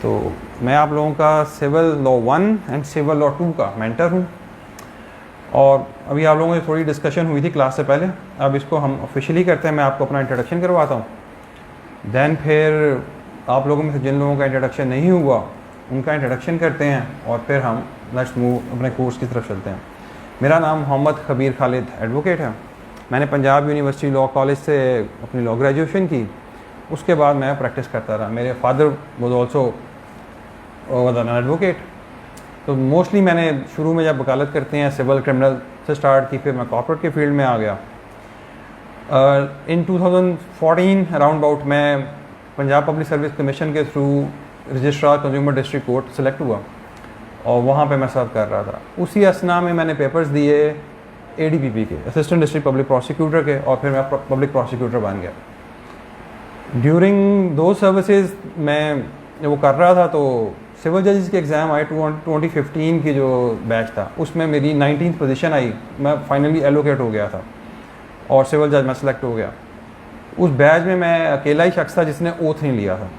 तो मैं आप लोगों का civil law 1 and civil law 2 का मेंटर हूँ। और अभी आप लोगों से थोड़ी डिस्कशन हुई थी क्लास से पहले, अब इसको हम ऑफिशियली करते हैं। मैं आपको अपना इंट्रोडक्शन करवाता हूँ, देन फिर आप लोगों में से जिन लोगों का इंट्रोडक्शन नहीं हुआ उनका इंट्रोडक्शन करते हैं, और फिर हम नेक्स्ट मूव अपने कोर्स की तरफ चलते हैं। मेरा नाम मोहम्मद खबीर खालिद एडवोकेट है। मैंने पंजाब यूनिवर्सिटी लॉ कॉलेज से अपनी लॉ ग्रेजुएशन की, उसके बाद मैं प्रैक्टिस करता रहा। मेरे father was also an advocate. तो मोस्टली मैंने शुरू में जब वकालत करते हैं सिविल क्रिमिनल से स्टार्ट की, फिर मैं कॉर्पोरेट के फील्ड में आ गया। इन 2014 अराउंड अबाउट मैं पंजाब पब्लिक सर्विस कमीशन के through registrar consumer district court select हुआ, और वहाँ पे मैं सर्व कर रहा था। उसी असना में मैंने पेपर्स दिए ADPP के, असिस्टेंट डिस्ट्रिक्ट पब्लिक प्रोसिक्यूटर के, और फिर मैं पब्लिक प्रोसिक्यूटर बन गया। ड्यूरिंग दो सर्विसेज मैं वो कर रहा था, तो सिविल जजेस के एग्ज़ाम आए 2015 की जो बैच था, उसमें मेरी 19th पोजीशन आई। मैं फाइनली एलोकेट हो गया था और सिविल जज में सेलेक्ट हो गया। उस बैच में मैं अकेला ही शख्स था जिसने ओथ नहीं लिया था।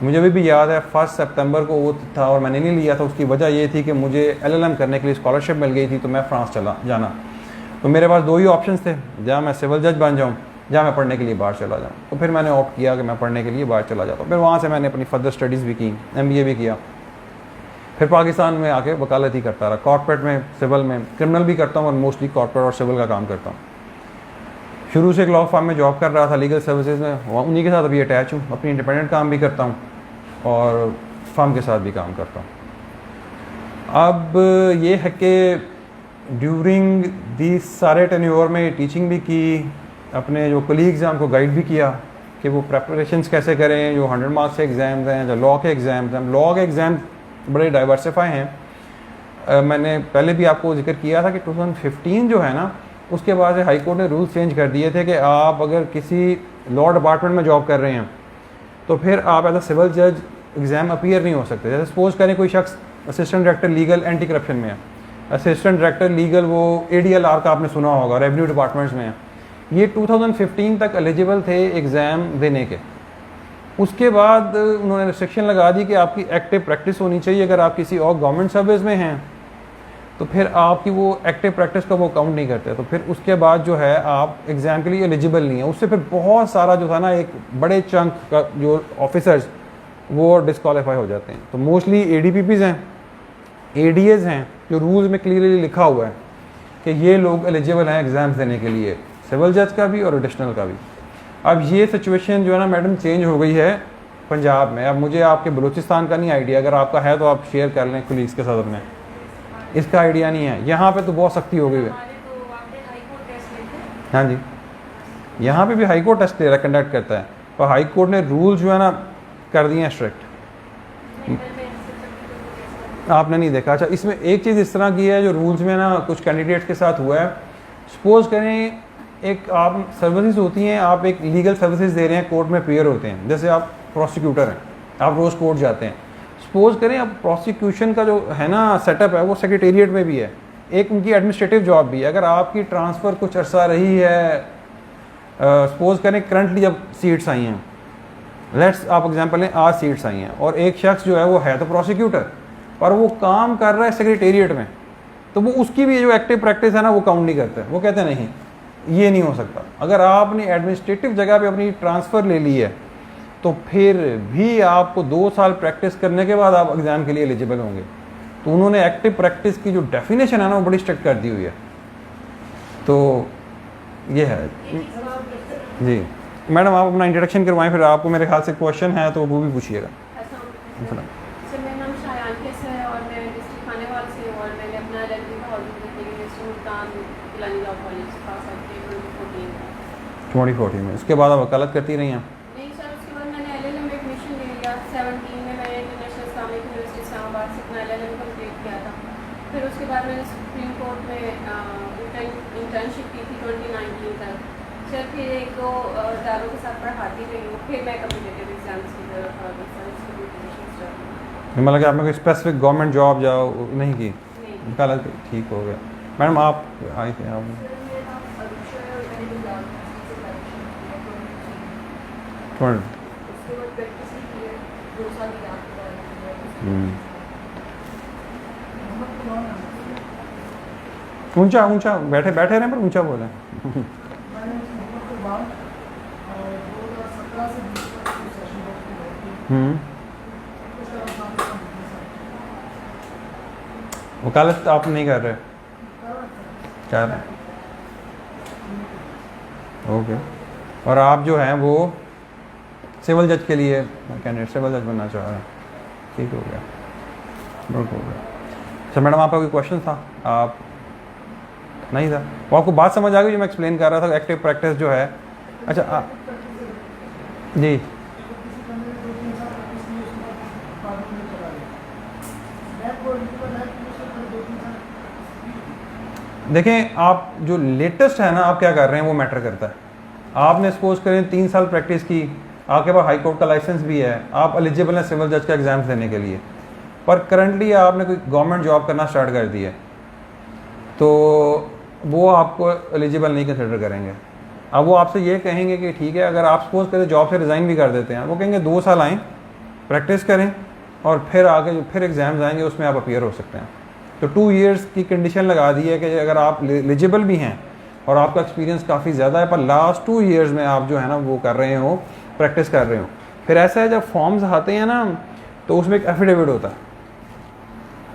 मुझे अभी भी याद है 1 सितंबर को ओथ था और मैंने नहीं लिया था। उसकी वजह ये थी कि मुझे LLM करने के लिए स्कॉलरशिप मिल गई थी, तो मैं फ्रांस चला जाना। तो मेरे पास दो ही ऑप्शंस थे, जहाँ मैं सिविल जज बन जाऊँ, जहाँ मैं पढ़ने के लिए बाहर चला जाऊँ। तो फिर मैंने ऑप्ट किया कि मैं पढ़ने के लिए बाहर चला जाता हूँ। फिर वहाँ से मैंने अपनी फर्दर स्टडीज़ भी की, MBA भी किया। फिर पाकिस्तान में आके वकालत ही करता रहा, कॉर्पोरेट में, सिविल में, क्रिमिनल भी करता हूँ, और मोस्टली कॉर्पोरेट और सिविल का काम करता हूँ। शुरू से एक लॉ फर्म में जॉब कर रहा था लीगल सर्विसेज में, उन्हीं के साथ अभी अटैच हूँ। अपनी इंडिपेंडेंट काम भी करता हूँ और फर्म के साथ भी काम करता हूँ। अब ये है कि ड्यूरिंग दी सारे टेन्योर में टीचिंग भी की, अपने जो कलीग्स हैं उनको गाइड भी किया कि वो प्रेपरेशंस कैसे करें। जो 100 मार्क्स के एग्ज़ाम्स हैं, जो लॉ के एग्ज़ाम्स हैं, लॉ के एग्ज़ाम बड़े डाइवर्सिफाई हैं। मैंने पहले भी आपको जिक्र किया था कि 2015 जो है ना, उसके बाद हाई कोर्ट ने रूल्स चेंज कर दिए थे कि आप अगर किसी लॉ डिपार्टमेंट में जॉब कर रहे हैं तो फिर आप एज अ सिविल जज एग्ज़ाम अपीयर नहीं हो सकते। जैसे सपोज करें कोई शख्स assistant director legal anti corruption में है, असिस्टेंट डायरेक्टर लीगल वो ADLR का आपने सुना होगा, रेवेन्यू डिपार्टमेंट्स में है। ये 2015 तक एलिजिबल थे एग्ज़ाम देने के। उसके बाद उन्होंने रिस्ट्रिक्शन लगा दी कि आपकी एक्टिव प्रैक्टिस होनी चाहिए। अगर आप किसी और गवर्नमेंट सर्विस में हैं तो फिर आपकी वो एक्टिव प्रैक्टिस का वो काउंट नहीं करते। तो फिर उसके बाद जो है आप एग्ज़ाम के लिए एलिजिबल नहीं है। उससे फिर बहुत सारा जो था ना, एक बड़े चंक का जो ऑफिसर्स वो डिस्क्वालीफाई हो जाते हैं। तो मोस्टली ADPPs हैं, ADAs हैं, जो रूल्स में क्लियरली लिखा हुआ है कि ये लोग एलिजिबल हैं एग्ज़ाम्स देने के लिए, सिविल जज का भी और एडिशनल का भी। अब ये सिचुएशन जो है ना मैडम चेंज हो गई है पंजाब में। अब मुझे आपके बलूचिस्तान का नहीं आइडिया, अगर आपका है तो आप शेयर कर लें कुलीग्स के साथ अपने। इसका आइडिया नहीं है। यहाँ पे तो बहुत सख्ती हो गई है। हाँ जी, यहाँ पे भी हाई कोर्ट टेस्ट कंडक्ट करता है, पर हाई कोर्ट ने रूल जो है ना कर दिए हैं स्ट्रिक्ट। आपने नहीं देखा? अच्छा, इसमें एक चीज़ इस तरह की है जो रूल्स में ना कुछ कैंडिडेट्स के साथ हुआ है। सपोज करें एक आप सर्विसेज होती हैं, आप एक लीगल सर्विसेज दे रहे हैं, कोर्ट में अपीयर होते हैं। जैसे आप प्रोसिक्यूटर हैं, आप रोज़ कोर्ट जाते हैं। सपोज करें अब प्रोसिक्यूशन का जो है ना सेटअप है वो सेक्रेटेरिएट में भी है, एक उनकी एडमिनिस्ट्रेटिव जॉब भी है। अगर आपकी ट्रांसफ़र कुछ अर्सा रही है, सपोज करें करंटली जब सीट्स आई हैं, लेट्स आप एग्जांपल लें, आज सीट्स आई हैं, और एक शख्स जो है वो है तो प्रोसिक्यूटर पर वो काम कर रहा है सेक्रेटेरिएट में, तो वो उसकी भी जो एक्टिव प्रैक्टिस है ना वो काउंट नहीं करते। वो कहते हैं नहीं, ये नहीं हो सकता। अगर आपने एडमिनिस्ट्रेटिव जगह पे अपनी ट्रांसफ़र ले ली है तो फिर भी आपको 2 साल प्रैक्टिस करने के बाद आप एग्ज़ाम के लिए एलिजिबल होंगे। तो उन्होंने एक्टिव प्रैक्टिस की जो डेफिनेशन है ना वो बड़ी स्ट्रिक्ट कर दी हुई है। तो ये है जी। मैडम आप अपना इंट्रोडक्शन करवाएं, फिर आपको मेरे ख्याल से क्वेश्चन है तो वो भी पूछिएगा। ट्वेंटी 14 में उसके बाद आप वकालत करती रही हैं? नहीं सर, उसके बाद मैंने LLM में एडमिशन ले लिया। 17 में मैंने इंटरनेशनल इस्लामिक यूनिवर्सिटी इस्लामाबाद से अपना LLM कंप्लीट किया था। फिर उसके बाद मैंने सुप्रीम कोर्ट में इंटर्नशिप की थी 2019 तक। सर फिर 1-2 इदारों के साथ पढ़ाती रही हूँ। फिर मैं कम्पिटिटिव एग्जाम्स की तरफ आ गई। मतलब कि आपने कोई स्पेसिफिक गवर्नमेंट जॉब जाओ नहीं की? वकालत ठीक हो गया। मैडम आप आई थी आप ऊंचा ऊंचा बैठे बैठे रहे पर ऊंचा बोले। वकालत आप नहीं कर रहे? कर रहे? ओके। और आप जो हैं वो सिविल जज के लिए कैंडिडेट, सिविल जज बनना चाह रहे हैं? ठीक हो गया, बिल्कुल हो गया। अच्छा मैडम, आपका कोई क्वेश्चन था? आप नहीं था? वो आपको बात समझ आ गई जो मैं एक्सप्लेन कर रहा था, एक्टिव प्रैक्टिस जो है? अच्छा जी, देखें आप जो लेटेस्ट है ना आप क्या कर रहे हैं वो मैटर करता है। आपने सपोज करें 3 साल प्रैक्टिस की, आपके पास हाई कोर्ट का लाइसेंस भी है, आप एलिजिबल हैं सिविल जज का एग्ज़ाम्स देने के लिए, पर करंटली आपने कोई गवर्नमेंट जॉब करना स्टार्ट कर दी है तो वो आपको एलिजिबल नहीं कंसिडर करेंगे। अब वो आपसे ये कहेंगे कि ठीक है, अगर आप सपोज करें जॉब से रिज़ाइन भी कर देते हैं, वो कहेंगे 2 साल आएँ प्रैक्टिस करें और फिर आगे जो फिर एग्ज़ाम्स आएंगे उसमें आप अपीयर हो सकते हैं। तो 2 इयर्स की कंडीशन लगा दी है कि अगर आप एलिजिबल भी हैं और आपका एक्सपीरियंस काफ़ी ज़्यादा है पर लास्ट 2 इयर्स में आप जो है ना वो कर रहे हो, प्रैक्टिस कर रहे हो। फिर ऐसा है जब फॉर्म्स आते हैं ना तो उसमें एक एफिडेविट होता है।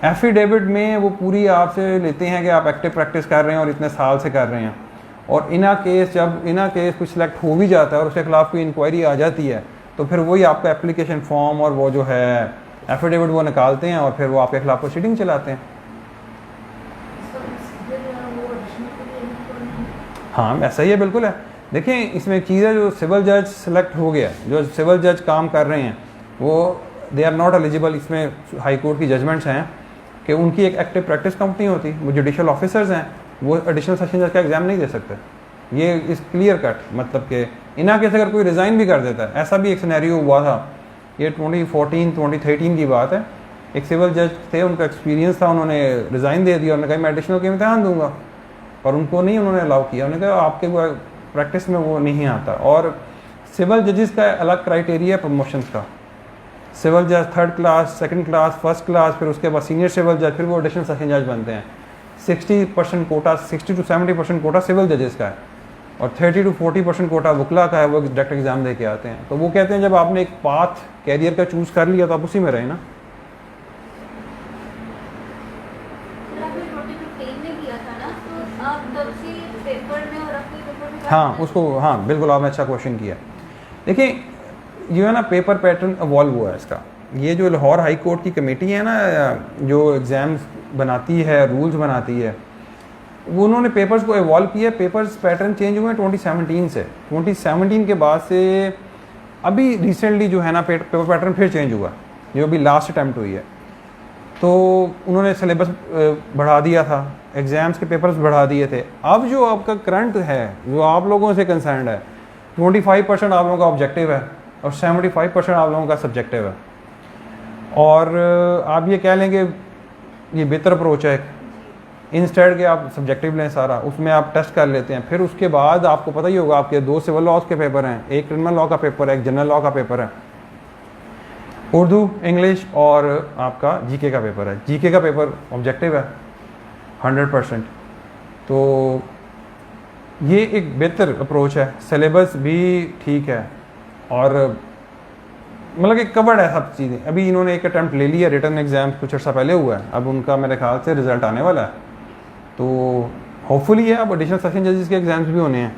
एफिडेविट में वो पूरी आपसे लेते हैं कि आप एक्टिव प्रैक्टिस कर रहे हैं और इतने साल से कर रहे हैं, और इना केस जब इना केस कुछ सिलेक्ट हो भी जाता है और उसके खिलाफ कोई इंक्वायरी आ जाती है तो फिर वही आपका एप्लीकेशन फॉर्म और वो जो है एफिडेविट वो निकालते हैं और फिर वो आपके खिलाफ प्रोसीडिंग चलाते हैं। हाँ ऐसा ही है, बिल्कुल है। देखें इसमें एक चीज़ है, जो सिविल जज सिलेक्ट हो गया, जो सिविल जज काम कर रहे हैं वो दे आर नॉट एलिजिबल। इसमें हाई कोर्ट की जजमेंट्स हैं कि उनकी एक एक्टिव प्रैक्टिस कंपनी होती, वो जुडिशल ऑफिसर्स हैं, वो एडिशनल सेशन जज का एग्ज़ाम नहीं दे सकते। ये इस क्लियर कट, मतलब कि इना केस अगर कोई रिज़ाइन भी कर देता है, ऐसा भी एक सिनेरियो हुआ था, ये 2014-2013 की बात है। एक सिविल जज थे, उनका एक्सपीरियंस था, उन्होंने रिज़ाइन दे दिया, उन्होंने कहा मैं एडिशनल के इम्तहान दूंगा, और उनको नहीं उन्होंने अलाउ किया। उन्होंने कहा आपके वो प्रैक्टिस में वो नहीं आता। और सिविल जजेस का अलग क्राइटेरिया प्रमोशंस का, सिविल जज 3rd class, 2nd class, 1st class, फिर उसके बाद सीनियर सिविल जज, फिर वो एडिशनल सेशन जज बनते हैं। 60% कोटा, 60 to 70% कोटा सिविल जजेस का है और 30 to 40% कोटा वकला का है, वो डायरेक्ट एग्जाम दे के आते हैं। तो वो कहते हैं जब आपने एक पाथ कैरियर का चूज़ कर लिया तो आप उसी में रहे ना। हाँ उसको, हाँ बिल्कुल आपने अच्छा क्वेश्चन किया। देखिए जो है ना पेपर पैटर्न इवॉल्व हुआ है इसका। ये जो लाहौर हाई कोर्ट की कमेटी है ना जो एग्ज़ाम्स बनाती है, रूल्स बनाती है, वो उन्होंने पेपर्स को इवॉल्व किया। पेपर्स पैटर्न चेंज हुए हैं 2017 से। 2017 के बाद से अभी रिसेंटली जो है ना पेपर पैटर्न फिर चेंज हुआ, जो अभी लास्ट अटैम्प्ट हुई है। तो उन्होंने सिलेबस बढ़ा दिया था, एग्ज़ाम्स के पेपर्स बढ़ा दिए थे। अब जो आपका करंट है, जो आप लोगों से कंसर्न है, 25% आप लोगों का ऑब्जेक्टिव है और 75% आप लोगों का सब्जेक्टिव है। और आप ये कह लेंगे ये बेहतर अप्रोच है, इंस्टेड के आप सब्जेक्टिव लें सारा, उसमें आप टेस्ट कर लेते हैं। फिर उसके बाद आपको पता ही होगा आपके 2 सिविल लॉज के पेपर हैं, एक क्रिमिनल लॉ का पेपर है, एक जनरल लॉ का पेपर है, उर्दू, इंग्लिश और आपका जीके का पेपर है। जीके का पेपर ऑब्जेक्टिव है 100%। तो ये एक बेहतर अप्रोच है, सिलेबस भी ठीक है और मतलब कि कवर्ड है सब चीज़ें। अभी इन्होंने एक अटैम्प्ट ले लिया, रिटर्न एग्जाम कुछ अर्सा पहले हुआ है, अब उनका मेरे ख्याल से रिजल्ट आने वाला है। तो होपफुली है, अब एडिशनल सेशन जजेस के एग्जाम्स भी होने हैं,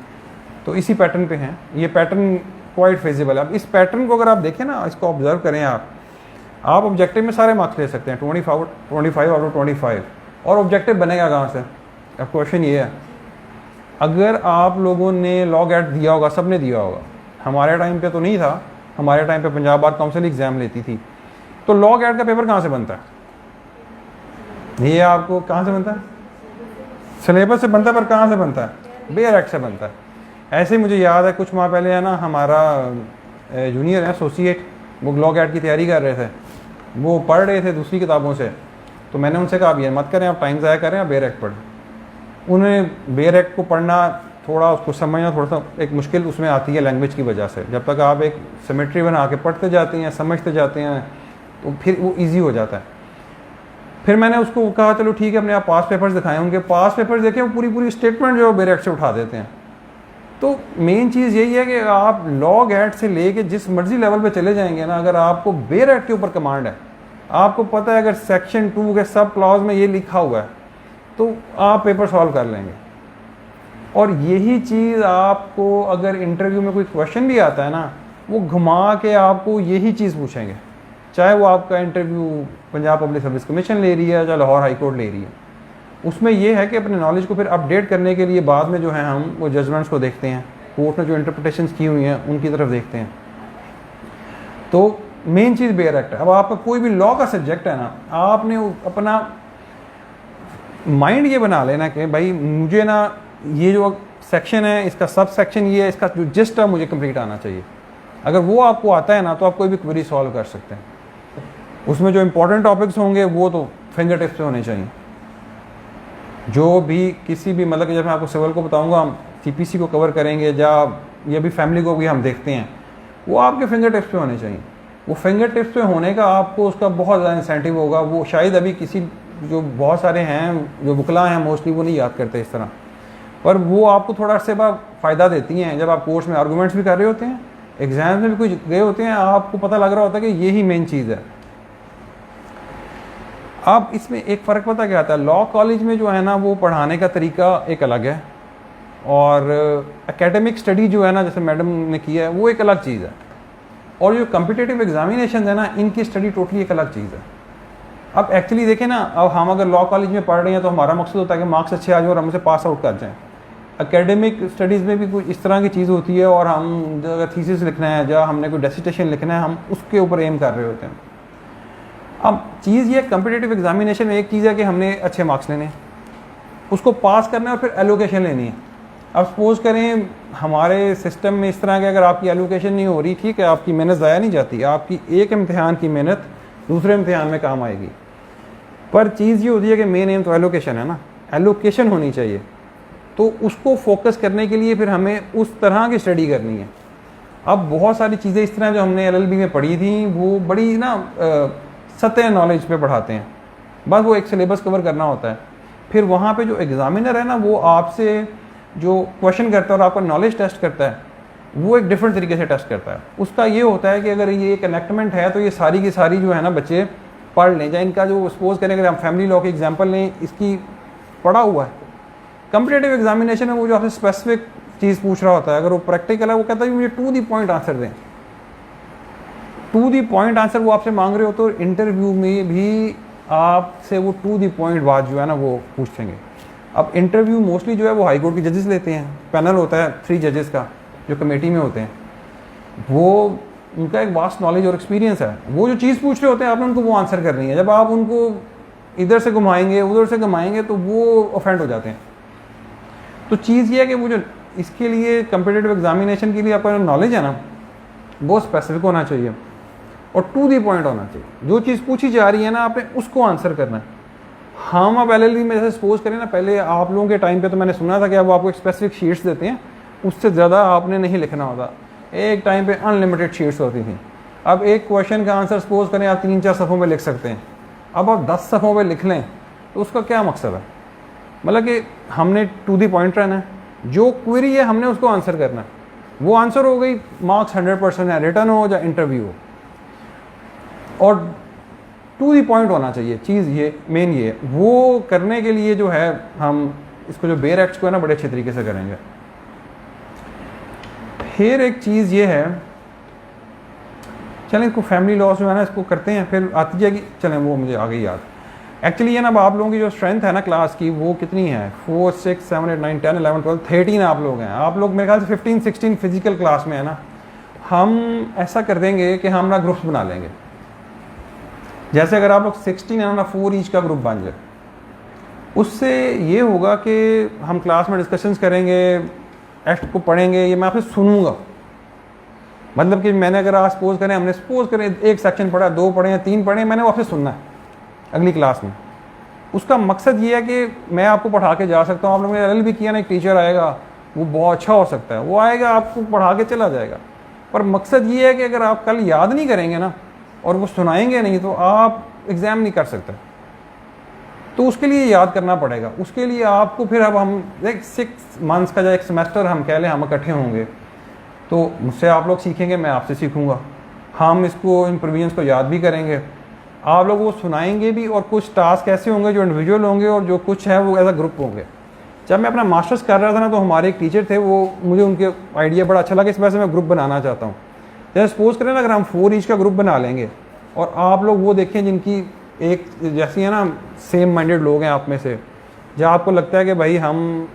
तो इसी पैटर्न पे हैं। ये पैटर्न क्वाइट फेजिबल है। अब इस पैटर्न को अगर आप देखें ना, इसको ऑब्जर्व करें आप ऑब्जेक्टिव में सारे मार्क्स ले सकते हैं 25 आउट ऑफ 25। और ऑब्जेक्टिव बनेगा कहाँ से? अब क्वेश्चन ये है, अगर आप लोगों ने लॉ एड दिया होगा, सब ने दिया होगा, हमारे टाइम पे तो नहीं था, हमारे टाइम पे पंजाब बार काउंसिल एग्जाम लेती थी, तो लॉ एड का पेपर कहाँ से बनता है? ये आपको कहाँ से बनता है? सिलेबस से बनता है, पर कहाँ से बनता है? बेयर एक्ट से बनता है। ऐसे ही मुझे याद है कुछ माह पहले है ना, हमारा जूनियर है एसोसिएट, वो लॉ एड की तैयारी कर रहे थे, वो पढ़ रहे थे दूसरी किताबों से, तो मैंने उनसे कहा अब ये मत करें, आप टाइम ज़ाया करें, आप बेयर एक्ट पढ़ें। उन्हें बेयर एक्ट को पढ़ना, थोड़ा उसको समझना थोड़ा सा एक मुश्किल उसमें आती है लैंग्वेज की वजह से। जब तक आप एक सिमेट्री बना के पढ़ते जाते हैं, समझते जाते हैं, तो फिर वो ईजी हो जाता है। फिर मैंने उसको कहा चलो ठीक है, अपने आप पास पेपर्स दिखाएं, उनके पास पेपर्स देखें, वो पूरी स्टेटमेंट जो बेरेक्ट से उठा देते हैं। तो मेन चीज़ यही है कि आप लॉग एट से लेके जिस मर्जी लेवल पे चले जाएंगे ना, अगर आपको बेरेक्ट के ऊपर कमांड है, आपको पता है अगर सेक्शन 2 के सब क्लॉज में ये लिखा हुआ है तो आप पेपर सॉल्व कर लेंगे। और यही चीज़ आपको अगर इंटरव्यू में कोई क्वेश्चन भी आता है ना, वो घुमा के आपको यही चीज़ पूछेंगे, चाहे वो आपका interview Punjab public service commission ले रही है, चाहे लाहौर हाई कोर्ट ले रही है। उसमें यह है कि अपने नॉलेज को फिर अपडेट करने के लिए बाद में जो है हम वो जजमेंट्स को देखते हैं, कोर्ट ने जो इंटरप्रिटेशंस की हुई हैं उनकी तरफ देखते हैं। तो मेन चीज़ बेरेक्ट है। अब आपका कोई भी लॉ का सब्जेक्ट है ना, आपने अपना माइंड ये बना लेना कि भाई मुझे ना ये जो सेक्शन है इसका सब सेक्शन ये है, इसका जो जिस्ट है मुझे कंप्लीट आना चाहिए। अगर वो आपको आता है ना तो आप कोई भी क्वेरी सॉल्व कर सकते हैं। उसमें जो इंपॉर्टेंट टॉपिक्स होंगे वो तो फिंगर टिप्स पे होने चाहिए। जो भी किसी भी मतलब कि जब मैं आपको सिविल को बताऊंगा, हम सीपीसी को कवर करेंगे या भी फैमिली को भी हम देखते हैं, वो आपके फिंगर टिप्स पे होने चाहिए। वो फिंगर टिप्स पे होने का आपको उसका बहुत ज़्यादा इंसेंटिव होगा। वो शायद अभी किसी जो बहुत सारे हैं जो वकला हैं मोस्टली वो नहीं याद करते इस तरह, पर वो आपको थोड़ा से फ़ायदा देती हैं। जब आप कोर्स में आर्गूमेंट्स भी कर रहे होते हैं, एग्जाम में भी कुछ गए होते हैं, आपको पता लग रहा होता है कि यही मेन चीज़ है। अब इसमें एक फ़र्क पता क्या आता है, लॉ कॉलेज में जो है ना वो पढ़ाने का तरीका एक अलग है, और एकेडमिक स्टडी जो है ना जैसे मैडम ने किया है वो एक अलग चीज़ है, और जो कम्पिटिटिव एग्जामिनेशन है ना इनकी स्टडी टोटली एक अलग चीज़ है। अब एक्चुअली देखें ना, अब हम अगर लॉ कॉलेज में पढ़ रहे हैं तो हमारा मकसद होता है कि मार्क्स अच्छे आ जाए और हमसे पास आउट कर जाएँ। एकेडमिक स्टडीज़ में भी कुछ इस तरह की चीज़ होती है, और हम अगर थीसिस लिखना है या हमने कोई डेसिटेशन लिखना है हम उसके ऊपर एम कर रहे होते हैं। अब चीज़ ये कम्पिटिटिव एग्जामिनेशन में एक चीज़ है कि हमने अच्छे मार्क्स लेने हैं, उसको पास करना है और फिर एलोकेशन लेनी है। अब सपोज करें हमारे सिस्टम में इस तरह के अगर आपकी एलोकेशन नहीं हो रही, ठीक है, आपकी मेहनत ज़ाया नहीं जाती, आपकी एक इम्तिहान की मेहनत दूसरे इम्तिहान में काम आएगी। पर चीज़ ये होती है कि मेन एम तो एलोकेशन है ना, एलोकेशन होनी चाहिए। तो उसको फोकस करने के लिए फिर हमें उस तरह की स्टडी करनी है। अब बहुत सारी चीज़ें इस तरह जो हमने एलएलबी में पढ़ी थी वो बड़ी ना सतह नॉलेज पे पढ़ाते हैं, बस वो एक सिलेबस कवर करना होता है। फिर वहाँ पे जो एग्ज़ामिनर है ना वो आपसे जो क्वेश्चन करता है और आपका नॉलेज टेस्ट करता है वो एक डिफरेंट तरीके से टेस्ट करता है। उसका ये होता है कि अगर ये एक कनेक्टमेंट है तो ये सारी की सारी जो है ना बच्चे पढ़ लें, या इनका जो सपोज करें अगर हम फैमिली लॉ की एग्जाम्पल लें, इसकी पढ़ा हुआ है। कम्पिटिटिव एग्जामिनेशन में वो जो आपसे स्पेसिफिक चीज़ पूछ रहा होता है, अगर वो प्रैक्टिकल है वो कहता है मुझे टू दी पॉइंट आंसर दें, टू दी पॉइंट आंसर वो आपसे मांग रहे हो, तो इंटरव्यू में भी आपसे वो टू दी पॉइंट बात जो है ना वो पूछेंगे। अब इंटरव्यू मोस्टली जो है वो हाई कोर्ट के जजेस लेते हैं, पैनल होता है 3 जजेस का जो कमेटी में होते हैं, वो उनका एक वास्ट नॉलेज और एक्सपीरियंस है। वो जो चीज़ पूछ रहे होते हैं आपने उनको वो आंसर करनी है। जब आप उनको इधर से घुमाएंगे उधर से घुमाएंगे तो वो ऑफेंड हो जाते हैं। तो चीज़ ये है कि वो जो इसके लिए कम्पिटिटिव एग्जामिनेशन के लिए आपका जो नॉलेज है ना वो स्पेसिफिक होना चाहिए और टू दी पॉइंट होना चाहिए। जो चीज़ पूछी जा रही है ना आपने उसको आंसर करना है। हम अब एलएलबी में जैसे सपोज करें ना, पहले आप लोगों के टाइम पे तो मैंने सुना था कि अब आपको एक स्पेसिफिक शीट्स देते हैं, उससे ज़्यादा आपने नहीं लिखना होता। एक टाइम पे अनलिमिटेड शीट्स होती थी। अब एक क्वेश्चन का आंसर सपोज करें आप 3-4 सफ़ों में लिख सकते हैं, अब आप 10 सफ़ों में लिख लें तो उसका क्या मकसद है? मतलब कि हमने टू दी पॉइंट रहना है, जो क्वेरी है हमने उसको आंसर करना है। वो आंसर हो गई, मार्क्स 100% है, रिटर्न हो या इंटरव्यू हो, और टू दी पॉइंट होना चाहिए। चीज़ ये मेन ये वो करने के लिए जो है हम इसको जो बेयर एक्ट्स को है ना बड़े अच्छे तरीके से करेंगे। फिर एक चीज़ ये है, चलें इसको फैमिली लॉ जो है ना इसको करते हैं, फिर आती जाएगी, चलें वो मुझे आ गई याद। एक्चुअली ये ना आप लोगों की जो स्ट्रेंथ है ना क्लास की वो कितनी है, 4, 6, 7, 8, 9, 10, 11, 12, 13 आप लोग हैं। आप लोग मेरे ख्याल से 15, 16 फिजिकल क्लास में है ना। हम ऐसा कर देंगे कि हम ना ग्रुप्स बना लेंगे। जैसे अगर आप लोग 16 है ना 4 ईच का ग्रुप बन जाए, उससे ये होगा कि हम क्लास में डिस्कशंस करेंगे, एक्ट को पढ़ेंगे, ये मैं आपसे सुनूंगा। मतलब कि मैंने अगर आप सपोज करें हमने सपोज करें एक सेक्शन पढ़ा, 2 पढ़े या 3 पढ़े, मैंने वो आपसे सुनना है अगली क्लास में। उसका मकसद ये है कि मैं आपको पढ़ा के जा सकता हूँ। आप लोगों ने एलएलबी किया ना, एक टीचर आएगा वो बहुत अच्छा हो सकता है, वो आएगा आपको पढ़ा के चला जाएगा, पर मकसद ये है कि अगर आप कल याद नहीं करेंगे ना और वो सुनाएंगे नहीं तो आप एग्ज़ाम नहीं कर सकते। तो उसके लिए याद करना पड़ेगा। उसके लिए आपको फिर अब हम एक 6 मंथ्स का या एक सेमेस्टर हम कह लें हम इकट्ठे होंगे, तो मुझसे आप लोग सीखेंगे, मैं आपसे सीखूंगा, हम इसको इन प्रोविजंस को याद भी करेंगे, आप लोग वो सुनाएंगे भी, और कुछ टास्क ऐसे होंगे जो इंडिविजुअल होंगे और जो कुछ है वो एज अ ग्रुप होंगे। जब मैं अपना मास्टर्स कर रहा था ना, तो हमारे एक टीचर थे, वो मुझे उनके आइडिया बड़ा अच्छा लगा, इस वजह से मैं ग्रुप बनाना चाहता हूँ। जैसे सपोज करें ना, अगर हम 4 ईच का ग्रुप बना लेंगे और आप लोग वो देखें जिनकी एक जैसी है ना, सेम माइंडेड लोग हैं आप में से, जहाँ आपको लगता है कि भाई हम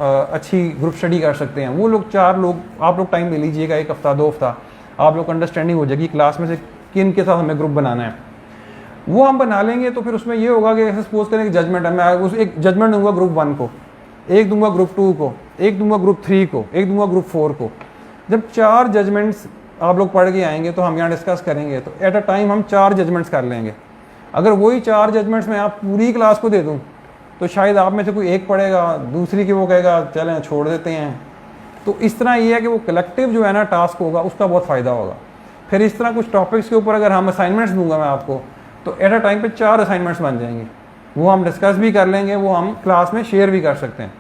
अच्छी ग्रुप स्टडी कर सकते हैं, वो लोग 4 लोग आप लोग टाइम ले लीजिएगा, 1 हफ्ता 2 हफ्ता, आप लोग अंडरस्टैंडिंग हो जाएगी क्लास में से किन के साथ हमें ग्रुप बनाना है, वो हम बना लेंगे। तो फिर उसमें ये होगा कि सपोज करें कि जजमेंट है, मैं उस एक जजमेंट दूंगा ग्रुप 1 को, एक दूंगा ग्रुप 2 को, एक दूंगा ग्रुप 3 को, एक दूंगा ग्रुप 4 को। जब 4 जजमेंट्स आप लोग पढ़ के आएंगे तो हम यहाँ डिस्कस करेंगे, तो एट अ टाइम हम 4 जजमेंट्स कर लेंगे। अगर वही 4 जजमेंट्स मैं आप पूरी क्लास को दे दूँ तो शायद आप में से कोई एक पढ़ेगा, दूसरी की वो कहेगा चलें छोड़ देते हैं। तो इस तरह ये है कि वो कलेक्टिव जो है ना टास्क होगा उसका बहुत फ़ायदा होगा। फिर इस तरह कुछ टॉपिक्स के ऊपर अगर हम असाइनमेंट्स दूंगा मैं आपको, तो एट अ टाइम पे 4 असाइनमेंट्स बन जाएंगे, वो हम डिस्कस भी कर लेंगे, वो हम क्लास में शेयर भी कर सकते हैं।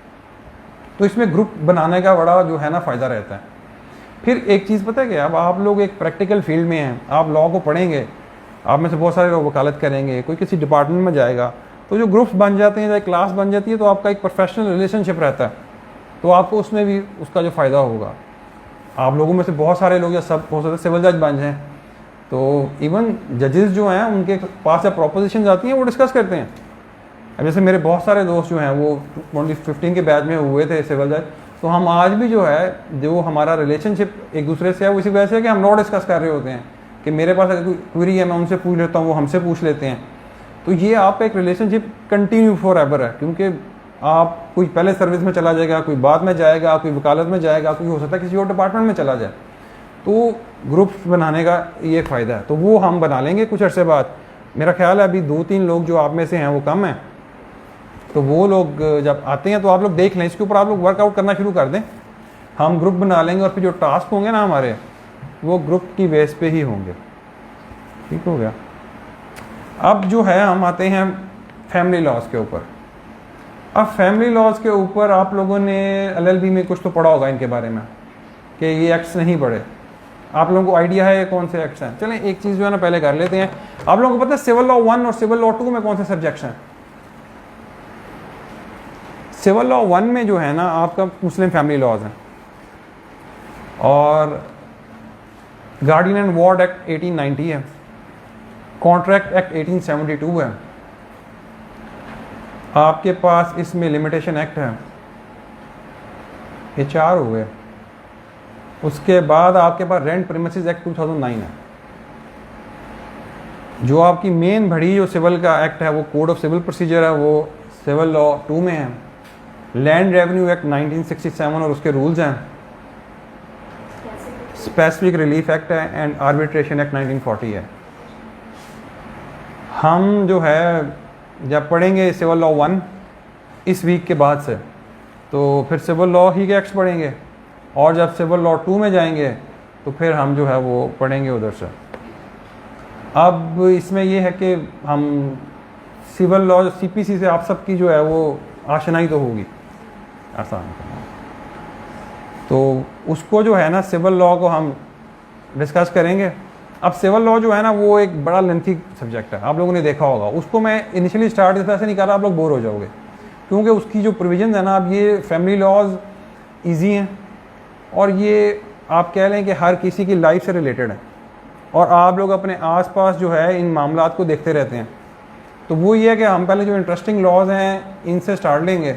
तो इसमें ग्रुप बनाने का बड़ा जो है ना फ़ायदा रहता है। फिर एक चीज़ पता है कि अब आप लोग एक प्रैक्टिकल फील्ड में हैं, आप लॉ को पढ़ेंगे, आप में से बहुत सारे लोग वकालत करेंगे, कोई किसी डिपार्टमेंट में जाएगा, तो जो ग्रुप्स बन जाते हैं या क्लास बन जाती है तो आपका एक प्रोफेशनल रिलेशनशिप रहता है, तो आपको उसमें भी उसका जो फ़ायदा होगा। आप लोगों में से बहुत सारे लोग या सब हो सकते सिविल जज बन जाएँ, तो इवन जजेस जो हैं उनके पास जब प्रॉपोजिशन आती हैं वो डिस्कस करते हैं। अब जैसे मेरे बहुत सारे दोस्त जो हैं वो 2015 के बैच में हुए थे सिविल जज, तो हम आज भी जो है जो हमारा रिलेशनशिप एक दूसरे से है वो इसी वजह से है कि हम लॉ डिस्कस कर रहे होते हैं, कि मेरे पास अगर कोई क्वेरी है मैं उनसे पूछ लेता हूँ, वो हमसे पूछ लेते हैं। तो ये आपका एक रिलेशनशिप कंटिन्यू फॉर एवर है, क्योंकि आप कोई पहले सर्विस में चला जाएगा, कोई बाद में जाएगा, कोई वकालत में जाएगा, कोई हो सकता है किसी और डिपार्टमेंट में चला जाए। तो ग्रुप्स बनाने का ये फ़ायदा है, तो वो हम बना लेंगे कुछ अर्से बाद। मेरा ख्याल है अभी 2-3 लोग जो आप में से हैं वो कम हैं, तो वो लोग जब आते हैं तो आप लोग देख लें, इसके ऊपर आप लोग वर्कआउट करना शुरू कर दें। हम ग्रुप बना लेंगे और फिर जो टास्क होंगे ना हमारे, वो ग्रुप की बेस पे ही होंगे। ठीक हो गया। अब जो है हम आते हैं फैमिली लॉज के ऊपर। अब फैमिली लॉज के ऊपर आप लोगों ने LLB में कुछ तो पढ़ा होगा इनके बारे में, कि ये एक्ट्स नहीं पढ़े। आप लोगों को आइडिया है ये कौन से एक्ट्स हैं? चलें एक चीज़ जो है ना पहले कर लेते हैं। आप लोगों को पता है सिविल लॉ 1 और सिविल लॉ 2 में कौन से सब्जेक्ट्स हैं? सिविल लॉ 1 में जो है ना आपका मुस्लिम फैमिली लॉज हैं, और गार्डियन एंड वार्ड एक्ट 1890 है, कॉन्ट्रैक्ट एक्ट 1872 है, आपके पास इसमें लिमिटेशन एक्ट है, ये 4 हो गए। उसके बाद आपके पास रेंट प्रीमिसेस एक्ट 2009 है। जो आपकी मेन बड़ी जो सिविल का एक्ट है वो कोड ऑफ सिविल प्रोसीजर है, वो सिविल लॉ 2 में है। लैंड रेवेन्यू एक्ट 1967 और उसके रूल्स हैं। स्पेसिफिक रिलीफ एक्ट है एंड आर्बिट्रेशन एक्ट 1940 है। हम जो है जब पढ़ेंगे सिविल लॉ 1 इस वीक के बाद से, तो फिर सिविल लॉ ही के एक्ट्स पढ़ेंगे, और जब सिविल लॉ 2 में जाएंगे तो फिर हम जो है वो पढ़ेंगे उधर से। अब इसमें ये है कि हम सिविल लॉ CPC से आप सबकी जो है वो आशनाई तो होगी, आसान। तो उसको जो है ना सिविल लॉ को हम डिस्कस करेंगे। अब सिविल लॉ जो है ना वो एक बड़ा लेंथी सब्जेक्ट है, आप लोगों ने देखा होगा। उसको मैं इनिशियली स्टार्ट इस तरह से नहीं कर रहा, आप लोग बोर हो जाओगे, क्योंकि उसकी जो प्रोविजन है ना, अब ये फैमिली लॉज ईजी हैं और ये आप कह लें कि हर किसी की लाइफ से रिलेटेड है, और आप लोग अपने आसपास जो है इन मामलात को देखते रहते हैं। तो वो ये है कि हम पहले जो इंटरेस्टिंग लॉज हैं इनसे स्टार्ट लेंगे,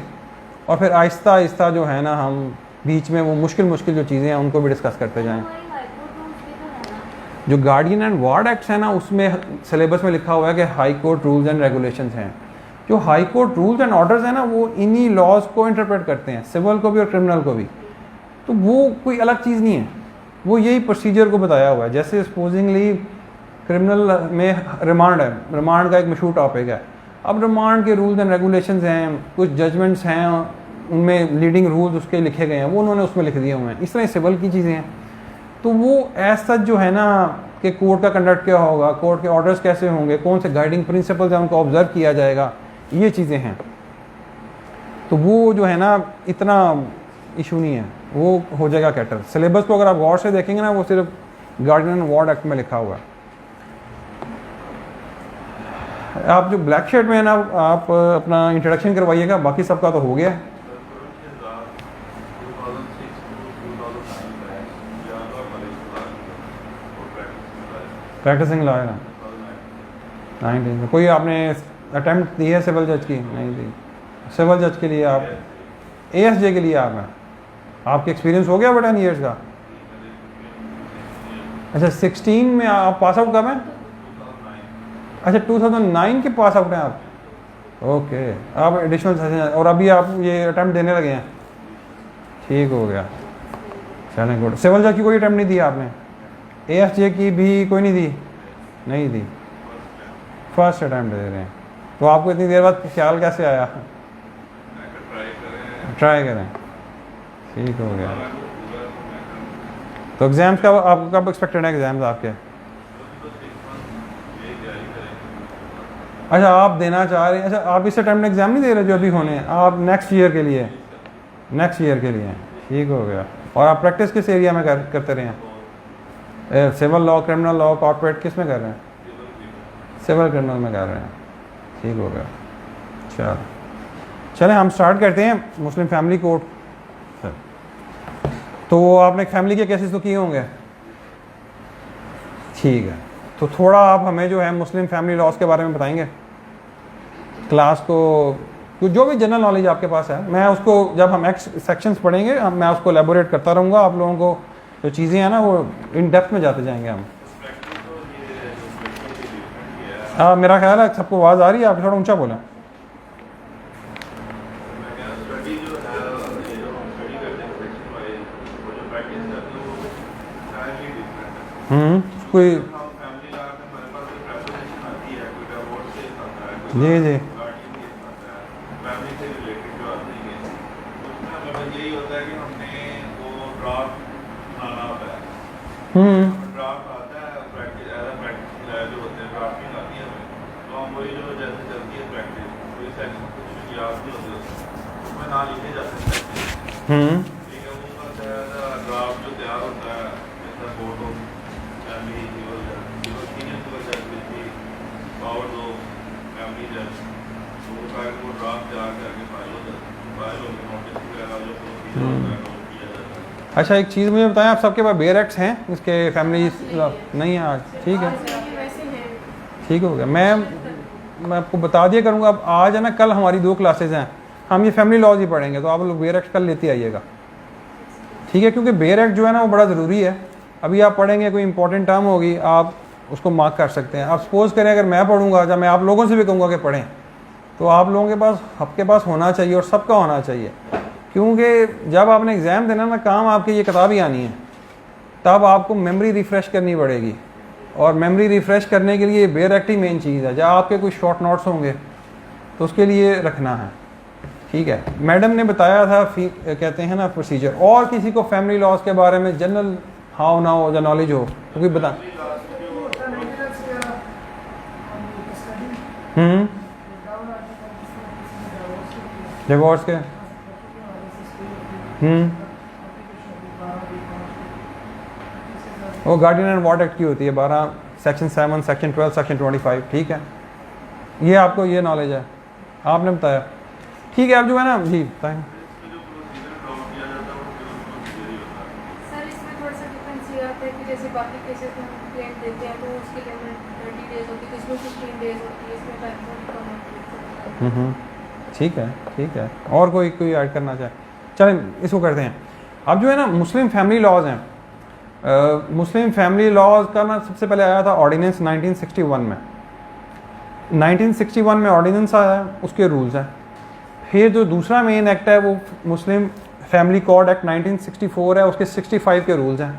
और फिर आहिस्ता आहिस्ता जो है ना हम बीच में वो मुश्किल जो चीज़ें हैं उनको भी डिस्कस करते जाएँ। जो गार्डियन एंड वार्ड एक्ट्स है ना, उसमें सिलेबस में लिखा हुआ है कि high court rules and regulations हैं। जो high court rules and orders हैं ना, वो इन्हीं लॉज को इंटरप्रेट करते हैं, सिविल को भी और क्रिमिनल को भी। तो वो कोई अलग चीज़ नहीं है, वो यही प्रोसीजर को बताया हुआ है। जैसे सपोजिंगली क्रिमिनल में रिमांड है, रिमांड का एक मशहूर टॉपिक है। अब रिमांड के रूल्स एंड रेगुलेशंस हैं, कुछ जजमेंट्स हैं, उनमें लीडिंग रूल्स उसके लिखे गए हैं, वो उन्होंने उसमें लिख दिए हुए हैं। इस तरह सिविल की चीज़ें हैं। तो वो एज सच जो है ना कि कोर्ट का कंडक्ट क्या होगा, कोर्ट के ऑर्डर्स कैसे होंगे, कौन से गाइडिंग प्रिंसिपल्स हैं उनको ऑब्जर्व किया जाएगा, ये चीज़ें हैं। तो वो जो है ना इतना इशू नहीं है, वो हो जाएगा कैटर। सिलेबस को अगर आप गौर से देखेंगे ना, वो सिर्फ गार्डियन एंड वार्ड एक्ट में लिखा हुआ है। आप जो ब्लैक शर्ट में है ना, आप अपना इंट्रोडक्शन करवाइएगा, बाकी सबका तो हो गया। प्रैक्टिसिंग लॉयर है 19 कोई आपने अटेम्प्ट दी है सिविल जज की? नहीं दी। सिविल जज के लिए आप ASJ के लिए आप हैं, आपके एक्सपीरियंस हो गया 10 ईयर्स का? अच्छा 16 में आप पास आउट कब हैं? अच्छा 2009 के पास आउट हैं आप? ओके, आप एडिशनल सेशन और अभी आप ये अटेम्प्ट देने लगे हैं, ठीक हो गया, चलें गुड। सिविल जज की कोई अटेम्प्ट नहीं दी आपने? ASJ की भी कोई नहीं दी? नहीं दी, फर्स्ट अटेम्प्ट दे रहे हैं। तो आपको इतनी देर बाद ख्याल कैसे आया? ट्राई करें, ठीक हो गया। तो एग्ज़ाम्स का आपको कब एक्सपेक्टेड है एग्ज़ाम्स आपके? अच्छा आप देना चाह रहे हैं, अच्छा आप इस अटेम्प्ट में एग्ज़ाम नहीं दे रहे जो अभी होने हैं, आप नेक्स्ट ईयर के लिए, नेक्स्ट ईयर के लिए, ठीक हो गया। और आप प्रैक्टिस किस एरिया में करते रहे हैं? Civil law, criminal law, corporate, किस में कर रहे हैं? सिविल क्रिमिनल में कर रहे हैं, ठीक हो गया। चलो चलें हम स्टार्ट करते हैं मुस्लिम फैमिली कोर्ट। तो आपने फैमिली के केसेस तो किए होंगे, ठीक है। तो थोड़ा आप हमें जो है मुस्लिम फैमिली लॉज के बारे में बताएंगे क्लास को, जो भी जनरल नॉलेज आपके पास है, मैं उसको जब हम एक्स सेक्शंस पढ़ेंगे मैं उसको एलेबोरेट करता रहूँगा, आप लोगों को जो चीज़ें हैं ना वो इन डेप्थ में जाते जाएंगे हम। मेरा ख्याल है सबको आवाज़ आ रही है, आप थोड़ा ऊंचा बोलें। कोई जी जी अच्छा एक चीज़ मुझे बताएं, आप सबके पास बेयर एक्ट्स हैं इसके फैमिली नहीं है आज? ठीक है, ठीक हो गया। मैं आपको बता दिया करूँगा, अब आज है ना, कल हमारी 2 क्लासेज हैं, हम ये फैमिली लॉज ही पढ़ेंगे, तो आप लोग बेयर एक्ट कल लेते आइएगा, ठीक है? क्योंकि बेयर एक्ट जो है ना वो बड़ा ज़रूरी है। अभी आप पढ़ेंगे, कोई इंपॉर्टेंट टर्म होगी आप उसको मार्क कर सकते हैं। आप सपोज़ करें अगर मैं पढ़ूंगा, जब मैं आप लोगों से भी कहूँगा कि पढ़ें, तो आप लोगों के पास आपके पास होना चाहिए और सबका होना चाहिए, क्योंकि जब आपने एग्ज़ाम देना ना, काम आपकी ये किताब ही आनी है, तब आपको मेमोरी रिफ़्रेश करनी पड़ेगी, और मेमोरी रिफ़्रेश करने के लिए बेयर एक्ट ही मेन चीज़ है। जब आपके कुछ शॉर्ट नोट्स होंगे तो उसके लिए रखना है, ठीक है? मैडम ने बताया था कहते हैं ना प्रोसीजर। और किसी को फैमिली लॉज के बारे में जनरल हाउ ना हो या नॉलेज हो तो कोई बता। डिवोर्स के वो गार्डियन एंड वार्ड एक्ट की होती है 12 सेक्शन 7 सेक्शन 12 सेक्शन 25, ठीक है? ये आपको ये नॉलेज है, आपने बताया, ठीक है? आप जो है ना जी बताएं। सर इसमें थोड़ा सा डिफरेंस ये आता है कि जैसे बाकी केसेस में हम कंप्लेंट देते हैं तो उसके लिए 30 डेज होती है, इसमें 15 डेज होती है, इसमें टाइम बहुत कम होती है। ठीक है, ठीक है। और कोई ऐड करना चाहे? चलें इसको करते हैं। अब जो है ना मुस्लिम फैमिली लॉज हैं, मुस्लिम फैमिली लॉज का ना सबसे पहले आया था ऑर्डिनेंस 1961 में। 1961 में ऑर्डिनेंस आया है, उसके रूल्स हैं। फिर जो दूसरा मेन एक्ट है वो मुस्लिम फैमिली कोड एक्ट 1964 है, उसके 65 के रूल्स हैं।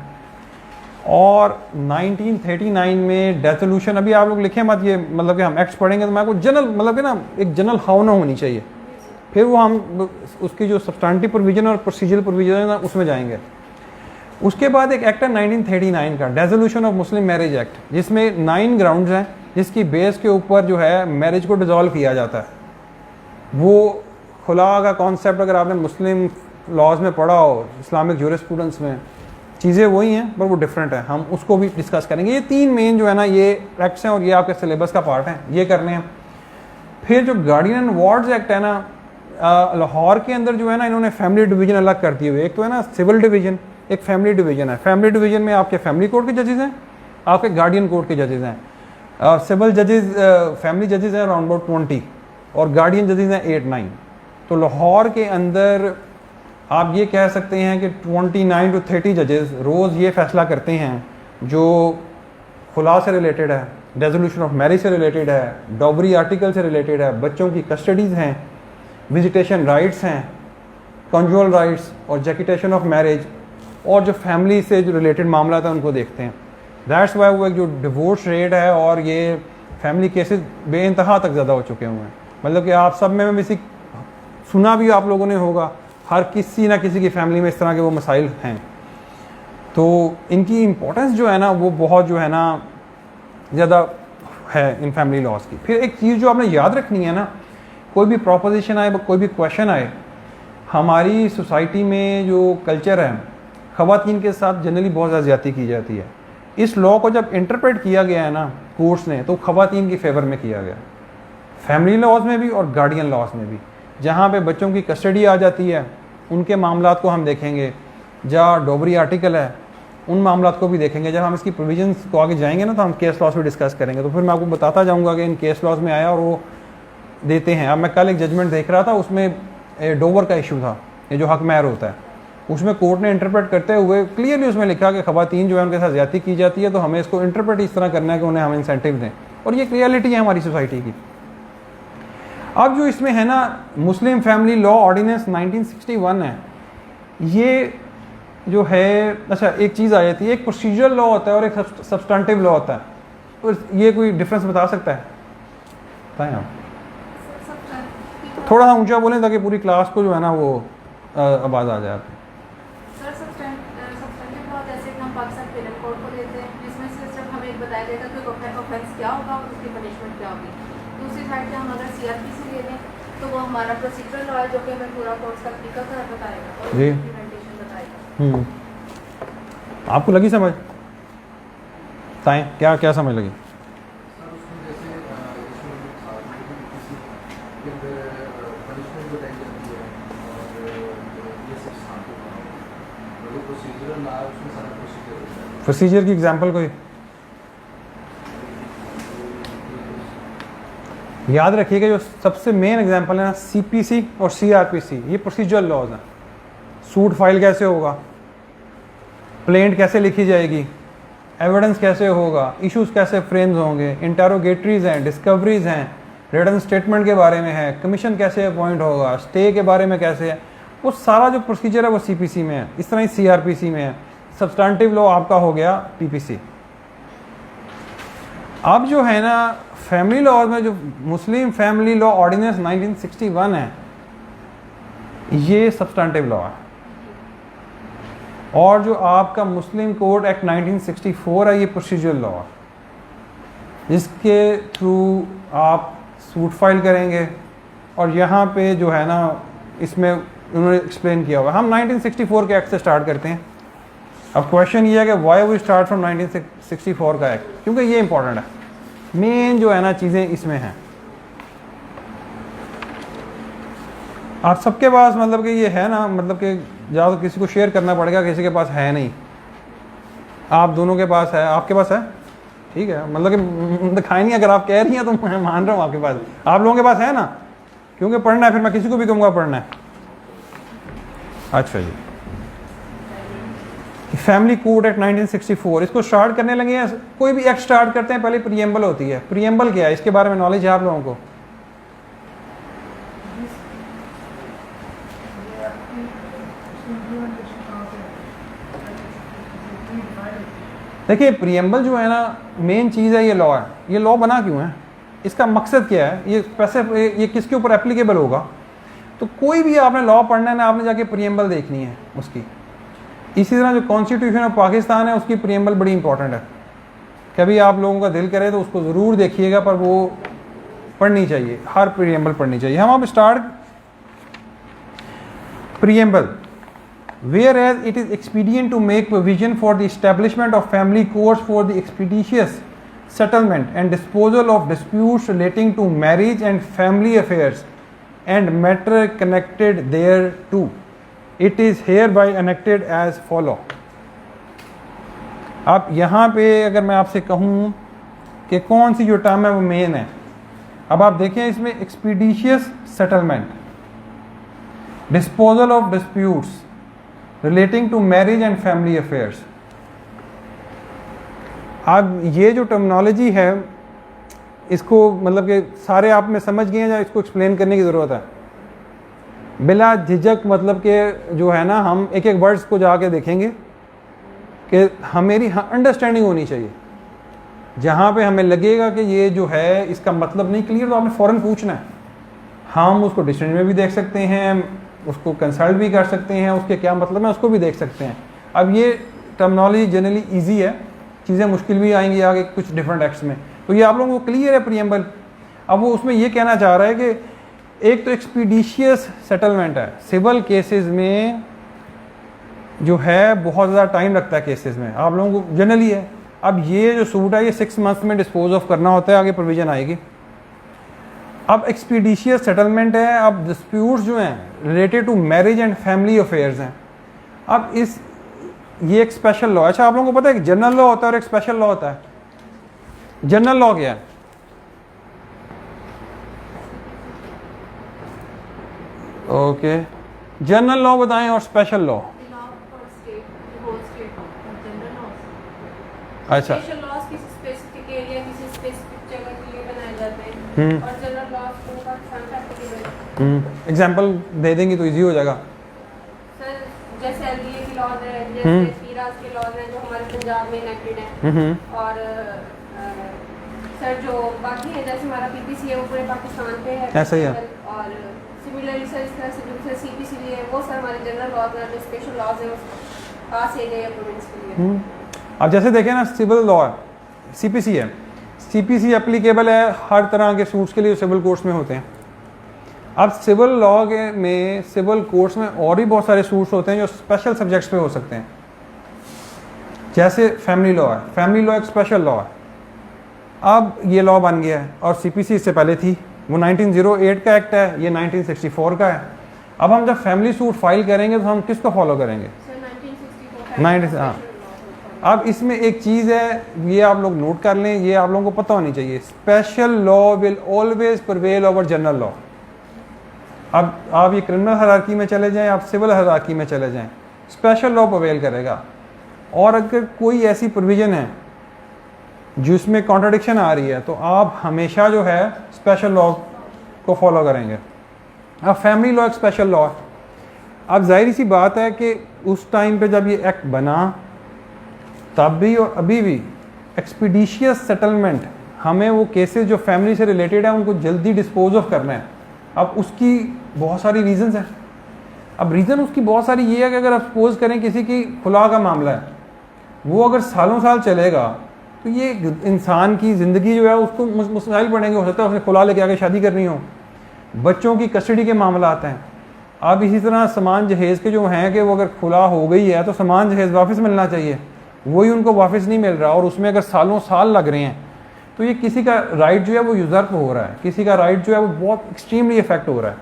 और 1939 में डेसोल्यूशन, अभी आप लोग लिखें मत ये, मतलब कि हम एक्ट्स पढ़ेंगे तो मैं आपको जनरल, मतलब कि ना एक जनरल हाउ ना होनी चाहिए, फिर वो हम उसकी जो सब्सटेंटिव प्रोविजन और प्रोसीजरल प्रोविजन है ना उसमें जाएंगे। उसके बाद एक एक्ट है 1939 का, dissolution of Muslim marriage act, जिसमें 9 ग्राउंड्स हैं जिसकी बेस के ऊपर जो है मैरिज को डिज़ोल्व किया जाता है। वो खुला का कॉन्सेप्ट अगर आपने मुस्लिम लॉज में पढ़ा हो, इस्लामिक जूरिस्प्रूडेंस में, चीज़ें वही हैं पर वो डिफरेंट है, हम उसको भी डिस्कस करेंगे। ये 3 मेन जो है ना ये एक्ट्स हैं और ये आपके सिलेबस का पार्ट है, ये करने हैं। फिर जो गार्डियन एंड वार्ड्स एक्ट है ना, लाहौर के अंदर जो है ना इन्होंने फैमिली डिवीजन अलग कर दिए हुए, एक तो है ना सिविल डिवीजन, एक फैमिली डिवीजन है। फैमिली डिवीजन में आपके फैमिली कोर्ट के जजेस हैं, आपके गार्डियन कोर्ट के जजेस हैं। सिविल जजेस, फैमिली जजेस हैं अराउंड अबाउट 20 और गार्डियन जजेस हैं 8-9। तो लाहौर के अंदर आप ये कह सकते हैं कि 29 to 30 जजेस रोज़ ये फैसला करते हैं जो खुला से रिलेटेड है, रेजोल्यूशन ऑफ मैरिज से रिलेटेड है, डॉबरी आर्टिकल से रिलेटेड है, बच्चों की कस्टडीज़ हैं, विजिटेशन राइट्स हैं, कंजुअल राइट्स और जैकिटेशन ऑफ मैरिज, और जो फैमिली से जो रिलेटेड मामला था उनको देखते हैं। दैट्स वाई वो एक जो डिवोर्स रेट है और ये फैमिली केसेस बेइंतहा तक ज़्यादा हो चुके हुए हैं। मतलब कि आप सब में भी सुना भी आप लोगों ने होगा, हर किसी ना किसी की फैमिली में इस तरह के वो मसाइल हैं। तो इनकी इम्पोर्टेंस जो है ना वो बहुत जो है ना ज़्यादा है इन फैमिली लॉज की। फिर एक चीज़ जो आपने याद रखनी है ना, कोई भी प्रोपोजिशन आए, कोई भी क्वेश्चन आए, हमारी सोसाइटी में जो कल्चर है, ख़वातीन के साथ जनरली बहुत ज़्यादा ज़्यादती की जाती है। इस लॉ को जब इंटरप्रेट किया गया है ना कोर्ट्स ने, तो ख़वातीन की फेवर में किया गया, फैमिली लॉज में भी और गार्डियन लॉज में भी। जहाँ पे बच्चों की कस्टडी आ जाती है उनके मामलात को हम देखेंगे, जहाँ डॉबरी आर्टिकल है उन मामलात को भी देखेंगे। जब हम इसकी प्रोविजंस को आगे जाएंगे ना तो हम केस लॉज भी डिस्कस करेंगे, तो फिर मैं आपको बताता जाऊँगा कि इन केस लॉज में आया और वो देते हैं। अब मैं कल एक जजमेंट देख रहा था, उसमें डोवर का इशू था, ये जो हक महर होता है, उसमें कोर्ट ने इंटरप्रेट करते हुए क्लियरली उसमें लिखा कि ख़वातीन जो है उनके साथ ज़्यादती की जाती है, तो हमें इसको इंटरप्रेट इस तरह करना है कि उन्हें हम इंसेंटिव दें, और ये एक रियलिटी है हमारी सोसाइटी की। अब जो इसमें है ना मुस्लिम फैमिली लॉ ऑर्डिनेंस 1961 है, ये जो है, अच्छा एक चीज़ आ जाती है, एक प्रोसीजरल लॉ होता है और एक सब्सटेंटिव लॉ होता है, तो ये कोई डिफरेंस बता सकता है? बताएं आप, थोड़ा सा ऊंचा बोलें ताकि पूरी क्लास को जो है ना वो आवाज़ आ जाए आपकी। सर सब्सटेंटिव लॉ जैसे कि हम पाकिस्तान पेनल कोड को देते हैं, जिसमें से जब हमें एक बताया जाएगा कि ऑफेंस क्या होगा और उसकी पनिशमेंट क्या होगी। दूसरी साइड से हम अगर CRPC ले लें तो वो हमारा प्रोसीजरल लॉ है जो कि हमें पूरा कोर्स का तरीका बताएगा और जी इम्प्लीमेंटेशन बताएगा। आपको लगी समझ? बताएं क्या क्या समझ लगी? प्रोसीजर की एग्जांपल कोई याद रखिएगा, जो सबसे मेन एग्जांपल है ना CPC और CRPC, ये प्रोसीजरल लॉज हैं। सूट फाइल कैसे होगा, प्लेंट कैसे लिखी जाएगी, एविडेंस कैसे होगा, इश्यूज कैसे फ्रेम्स होंगे, इंटेरोगेटरीज हैं, डिस्कवरीज हैं, रिटन स्टेटमेंट के बारे में है, कमीशन कैसे अपॉइंट होगा, स्टे के बारे में कैसे है, वो सारा जो प्रोसीजर है वो CPC में है, इस तरह ही CRPC में है। सब्सटेंटिव लॉ आपका हो गया PPC। अब जो है ना फैमिली लॉ में जो मुस्लिम फैमिली लॉ ऑर्डिनेंस 1961 है, ये सब्सटेंटिव लॉ है, और जो आपका मुस्लिम कोड एक्ट 1964 है, ये प्रोसीजरल लॉ है, जिसके थ्रू आप सूट फाइल करेंगे। और यहाँ पे जो है ना इसमें उन्होंने एक्सप्लेन किया हुआ है। हम 1964 के एक्ट से स्टार्ट करते हैं। अब क्वेश्चन ये है कि वाई वी स्टार्ट फ्रॉम 1964 का एक्ट, क्योंकि ये इंपॉर्टेंट है, मेन जो है ना चीज़ें इसमें हैं। आप सबके पास मतलब कि ये है ना, मतलब कि ज़्यादा किसी को शेयर करना पड़ेगा, किसी के पास है नहीं, आप दोनों के पास है, आपके पास है, ठीक है, मतलब कि दिखाई नहीं, अगर आप कह रही हैं तो मैं मान रहा हूँ आपके पास, आप लोगों के पास है ना, क्योंकि पढ़ना है, फिर मैं किसी को भी कहूँगा पढ़ना है। अच्छा जी, फैमिली कोड एक्ट 1964, इसको स्टार्ट करने लगे हैं। कोई भी एक्ट स्टार्ट करते हैं पहले प्रीएम्बल होती है। प्रीएम्बल क्या है, इसके बारे में नॉलेज है आप लोगों को? देखिए प्रीएम्बल जो है ना मेन चीज़ है, ये लॉ है। ये लॉ बना क्यों है, इसका मकसद क्या है, ये किसके ऊपर एप्लीकेबल होगा। तो कोई भी आपने लॉ पढ़ना है ना, आपने जाके प्रीएम्बल देखनी है उसकी। इसी तरह जो कॉन्स्टिट्यूशन ऑफ पाकिस्तान है उसकी प्रीएम्बल बड़ी इंपॉर्टेंट है, कभी आप लोगों का दिल करे तो उसको ज़रूर देखिएगा, पर वो पढ़नी चाहिए, हर प्रीएम्बल पढ़नी चाहिए। हम अब start preamble. Whereas it is expedient to make provision for the establishment of family courts for the expeditious settlement and disposal of disputes relating to marriage and family affairs and matter connected thereto, it is hereby enacted as follow. अब यहाँ पे अगर मैं आपसे कहूँ कि कौन सी जो टर्म है वो मेन है, अब आप देखें इसमें expeditious settlement, disposal of disputes relating to marriage and family affairs. अब ये जो टर्मिनोलॉजी है इसको मतलब कि सारे आप में समझ गए हैं या इसको एक्सप्लेन करने की ज़रूरत है? बिला झिझक मतलब कि जो है ना, हम एक एक वर्ड्स को जाके देखेंगे कि हमेरी अंडरस्टैंडिंग होनी चाहिए। जहाँ पे हमें लगेगा कि ये जो है इसका मतलब नहीं क्लियर, तो आपने फ़ौरन पूछना है। हम उसको डिक्शनरी में भी देख सकते हैं, उसको कंसल्ट भी कर सकते हैं, उसके क्या मतलब है उसको भी देख सकते हैं। अब ये टर्मिनोलॉजी जनरली इजी है, चीज़ें मुश्किल भी आएंगी आगे कुछ डिफरेंट एक्ट्स में, तो ये आप लोगों को क्लियर है प्रीएम्बल। अब वो उसमें ये कहना चाह रहा है कि एक तो एक्सपीडिशियस सेटलमेंट है, सिविल केसेस में जो है बहुत ज़्यादा टाइम लगता है केसेस में, आप लोगों को जनरली है। अब ये जो सूट है ये 6 मंथ्स में डिस्पोज ऑफ करना होता है, आगे प्रोविज़न आएगी। अब एक्सपीडिशियस सेटलमेंट है, अब डिस्प्यूट्स जो हैं related to marriage and family affairs हैं। अब ये एक स्पेशल लॉ है। अच्छा, आप लोगों को पता है कि जनरल लॉ होता है और एक स्पेशल लॉ होता है। जनरल लॉ क्या है? ओके, जनरल लॉ बताएं और स्पेशल लॉ। अच्छा, स्पेशल लॉज किसी स्पेसिफिक एरिया किसी स्पेसिफिक जगह के लिए बनाए जाते हैं और जनरल लॉज को पाकिस्तान का एप्लीकेबल। एग्जांपल दे देंगी तो इजी हो जाएगा। सर जैसे एलडीए की लॉज है, जैसे पीराज के लॉज हैं जो हमारे पंजाब में इनेक्टेड हैं, और सर जो बाकी है जैसे हमारा पीपीसी है वो पूरे पाकिस्तान पे है। ऐसा ही है। और सिमिलरली सर इस तरह से दूसरे सीपीसी भी है, वो सर हमारे जनरल लॉज हैं, जो स्पेशल लॉज हैं खास एरिया या प्रोविंस के लिए। अब जैसे देखें ना, सिविल लॉ है, सीपीसी है, सीपीसी एप्लीकेबल है हर तरह के सूट्स के लिए सिविल कोर्ट्स में होते हैं। अब सिविल लॉ के में सिविल कोर्ट्स में और भी बहुत सारे सूट्स होते हैं जो स्पेशल सब्जेक्ट्स पे हो सकते हैं। जैसे फैमिली लॉ है, फैमिली लॉ एक स्पेशल लॉ है। अब ये लॉ बन गया है और सीपीसी इससे पहले थी, वो 1908 का एक्ट है, ये 1964 का है। अब हम जब फैमिली सूट फाइल करेंगे तो हम किसको फॉलो करेंगे? 1964। हाँ, अब इसमें एक चीज़ है, ये आप लोग नोट कर लें, ये आप लोगों को पता होनी चाहिए। Special law will always prevail over general law. अब आप ये क्रिमिनल हायरार्की में चले जाएं, आप सिविल हायरार्की में चले जाएं, स्पेशल लॉ प्रिवेल करेगा। और अगर कोई ऐसी प्रोविज़न है जिसमें कॉन्ट्रडिक्शन आ रही है तो आप हमेशा जो है स्पेशल लॉ को फॉलो करेंगे। अब फैमिली लॉ एक स्पेशल लॉ है। अब जाहिर सी बात है कि उस टाइम पे जब ये एक्ट बना तब भी और अभी भी एक्सपीडिशियस सेटलमेंट, हमें वो केसेस जो फैमिली से रिलेटेड है उनको जल्दी डिस्पोज ऑफ करना है। अब उसकी बहुत सारी रीज़न्स हैं। अब रीज़न उसकी बहुत सारी ये है कि अगर आप सपोज करें किसी की खुला का मामला है, वो अगर सालों साल चलेगा तो ये इंसान की ज़िंदगी जो है उसको मसाइल पड़ेंगे। हो सकता है उसने खुला लेके आगे शादी करनी हो, बच्चों की कस्टडी के मामला आते हैं। अब इसी तरह सामान जहेज़ के जो हैं कि वो अगर खुला हो गई है तो सामान जहेज़ वापस मिलना चाहिए, वही उनको वापस नहीं मिल रहा और उसमें अगर सालों साल लग रहे हैं तो ये किसी का राइट जो है वो यूज़र्प हो रहा है, किसी का राइट जो है वो बहुत एक्सट्रीमली इफेक्ट हो रहा है।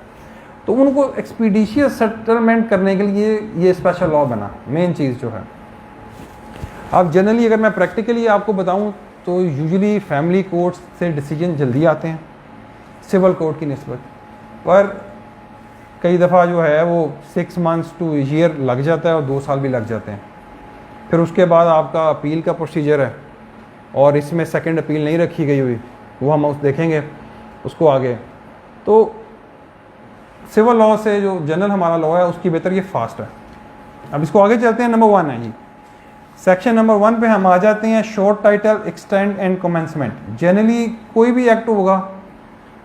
तो उनको एक्सपीडिशियस सेटलमेंट करने के लिए ये स्पेशल लॉ बना, मेन चीज़ जो है। अब जनरली अगर मैं प्रैक्टिकली आपको बताऊं तो यूजुअली फैमिली कोर्ट से डिसीजन जल्दी आते हैं सिविल कोर्ट की निस्बत, पर कई दफ़ा जो है वो 6 मंथ्स टू ईयर लग जाता है और 2 साल भी लग जाते हैं। फिर उसके बाद आपका अपील का प्रोसीजर है और इसमें सेकंड अपील नहीं रखी गई हुई, वो हम उस देखेंगे उसको आगे। तो सिविल लॉ से जो जनरल हमारा लॉ है उसकी बेहतर ये फास्ट है। अब इसको आगे चलते हैं। नंबर 1 है जी, सेक्शन नंबर 1 पे हम आ जाते हैं। Short title, extend and commencement. Generally कोई भी एक्ट होगा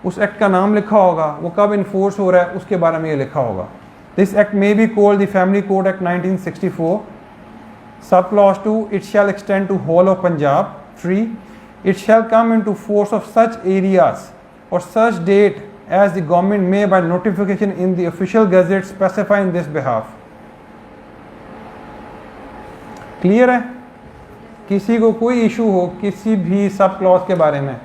उस एक्ट का नाम लिखा होगा, वो कब इन्फोर्स हो रहा है उसके बारे में ये लिखा होगा। This act may be called the family code act 1964 Sub clause 2, it shall extend to whole of Punjab. 3, it shall come into force of such areas or such date as the government may by notification in the official gazette specify in this behalf. Clear है? किसी को कोई issue हो किसी भी sub clause के बारे में,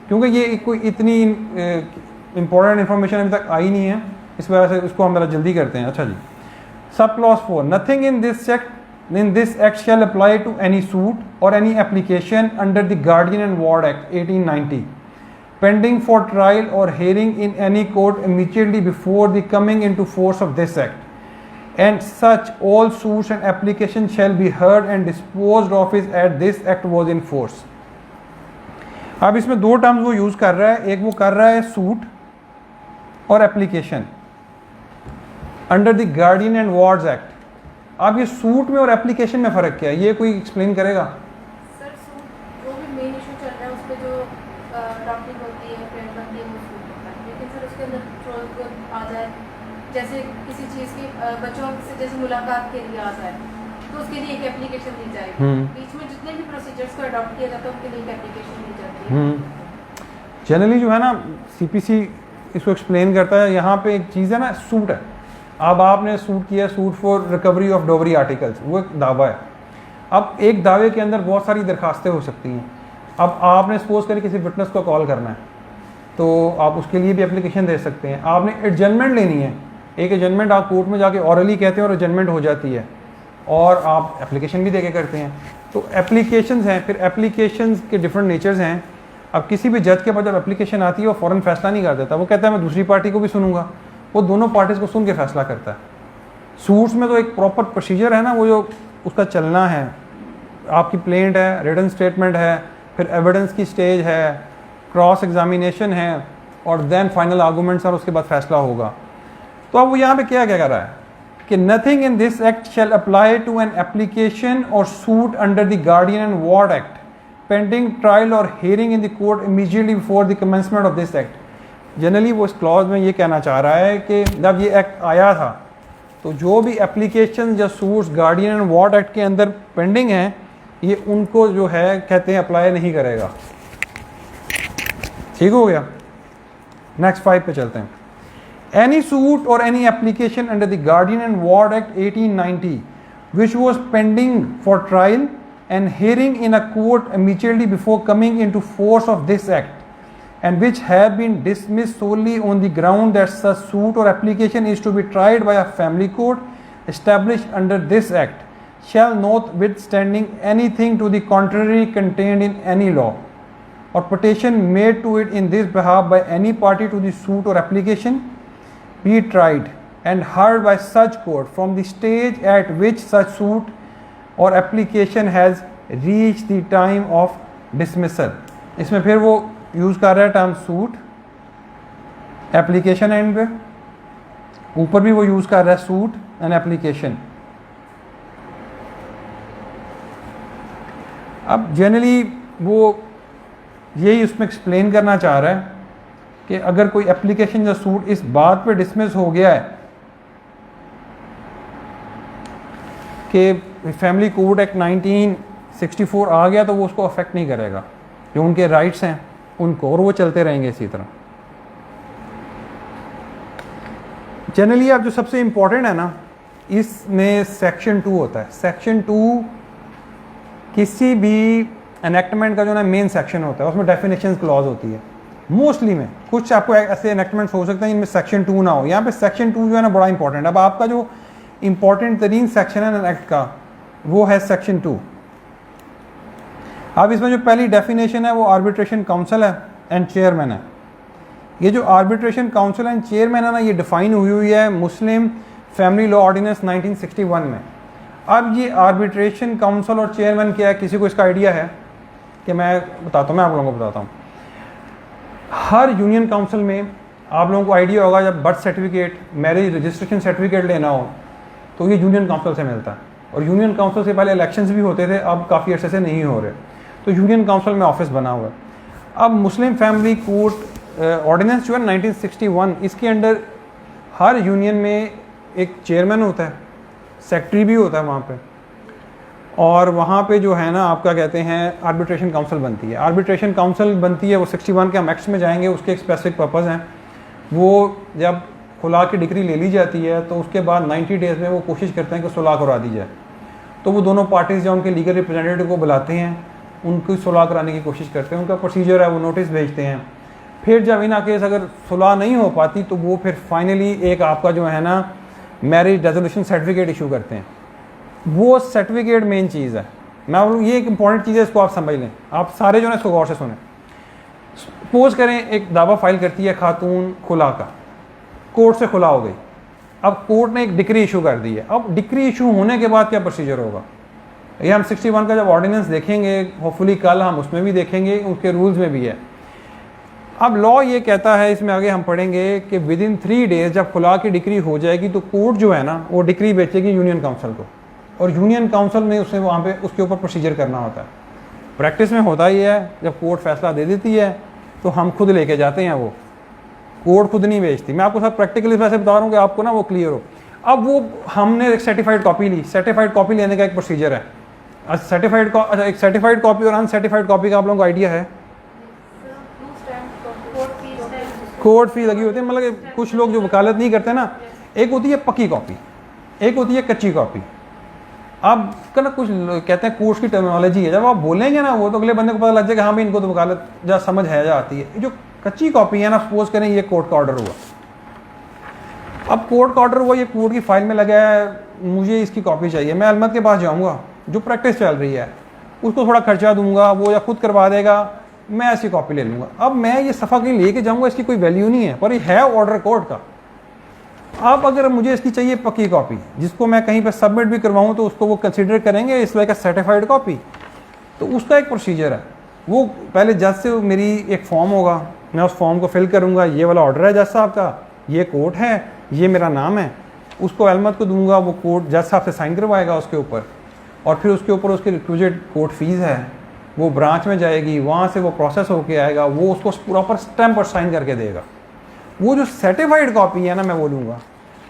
क्योंकि ये कोई इतनी इंपॉर्टेंट इंफॉर्मेशन अभी तक आई नहीं है, इस वजह से इसको हम ज़रा जल्दी करते हैं. अच्छा जी, sub clause 4, nothing in this act shall apply to any suit or any application under the guardian and Ward Act 1890 pending for trial or hearing in any court immediately before the coming into force of this act, and such all suits and applications shall be heard and disposed of is at this act was in force. अब इसमें दो terms वो use कर रहा है, एक वो कर रहा है सूट और application under the guardian and wards act. अब ये सूट में और एप्लीकेशन में फ़र्क क्या है, ये कोई एक्सप्लेन करेगा? सर सूट जो भी मेन इशू चल रहा है उस पर जो ड्राफ्टिंग होती है प्रिंट बनती है वो सूट होता है, लेकिन सर उसके अंदर आ जाए जैसे किसी चीज़ की बच्चों से जैसे मुलाकात के लिए आ जाए तो उसके लिए एक एप्लीकेशन दी जाएगी. बीच में जितने भी प्रोसीजर्स को अडॉप्ट किया जाता है उनके लिए एक एप्लीकेशन दी जाती है. जनरली जो है ना सीपीसी इसको एक्सप्लेन करता है. यहाँ पे एक चीज़ है ना, सूट है. अब आपने सूट किया, suit for recovery of dowry articles, वो एक दावा है. अब एक दावे के अंदर बहुत सारी दरखास्तें हो सकती हैं. अब आपने सपोज करें किसी विटनेस को कॉल करना है तो आप उसके लिए भी एप्लीकेशन दे सकते हैं. आपने एडजमेंट लेनी है, एक एडजमेंट आप कोर्ट में जाके ऑरली कहते हैं और एडजमेंट हो जाती है, और आप एप्लीकेशन भी देके करते हैं. तो एप्लीकेशंस हैं, फिर एप्लीकेशंस के डिफरेंट नेचर्स हैं. अब किसी भी जज के पास जब एप्लीकेशन आती है वो फ़ौरन फैसला नहीं कर देता, वो कहता है मैं दूसरी पार्टी को भी सुनूंगा. वो दोनों पार्टीज़ को सुन के फैसला करता है. सूट्स में तो एक प्रॉपर प्रोसीजर है ना, वो जो उसका चलना है. आपकी प्लेंट है, रिटन स्टेटमेंट है, फिर एविडेंस की स्टेज है, क्रॉस एग्जामिनेशन है, और देन फाइनल आर्गूमेंट्स और उसके बाद फैसला होगा. तो अब वो यहाँ पे क्या क्या कर रहा है कि nothing in this act shall apply to an application or suit under the guardian and Ward Act pending trial or hearing in the court immediately before the commencement of this act. Generally वो इस clause में ये कहना चाह रहा है कि जब ये एक्ट आया था तो जो भी एप्लीकेशन या suits guardian and Ward act के अंदर पेंडिंग हैं, ये उनको जो है कहते हैं अप्लाई नहीं करेगा. ठीक हो गया. नेक्स्ट 5 पे चलते हैं. Any suit or any application under the Guardian and Ward Act 1890 which was pending for trial and hearing in a court immediately before coming into force of this act and which have been dismissed solely on the ground that such suit or application is to be tried by a family court established under this act shall notwithstanding anything to the contrary contained in any law or petition made to it in this behalf by any party to the suit or application be tried and heard by such court from the stage at which such suit or application has reached the time of dismissal. इसमें फिर वो use कर रहा है term suit, application and पे ऊपर भी वो यूज़ कर रहा है सूट एंड एप्लीकेशन. अब जनरली वो यही उसमें एक्सप्लेन करना चाह रहा है कि अगर कोई एप्लीकेशन या सूट इस बात पे डिसमिस हो गया है कि फैमिली कोड एक्ट 1964 आ गया तो वो उसको अफेक्ट नहीं करेगा. जो उनके राइट्स हैं उनको, और वो चलते रहेंगे इसी तरह. जनरली अब जो सबसे इम्पोर्टेंट है ना, इसमें सेक्शन 2 होता है. सेक्शन 2 किसी भी एनेक्टमेंट का जो ना मेन सेक्शन होता है, उसमें डेफिनेशन क्लॉज होती है मोस्टली में. कुछ आपको ऐसे एनेक्टमेंट्स हो सकते हैं इनमें सेक्शन 2 ना हो. यहाँ पे सेक्शन 2 जो है ना बड़ा इंपॉर्टेंट है. अब आपका जो इंपॉर्टेंट तरीन सेक्शन है एक्ट का वो है सेक्शन 2. अब इसमें जो पहली डेफिनेशन है वो आर्बिट्रेशन काउंसिल है एंड चेयरमैन है. ये जो आर्बिट्रेशन काउंसिल एंड चेयरमैन है ना, ये डिफाइन हुई है मुस्लिम फैमिली लॉ ऑर्डिनेंस 1961 में. अब ये आर्बिट्रेशन काउंसिल और चेयरमैन क्या है, किसी को इसका आइडिया है? कि मैं बताता हूँ, मैं आप लोगों को बताता हूँ. हर यूनियन काउंसिल में आप लोगों को आइडिया होगा जब birth certificate, marriage registration certificate लेना हो तो ये यूनियन काउंसिल से मिलता है. और यूनियन काउंसिल से पहले इलेक्शंस भी होते थे, अब काफ़ी अर्से से नहीं हो रहे. तो यूनियन काउंसिल में ऑफिस बना हुआ है. अब मुस्लिम फैमिली कोर्ट ऑर्डिनेंस जो है 1961, इसके अंडर हर यूनियन में एक चेयरमैन होता है, सेक्रेटरी भी होता है वहाँ पे, और वहाँ पे जो है ना आपका कहते हैं आर्बिट्रेशन काउंसिल बनती है। आर्बिट्रेशन काउंसिल बनती है, वो 61 के हम एक्ट में जाएंगे, उसके एक स्पेसिफिक पर्पज़ हैं। वो जब खुला की डिग्री ले ली जाती है तो उसके बाद 90 डेज़ में वो कोशिश करते हैं कि सुलह करा दी जाए। तो वो दोनों पार्टीज़ या उनके लीगल रिप्रेजेंटेटिव को बुलाते हैं, उनकी सुलह कराने की कोशिश करते हैं, उनका प्रोसीजर है, वो नोटिस भेजते हैं। फिर जब इन केस अगर सुलह नहीं हो पाती तो वो फिर फाइनली एक आपका जो है ना मैरिज रेजोल्यूशन सर्टिफिकेट इशू करते हैं। वो सर्टिफिकेट मेन चीज़ है। मैं बोलूँ ये एक इंपॉर्टेंट चीज़ है, इसको आप समझ लें, आप सारे जो है इसको गौर से सुने। सपोज करें एक दावा फाइल करती है खातून खुला का, कोर्ट से खुला हो गई, अब कोर्ट ने एक डिक्री इशू कर दी है। अब डिक्री इशू होने के बाद क्या प्रोसीजर होगा, ये हम 61 का जब ऑर्डिनेंस देखेंगे, होपफुली कल हम उसमें भी देखेंगे, उसके रूल्स में भी है। अब लॉ ये कहता है, इसमें आगे हम पढ़ेंगे कि विद इन 3 डेज जब खुला की डिक्री हो जाएगी तो कोर्ट जो है ना वो डिक्री बेचेगी यूनियन काउंसिल को, और यूनियन काउंसिल ने उसे वहाँ पे उसके ऊपर प्रोसीजर करना होता है। प्रैक्टिस में होता ही है, जब कोर्ट फैसला दे देती है तो हम खुद लेके जाते हैं, वो कोर्ट खुद नहीं बेचती। मैं आपको सब प्रैक्टिकली वैसे बता रहा हूँ कि आपको ना वो क्लियर हो। अब वो हमने एक सर्टिफाइड कॉपी ली, सर्टिफाइड कॉपी लेने का एक प्रोसीजर है। एक सर्टिफाइड कॉपी और अनसर्टिफाइड कॉपी का आप लोगों को आइडिया है? कोर्ट फी लगी होती है, मतलब कुछ लोग जो वकालत नहीं करते ना, एक होती है पक्की कॉपी, एक होती है कच्ची कॉपी। अब ना कुछ कहते हैं कोर्ट की टर्मिनोलॉजी है, जब आप बोलेंगे ना वो तो अगले बंदे को पता लग जाएगा हाँ भाई इनको तो वकालत जा समझ है जा आती है। जो कच्ची कॉपी है ना, सपोज करें ये कोर्ट का ऑर्डर हुआ, अब कोर्ट का ऑर्डर हुआ, ये कोर्ट की फाइल में लगा है, मुझे इसकी कॉपी चाहिए। मैं अलमत के पास जाऊँगा, जो प्रैक्टिस चल रही है उसको थोड़ा खर्चा दूंगा, वो या खुद करवा देगा, मैं ऐसी कॉपी ले लूँगा। अब मैं ये सफ़ा कहीं लेके जाऊँगा, इसकी कोई वैल्यू नहीं है, पर ये है ऑर्डर कोर्ट का। अब अगर मुझे इसकी चाहिए पक्की कॉपी, जिसको मैं कहीं पे सबमिट भी करवाऊँ तो उसको वो कंसिडर करेंगे इस लाइक अ सर्टिफाइड कॉपी। तो उसका एक प्रोसीजर है, वो पहले जज से मेरी एक फॉर्म होगा, मैं उस फॉर्म को फिल करूँगा, ये वाला ऑर्डर है जज साहब का, ये कोर्ट है, ये मेरा नाम है, उसको अलमत को दूंगा, वो कोर्ट जज साहब से साइन करवाएगा उसके ऊपर, और फिर उसके ऊपर उसकी रिक्विजिट कोर्ट फीस है, वो ब्रांच में जाएगी, वहाँ से वो प्रोसेस होके आएगा, वो उसको प्रॉपर स्टैम्प और साइन करके देगा। वो जो सर्टिफाइड कॉपी है ना, मैं वो लूँगा।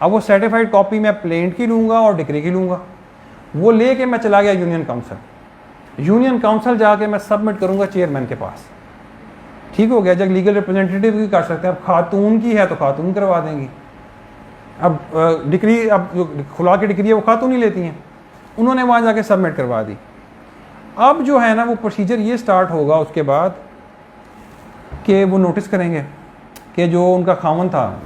अब वो सर्टिफाइड कॉपी मैं प्लेंट की लूँगा और डिक्री की लूँगा, वो लेके मैं चला गया यूनियन काउंसिल। यूनियन काउंसिल जाके मैं सबमिट करूँगा चेयरमैन के पास। ठीक हो गया, जब लीगल रिप्रेजेंटेटिव भी कर सकते हैं। अब खातून की है तो खातून करवा देंगी। अब डिक्री, अब जो खुला की डिक्री है वो खातून ही लेती हैं, उन्होंने वहाँ जाके सबमिट करवा दी। अब जो है ना वो प्रोसीजर ये स्टार्ट होगा उसके बाद कि वो नोटिस करेंगे कि जो उनका खामन था,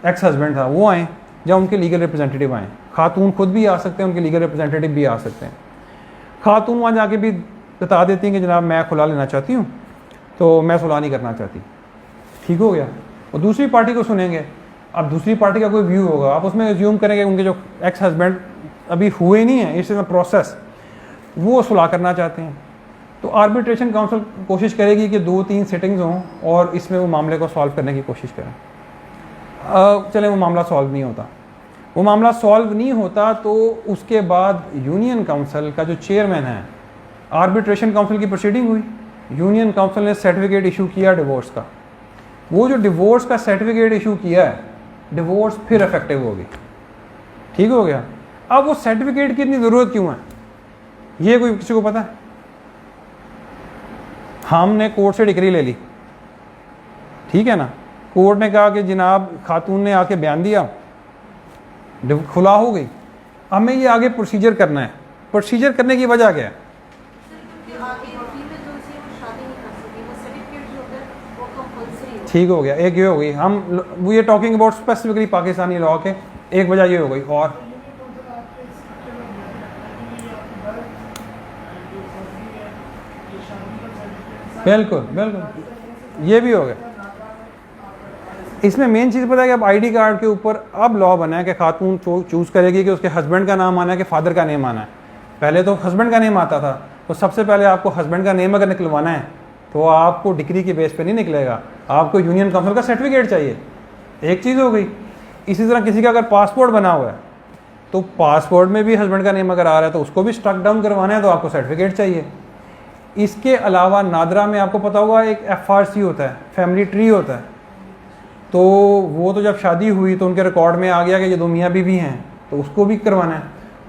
एक्स हस्बैंड था, वो आए, जब उनके लीगल रिप्रेजेंटेटिव आए। खातून खुद भी आ सकते हैं, उनके लीगल रिप्रेजेंटेटिव भी आ सकते हैं। खातून वहाँ जाके भी बता देती हैं कि जनाब मैं खुला लेना चाहती हूँ, तो मैं सुलह नहीं करना चाहती। ठीक हो गया, और दूसरी पार्टी को सुनेंगे। अब दूसरी पार्टी का कोई व्यू होगा, आप उसमें एज्यूम करेंगे उनके जो एक्स हस्बैंड अभी हुए नहीं है, इट्स इन प्रोसेस, वो सुलह करना चाहते हैं। तो आर्बिट्रेशन काउंसिल कोशिश करेगी कि 2-3 सिटिंग्स हों और इसमें वो मामले को सॉल्व करने की कोशिश करें। चले वो मामला सॉल्व नहीं होता, वो मामला सॉल्व नहीं होता तो उसके बाद यूनियन काउंसिल का जो चेयरमैन है, आर्बिट्रेशन काउंसिल की प्रोसीडिंग हुई, यूनियन काउंसिल ने सर्टिफिकेट इशू किया डिवोर्स का। वो जो डिवोर्स का सर्टिफिकेट इशू किया है, डिवोर्स फिर इफेक्टिव होगी। ठीक हो गया। अब वो सर्टिफिकेट की इतनी ज़रूरत क्यों है, ये कोई किसी को पता है? हमने कोर्ट से डिग्री ले ली, ठीक है ना, कोर्ट ने कहा कि जनाब खातून ने आके बयान दिया, खुला हो गई, हमें ये आगे प्रोसीजर करना है। प्रोसीजर करने की वजह क्या है? ठीक हो गया, एक ये हो गई, हम वो ये talking about specifically Pakistani law के, एक वजह ये हो गई। और बिल्कुल बिल्कुल ये भी हो गया। इसमें मेन चीज़ पता है कि अब आईडी कार्ड के ऊपर अब लॉ बना है कि खातून चूज़ करेगी कि उसके हस्बैंड का नाम आना है कि फादर का नेम आना है। पहले तो हस्बैंड का नेम आता था, तो सबसे पहले आपको हस्बैंड का नेम अगर निकलवाना है तो आपको डिग्री की बेस पे नहीं निकलेगा, आपको यूनियन काउंसिल का सर्टिफिकेट चाहिए। एक चीज़ हो गई। इसी तरह किसी का अगर पासपोर्ट बना हुआ है तो पासपोर्ट में भी हस्बैंड का नेम अगर आ रहा है तो उसको भी स्ट्रक डाउन करवाना है तो आपको सर्टिफिकेट चाहिए। इसके अलावा नादरा में आपको पता होगा एक FRC होता है, फैमिली ट्री होता है, तो वो तो जब शादी हुई तो उनके रिकॉर्ड में आ गया कि ये 2 मियाँ बीवी हैं, तो उसको भी करवाना है।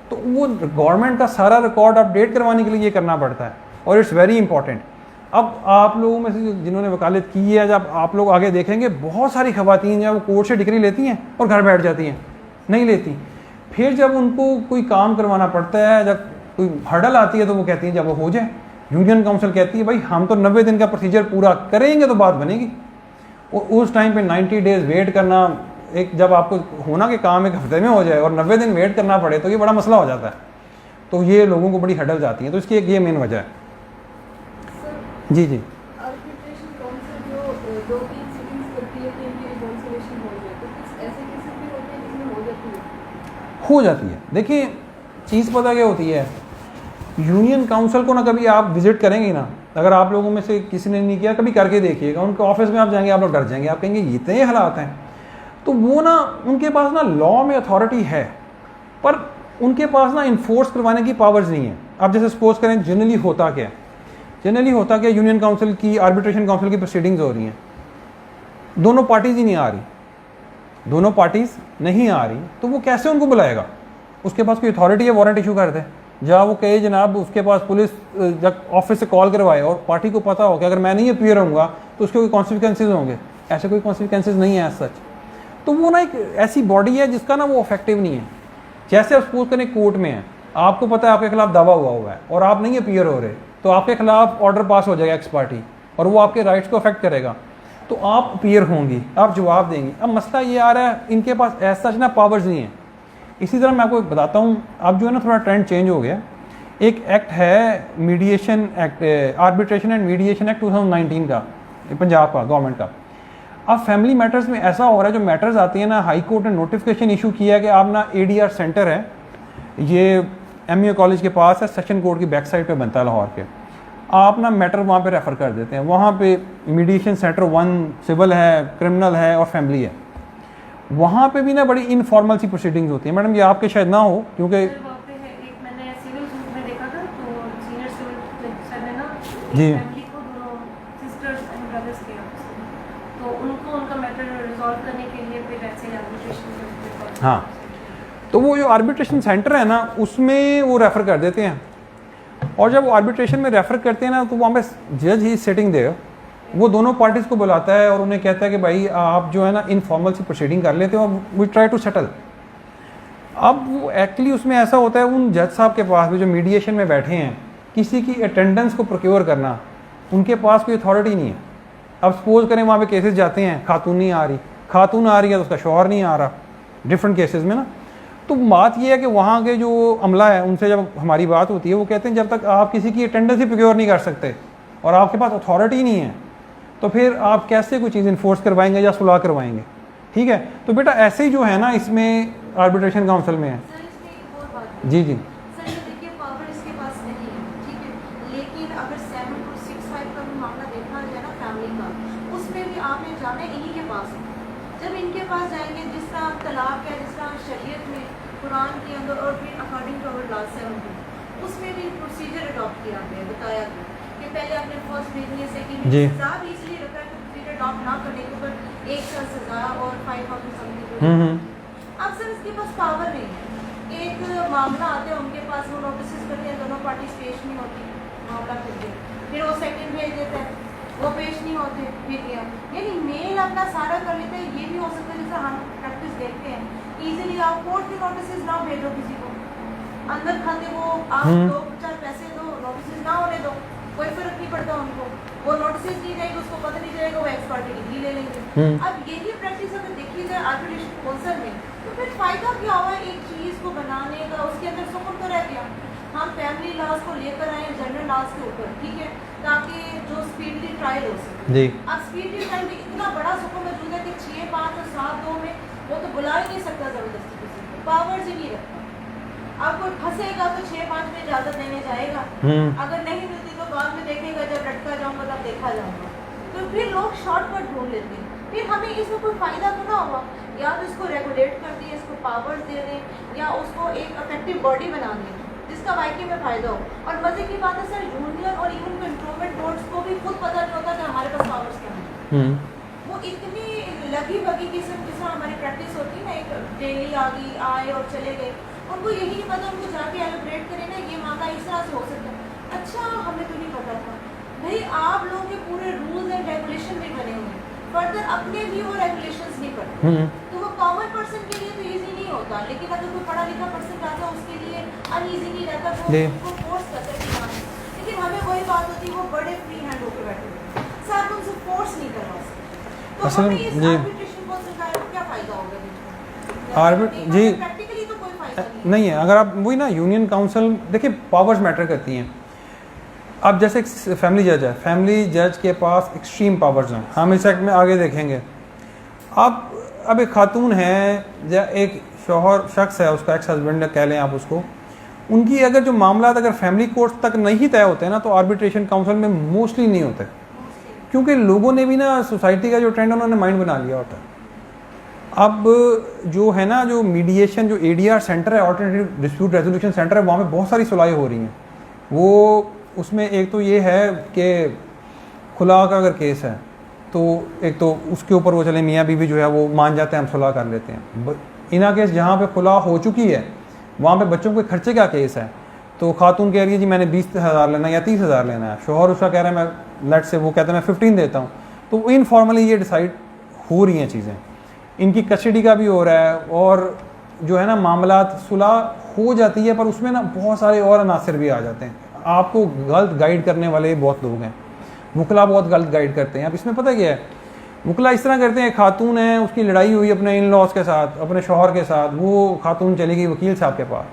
तो वो गवर्नमेंट का सारा रिकॉर्ड अपडेट करवाने के लिए ये करना पड़ता है, और इट्स वेरी इंपॉर्टेंट। अब आप लोगों में से जिन्होंने वकालत की है, जब आप लोग आगे देखेंगे बहुत सारी खवातीन जब वो कोर्ट से डिग्री लेती हैं और घर बैठ जाती हैं, नहीं लेती। फिर जब उनको कोई काम करवाना पड़ता है, जब कोई हर्डल आती है, तो वो कहती हैं जब वो हो जाए। यूनियन काउंसिल कहती है भाई हम तो 90 दिन का प्रोसीजर पूरा करेंगे तो बात बनेगी। और उस टाइम पे 90 डेज वेट करना, एक जब आपको होना कि काम एक हफ्ते में हो जाए और 90 दिन वेट करना पड़े, तो ये बड़ा मसला हो जाता है। तो ये लोगों को बड़ी हर्डल्स आती हैं, तो इसकी एक ये मेन वजह है। जी जी, आर्बिट्रेशन काउंसिल जो 2-3 सिटिंग्स करती है कि इनकी रिकॉन्सिलिएशन हो जाए, तो कुछ ऐसे केसेस भी होते हैं जिसमें हो जाती है। देखिए चीज़ पता क्या होती है, यूनियन काउंसिल को ना कभी आप विजिट करेंगे ना, अगर आप लोगों में से किसी ने नहीं किया, कभी करके देखिएगा। उनके ऑफिस में आप जाएंगे, आप लोग डर जाएंगे, आप कहेंगे ये इतने हालात हैं। तो वो ना उनके पास ना लॉ में अथॉरिटी है, पर उनके पास ना इन्फोर्स करवाने की पावर्स नहीं है। अब जैसे सपोज करें जनरली होता क्या यूनियन काउंसिल की, आर्बिट्रेशन काउंसिल की प्रोसीडिंग्स हो रही हैं, दोनों पार्टीज ही नहीं आ रही, तो वो कैसे उनको बुलाएगा? उसके पास कोई अथॉरिटी है वारंट इशू कर दे, जहाँ वो कहे जनाब उसके पास पुलिस जब ऑफिस से कॉल करवाए और पार्टी को पता हो कि अगर मैं नहीं अपीयर होऊंगा तो उसके कोई कॉन्सिक्वेंसेज होंगे। ऐसे कोई कॉन्सिक्वेंसेज नहीं है सच। तो वो ना एक ऐसी बॉडी है जिसका ना वो इफेक्टिव नहीं है। जैसे आप सपोज करें कोर्ट में है, आपको पता है आपके खिलाफ दावा हुआ है और आप नहीं अपीयर हो रहे, तो आपके खिलाफ ऑर्डर पास हो जाएगा एक्स पार्टी और वो आपके राइट्स को अफेक्ट करेगा, तो आप अपीयर होंगी, आप जवाब देंगी। अब मसला ये आ रहा है इनके पास ऐसा ना पावर्स नहीं है। इसी तरह मैं आपको बताता हूँ, अब जो है ना थोड़ा ट्रेंड चेंज हो गया। एक एक्ट है mediation act, arbitration and mediation act 2019 का, पंजाब का, गवर्नमेंट का। अब फैमिली मैटर्स में ऐसा हो रहा है, जो मैटर्स आती है ना, हाई कोर्ट ने नोटिफिकेशन इशू किया है कि आप ना ADR सेंटर है, ये MA कॉलेज के पास है, सेशन कोर्ट की बैक साइड पे बनता है लाहौर के, आप ना मैटर वहाँ पे रेफ़र कर देते हैं। वहाँ पे मीडिएशन सेंटर 1 सिविल है, क्रिमिनल है और फैमिली है। वहाँ पे भी ना बड़ी इनफॉर्मल सी प्रोसीडिंग्स होती हैं। मैडम ये आपके शायद ना हो, क्योंकि जी हाँ, तो वो जो आर्बिट्रेशन सेंटर है ना, उसमें वो रेफ़र कर देते हैं। और जब वो आर्बिट्रेशन में रेफ़र करते हैं ना, तो वहाँ पे जज ही सिटिंग दे, वो दोनों पार्टीज़ को बुलाता है और उन्हें कहता है कि भाई आप जो है ना इनफॉर्मल सी प्रोसीडिंग कर लेते हो, वी ट्राई टू सेटल। अब वो एक्चुअली उसमें ऐसा होता है, उन जज साहब के पास भी जो मीडिएशन में बैठे हैं, किसी की अटेंडेंस को प्रोक्योर करना उनके पास कोई अथॉरिटी नहीं है। अब सपोज करें वहाँ पे केसेस जाते हैं, खातून नहीं आ रही, खातून आ रही है तो उसका शौहर नहीं आ रहा, डिफरेंट केसेस में ना। तो बात ये है कि वहाँ के जो अमला है उनसे जब हमारी बात होती है, वो कहते हैं जब तक आप किसी की अटेंडेंस ही प्रोक्योर नहीं कर सकते और आपके पास अथॉरिटी नहीं है, तो फिर आप कैसे कोई चीज़ इन्फोर्स करवाएंगे या सुलह करवाएंगे? ठीक है, तो बेटा ऐसे ही जो है ना इसमें आर्बिट्रेशन काउंसिल में है। जी जी, जब इनके पास जाएंगे, जिस तरह तलाक है, जिस तरह शरीयत में कुरान के अंदर और फिर अकॉर्डिंग टू अवर लॉ 70 उसमें भी प्रोसीजर अडॉप्ट किया गया, बताया गया कि पहले आपने फर्स्ट भेजने से कि सजा भी इसलिए रखा है कि प्रोसीजर अडॉप्ट ना करने के ऊपर 1 साल सजा और 5,000 समथिंग। अक्सर इसके पास पावर नहीं है। एक मामला आते हैं उनके पास, वो नोटिस करते हैं, दोनों पार्टीज पेश नहीं होती, मामला फिर वो सेकंड भेज देता है, वो पेश नहीं होते, फिर गया। यानी मेल अपना सारा कर लेते हैं। ये भी हो सकता है जैसे हम प्रैक्टिस देखते हैं, इजीली आप कोर्ट के नोटिस ना भेजो किसी को, अंदर खाते वो आप 2-4 पैसे दो, नोटिस ना होने दो, कोई फर्क नहीं पड़ता उनको। वो नोटिस नहीं जाएगी, उसको पता नहीं चलेगा, वो एक्स पार्टी डिग्री ले लेंगे। अब यही प्रैक्टिस अगर देखी जाए आर्बिट्रेशन काउंसिल में, तो फिर फायदा क्या हुआ एक चीज़ को बनाने का? उसके अंदर सुकून तो रह गया। हम फैमिली लॉज को लेकर आए जनरल लॉज के ऊपर, ठीक है, ताकि जो स्पीडली ट्रायल हो सके। जी, अब स्पीडली ट्रायल में इतना बड़ा सुकून मौजूद है कि 6, 5 और 7, 2 में वो तो बुला ही नहीं सकता जबरदस्ती किसी को, पावर्स ही नहीं रखता। अब कोई फंसेगा तो 6, 5 में इजाजत देने जाएगा, अगर नहीं मिलती तो बाद में देखेगा, जब लटका जाऊंगा तब देखा जाऊंगा। तो फिर लोग शॉर्टकट ढूंढ लेते हैं। फिर हमें इसमें कोई फायदा तो ना हुआ, या तो इसको रेगुलेट कर दें, इसको पावर्स दे दें, या उसको एक इफेक्टिव बॉडी बना दें जिसका वाकई में फायदा हो। और मजे की बात है सर, यूनियन और इवन कंट्रोलमेंट बोर्ड्स को भी खुद पता नहीं होता कि हमारे पास पावर्स क्या हैं। वो इतनी लगी भगी किस्म, जिस तरह हमारी प्रैक्टिस होती है ना, एक डेली आ गई, आए और चले गए, उनको यही नहीं पता, उनको जाके एलोब्रेट करें ना ये मामला इस तरह से हो सकता है। अच्छा हमें तो नहीं पता था भाई, आप लोगों के पूरे रूल्स एंड रेगुलेशन भी बने हुए हैं, फर्दर अपने भी वो रेगुलेशंस नहीं पढ़ते, तो वो कॉमन पर्सन के लिए तो ईजी नहीं होता, लेकिन अगर कोई पढ़ा लिखा पर्सन रहता है उसके लिए अनईजी नहीं रहता, वो उनको फोर्स करता है कि हाँ। लेकिन हमें वही बात होती है, वो बड़े फ्री हैंड होकर बैठे हुए हैं, सर आप उनसे फोर्स नहीं करवा सकते, तो हमें इस आर्बिट्रेशन को सिखाया क्या फ़ायदा होगा? जी प्रैक्टिकली तो कोई फ़ायदा नहीं है। अगर आप वही ना यूनियन काउंसिल देखिए, पावर्स मैटर करती हैं। अब जैसे एक फैमिली जज है, फैमिली जज के पास एक्सट्रीम पावर्स हैं, हम इस एक्ट में आगे देखेंगे। अब एक खातून है या एक शौहर शख्स है, उसका एक्स हस्बैंड कह लें आप उसको, उनकी अगर जो मामला अगर फैमिली कोर्ट तक नहीं तय होते हैं ना, तो आर्बिट्रेशन काउंसिल में मोस्टली नहीं होते, क्योंकि लोगों ने भी ना सोसाइटी का जो ट्रेंड है उन्होंने माइंड बना लिया होता है। अब जो है ना, जो मीडिएशन, जो ADR सेंटर है, ऑल्टरनेटिव डिस्प्यूट रेजोल्यूशन सेंटर है, वहाँ पे बहुत सारी सुलहें हो रही हैं। वो उसमें एक तो ये है कि खुला का अगर केस है तो एक तो उसके ऊपर वो चले मियाँ बीवी जो है वो मान जाते हैं, हम सुलह कर लेते हैं। इना केस जहाँ पे खुला हो चुकी है वहाँ पे बच्चों के खर्चे का केस है, तो खातून कह रही है जी मैंने 20,000 लेना है या 30,000 लेना है, शोहर उसका कह रहा है मैं लेट से वो कहता है मैं 15 देता हूँ। तो इनफॉर्मली ये डिसाइड हो रही हैं चीज़ें, इनकी कस्टडी का भी हो रहा है, और जो है ना मामला सुलह हो जाती है, पर उसमें ना बहुत सारे और अनासर भी आ जाते हैं। आपको गलत गाइड करने वाले बहुत लोग हैं, वकला बहुत गलत गाइड करते हैं। अब इसमें पता क्या है, वकला इस तरह करते हैं, खातून है उसकी लड़ाई हुई अपने इन लॉज के साथ, अपने शौहर के साथ, वो खातून चली गई वकील साहब के पास।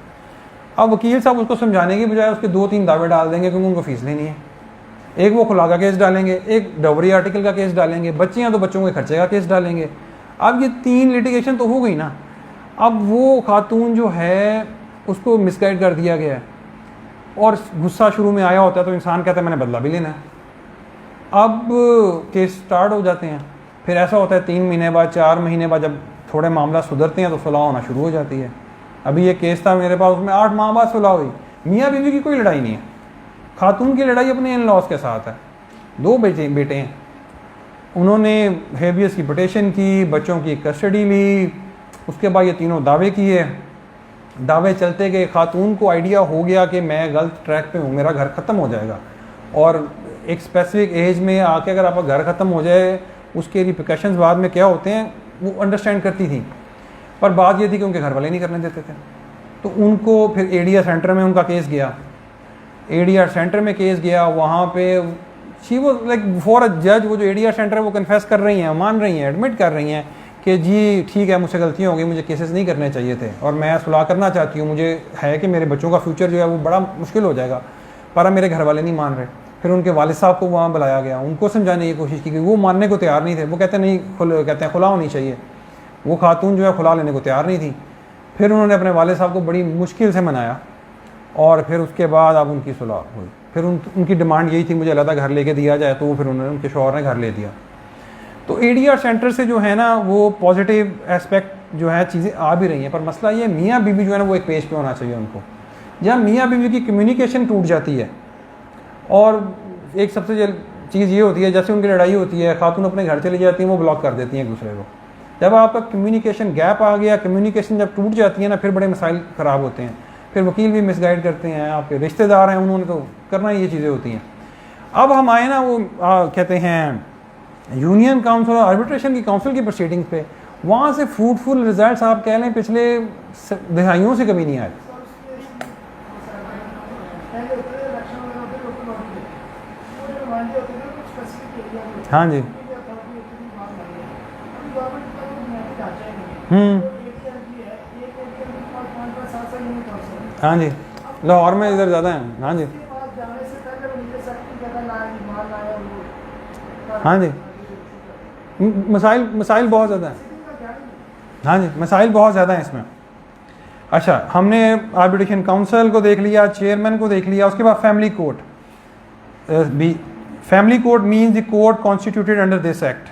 अब वकील साहब उसको समझाने की बजाय उसके 2-3 दावे डाल देंगे क्योंकि उनको फीस लेनी है। एक वो खुला का केस डालेंगे, एक डॉवरी आर्टिकल का केस डालेंगे, बच्चे हैं तो बच्चों के खर्चे का केस डालेंगे। अब ये 3 लिटिगेशन तो हो गई ना। अब वो खातून जो है उसको मिसगाइड कर दिया गया है, और गुस्सा शुरू में आया होता है तो इंसान कहता है मैंने बदला भी लेना है। अब केस स्टार्ट हो जाते हैं, फिर ऐसा होता है 3 महीने बाद, 4 महीने बाद जब थोड़े मामला सुधरते हैं तो सुलह होना शुरू हो जाती है। अभी ये केस था मेरे पास, उसमें 8 माह बाद सुलह हुई। मियाँ बीवी की कोई लड़ाई नहीं है, खातून की लड़ाई अपने इन लॉज के साथ है। 2 बेटे हैं, उन्होंने हेबियस की पिटीशन की, बच्चों की कस्टडी ली, उसके बाद ये तीनों दावे किए। दावे चलते गए, खातून को आइडिया हो गया कि मैं गलत ट्रैक पे हूँ, मेरा घर ख़त्म हो जाएगा, और एक स्पेसिफिक एज में आके अगर आपका घर ख़त्म हो जाए उसके रिप्रिकॉशंस बाद में क्या होते हैं वो अंडरस्टैंड करती थी। पर बात ये थी कि उनके घर वाले नहीं करने देते थे, तो उनको फिर ADR सेंटर में उनका केस गया। ADR सेंटर में केस गया, वहाँ पे शी वो लाइक बिफोर अ जज, वो जो ADR सेंटर है वो कन्फेस कर रही हैं, मान रही हैं, एडमिट कर रही हैं कि जी ठीक है मुझसे गलतियाँ हो गई, मुझे केसेस नहीं करने चाहिए थे और मैं सुलह करना चाहती हूँ, मुझे है कि मेरे बच्चों का फ्यूचर जो है वो बड़ा मुश्किल हो जाएगा, पर अब मेरे घर वाले नहीं मान रहे। फिर उनके वालिद साहब को वहाँ बुलाया गया, उनको समझाने की कोशिश की, वो मानने को तैयार नहीं थे। वो कहते नहीं, कहते हैं खुला होनी चाहिए। वो खातून जो है खुला लेने को तैयार नहीं थी। फिर उन्होंने अपने वालिद साहब को बड़ी मुश्किल से मनाया, और फिर उसके बाद अब उनकी सुलह हुई। फिर उनकी डिमांड यही थी मुझे अलग घर लेके दिया जाए, तो फिर उन्होंने, उनके शौहर ने घर ले दिया। तो ADR सेंटर से जो है ना वो पॉजिटिव एस्पेक्ट जो है चीज़ें आ भी रही हैं, पर मसला ये मियाँ बीवी जो है ना वो एक पेज पे होना चाहिए उनको। जहाँ मियाँ बीवी की कम्युनिकेशन टूट जाती है, और एक सबसे चीज़ ये होती है जैसे उनकी लड़ाई होती है, खातून अपने घर चली जाती हैं, वो ब्लॉक कर देती हैं एक दूसरे को। जब आपका कम्युनिकेशन गैप आ गया, कम्युनिकेशन जब टूट जाती है ना, फिर बड़े मसाइल ख़राब होते हैं। फिर वकील भी मिसगाइड करते हैं, आपके रिश्तेदार हैं उन्होंने तो करना ही, ये चीज़ें होती हैं। अब हम आए ना वो कहते हैं यूनियन काउंसिल और आर्बिट्रेशन की काउंसिल की प्रोसीडिंग्स पे, वहाँ से फ्रूटफुल रिजल्ट्स आप कह लें पिछले दहाइयों से कभी नहीं आए। हाँ जी, हाँ जी, लाहौर में इधर ज़्यादा हैं। हाँ जी, हाँ जी, मसाइल बहुत ज़्यादा हैं। हाँ जी, मसाइल बहुत ज़्यादा हैं इसमें। अच्छा, हमने आर्बिट्रेशन काउंसिल को देख लिया, चेयरमैन को देख लिया, उसके बाद फैमिली कोर्ट भी। Family court means the court constituted under this act.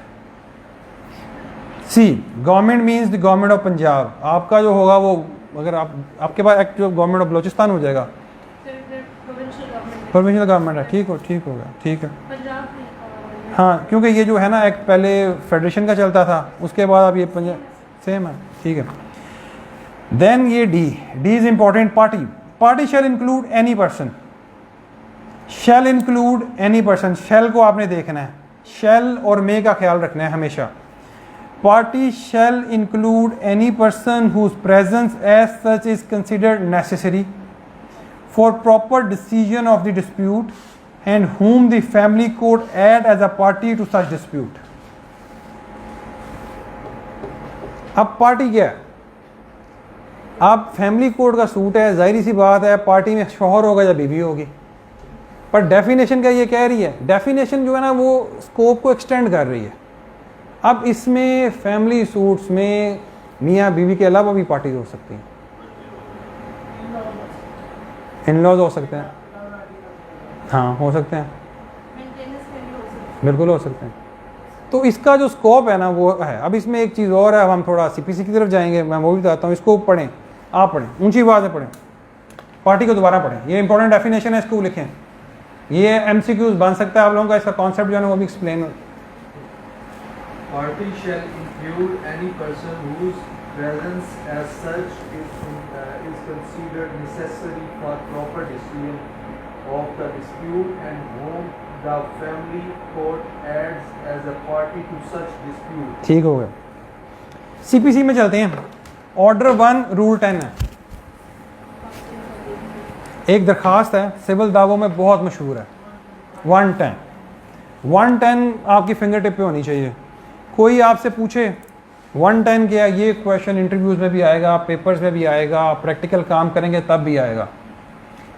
C government means the government of Punjab. आपका जो होगा वो, अगर आपके पास एक्ट जो गवर्नमेंट ऑफ बलोचिस्तान हो जाएगा, प्रोविंशियल गवर्नमेंट है। ठीक होगा, ठीक है। हाँ, क्योंकि ये जो है ना एक्ट पहले फेडरेशन का चलता था, उसके बाद अब ये पंजाब सेम है। ठीक है। देन ये D is important, party shall include any person, shall include any person, shall को आपने देखना है, शैल और मे का ख्याल रखना है हमेशा। Party shall include any person whose presence as such is considered necessary for proper decision of the dispute and whom the family court add as a party to such dispute। अब पार्टी क्या है? अब family court का suit है, जाहिर सी बात है party में शौहर होगा या बीवी होगी, पर डेफिनेशन का ये कह रही है, डेफिनेशन जो है ना वो स्कोप को एक्सटेंड कर रही है। अब इसमें फैमिली सूट्स में मियाँ बीवी के अलावा भी पार्टीज हो सकती हैं, इन लॉज हो सकते हैं, हाँ हो सकते हैं, मेंटेनेंस में भी हो सकता बिल्कुल हो सकते हैं। तो इसका जो स्कोप है ना वो है। अब इसमें एक चीज़ और है, अब हम थोड़ा सीपीसी की तरफ जाएंगे, मैं वो भी बताता हूँ। इसको पढ़ें, आप पढ़ें, ऊंची आवाज़ में पढ़ें, पार्टी को दोबारा पढ़ें, ये इंपॉर्टेंट डेफिनेशन है, इसको लिखें, ये एमसीक्यूज बन सकता है आप लोगों का, इसका कॉन्सेप्ट जो है ना वो भी explain. Party shall include any person whose presence as such is considered necessary for proper decision of the dispute and whom the family court adds as a party to such dispute। ठीक हो गया। CPC में चलते हैं। Order 1 rule 10 है, एक दरखास्त है, सिविल दावों में बहुत मशहूर है, 110 आपकी फिंगर टिप पे होनी चाहिए। कोई आपसे पूछे 110 क्या है, ये क्वेश्चन इंटरव्यूज में भी आएगा, पेपर्स में भी आएगा, आप प्रैक्टिकल काम करेंगे तब भी आएगा।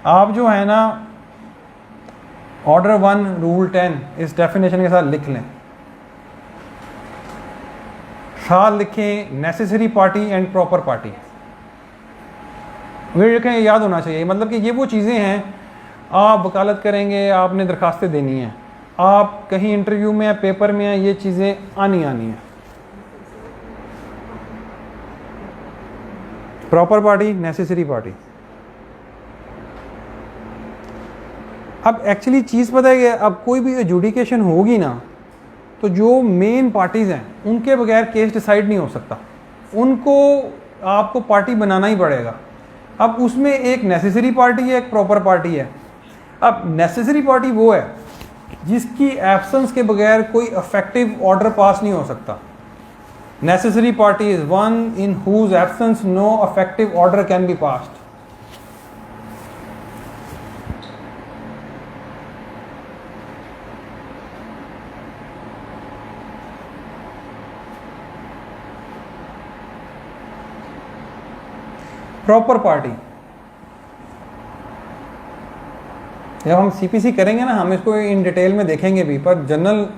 आप जो है ना ऑर्डर 1 रूल 10 इस डेफिनेशन के साथ लिख लें, साथ लिखें necessary party and proper party, वे लिखें, याद होना चाहिए। मतलब कि ये वो चीज़ें हैं, आप वकालत करेंगे, आपने दरखास्तें देनी हैं, आप कहीं इंटरव्यू में या पेपर में ये चीज़ें आनी हैं। Proper party, necessary party. अब एक्चुअली चीज़ पता है कि अब कोई भी एजुडिकेशन होगी ना तो जो मेन पार्टीज़ हैं उनके बगैर केस डिसाइड नहीं हो सकता, उनको आपको पार्टी बनाना ही पड़ेगा। अब उसमें एक नेसेसरी पार्टी है, एक प्रॉपर पार्टी है। अब नेसेसरी पार्टी वो है जिसकी एब्सेंस के बगैर कोई इफेक्टिव ऑर्डर पास नहीं हो सकता। Necessary party is one in whose absence no effective order can be passed. Proper party, जब हम सीपीसी करेंगे ना हम इसको इन डिटेल में देखेंगे भी, पर जनरल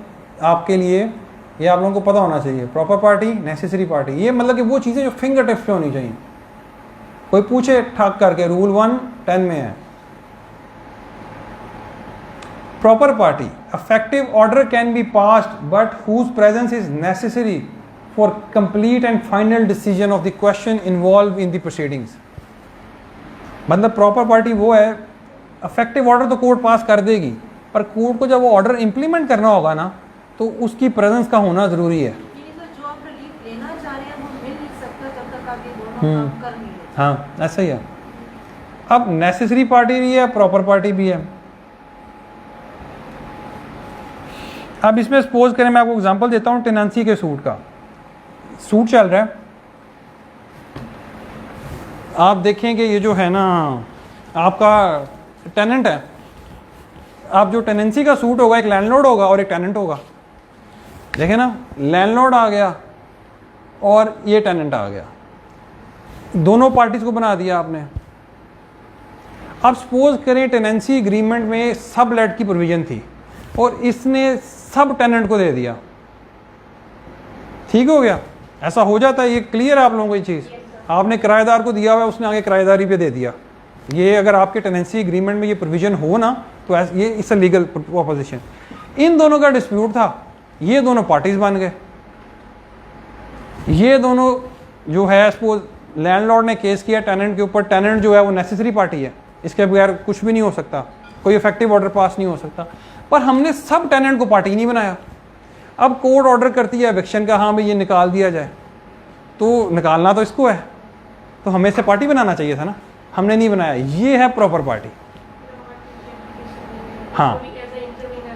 आपके लिए ये आप लोगों को पता होना चाहिए। प्रॉपर पार्टी, नेसेसरी पार्टी, ये मतलब कि वो चीज़ें जो फिंगर टिप्स पे होनी चाहिए। कोई पूछे ठाक करके रूल 110 में है, proper party effective order can be passed but whose presence is necessary for complete and final decision of the question involve in the proceedings. मतलब प्रॉपर पार्टी वो है, इफेक्टिव ऑर्डर तो कोर्ट पास कर देगी, पर court को जब वो ऑर्डर इंप्लीमेंट करना होगा ना तो उसकी प्रेजेंस का होना ज़रूरी है। जो आप रिलीफ लेना चाह रहे हैं वो मिल नहीं सकता जब तक आप ये दोनों काम कर नहीं लेते। हाँ ऐसा ही है। अब नेसेसरी पार्टी भी है, प्रॉपर पार्टी भी है। अब इसमें सपोज करें, मैं आपको एग्जांपल देता हूँ टेनेंसी के सूट का। सूट चल रहा है, आप देखें कि ये जो है ना आपका टेनेंट है, आप जो टेनेंसी का सूट होगा, एक लैंडलॉर्ड होगा और एक टेनेंट होगा। देखें ना, लैंडलॉर्ड आ गया और ये टेनेंट आ गया, दोनों पार्टीज को बना दिया आपने। अब सपोज करें टेनेंसी एग्रीमेंट में सब लेट की प्रोविजन थी और इसने सब टेनेंट को दे दिया, ठीक हो गया। ऐसा हो जाता है, ये क्लियर है आप लोगों को ये चीज़। आपने किराएदार को दिया हुआ है, उसने आगे किराएदारी पे दे दिया। ये अगर आपके टेनेंसी एग्रीमेंट में ये प्रोविजन हो ना तो ये इट्स अ लीगल प्रोपोजिशन। इन दोनों का डिस्प्यूट था, ये दोनों पार्टीज बन गए। ये दोनों जो है सपोज लैंडलॉर्ड ने केस किया टेनेंट के ऊपर, टेनेंट जो है वो नेसेसरी पार्टी है, इसके बगैर कुछ भी नहीं हो सकता, कोई इफेक्टिव ऑर्डर पास नहीं हो सकता। पर हमने सब टेनेंट को पार्टी नहीं बनाया। अब कोर्ट ऑर्डर करती है एविक्शन का, हाँ भाई ये निकाल दिया जाए, तो निकालना तो इसको है, तो हमें से पार्टी बनाना चाहिए था ना, हमने नहीं बनाया। ये है प्रॉपर पार्टी। हाँ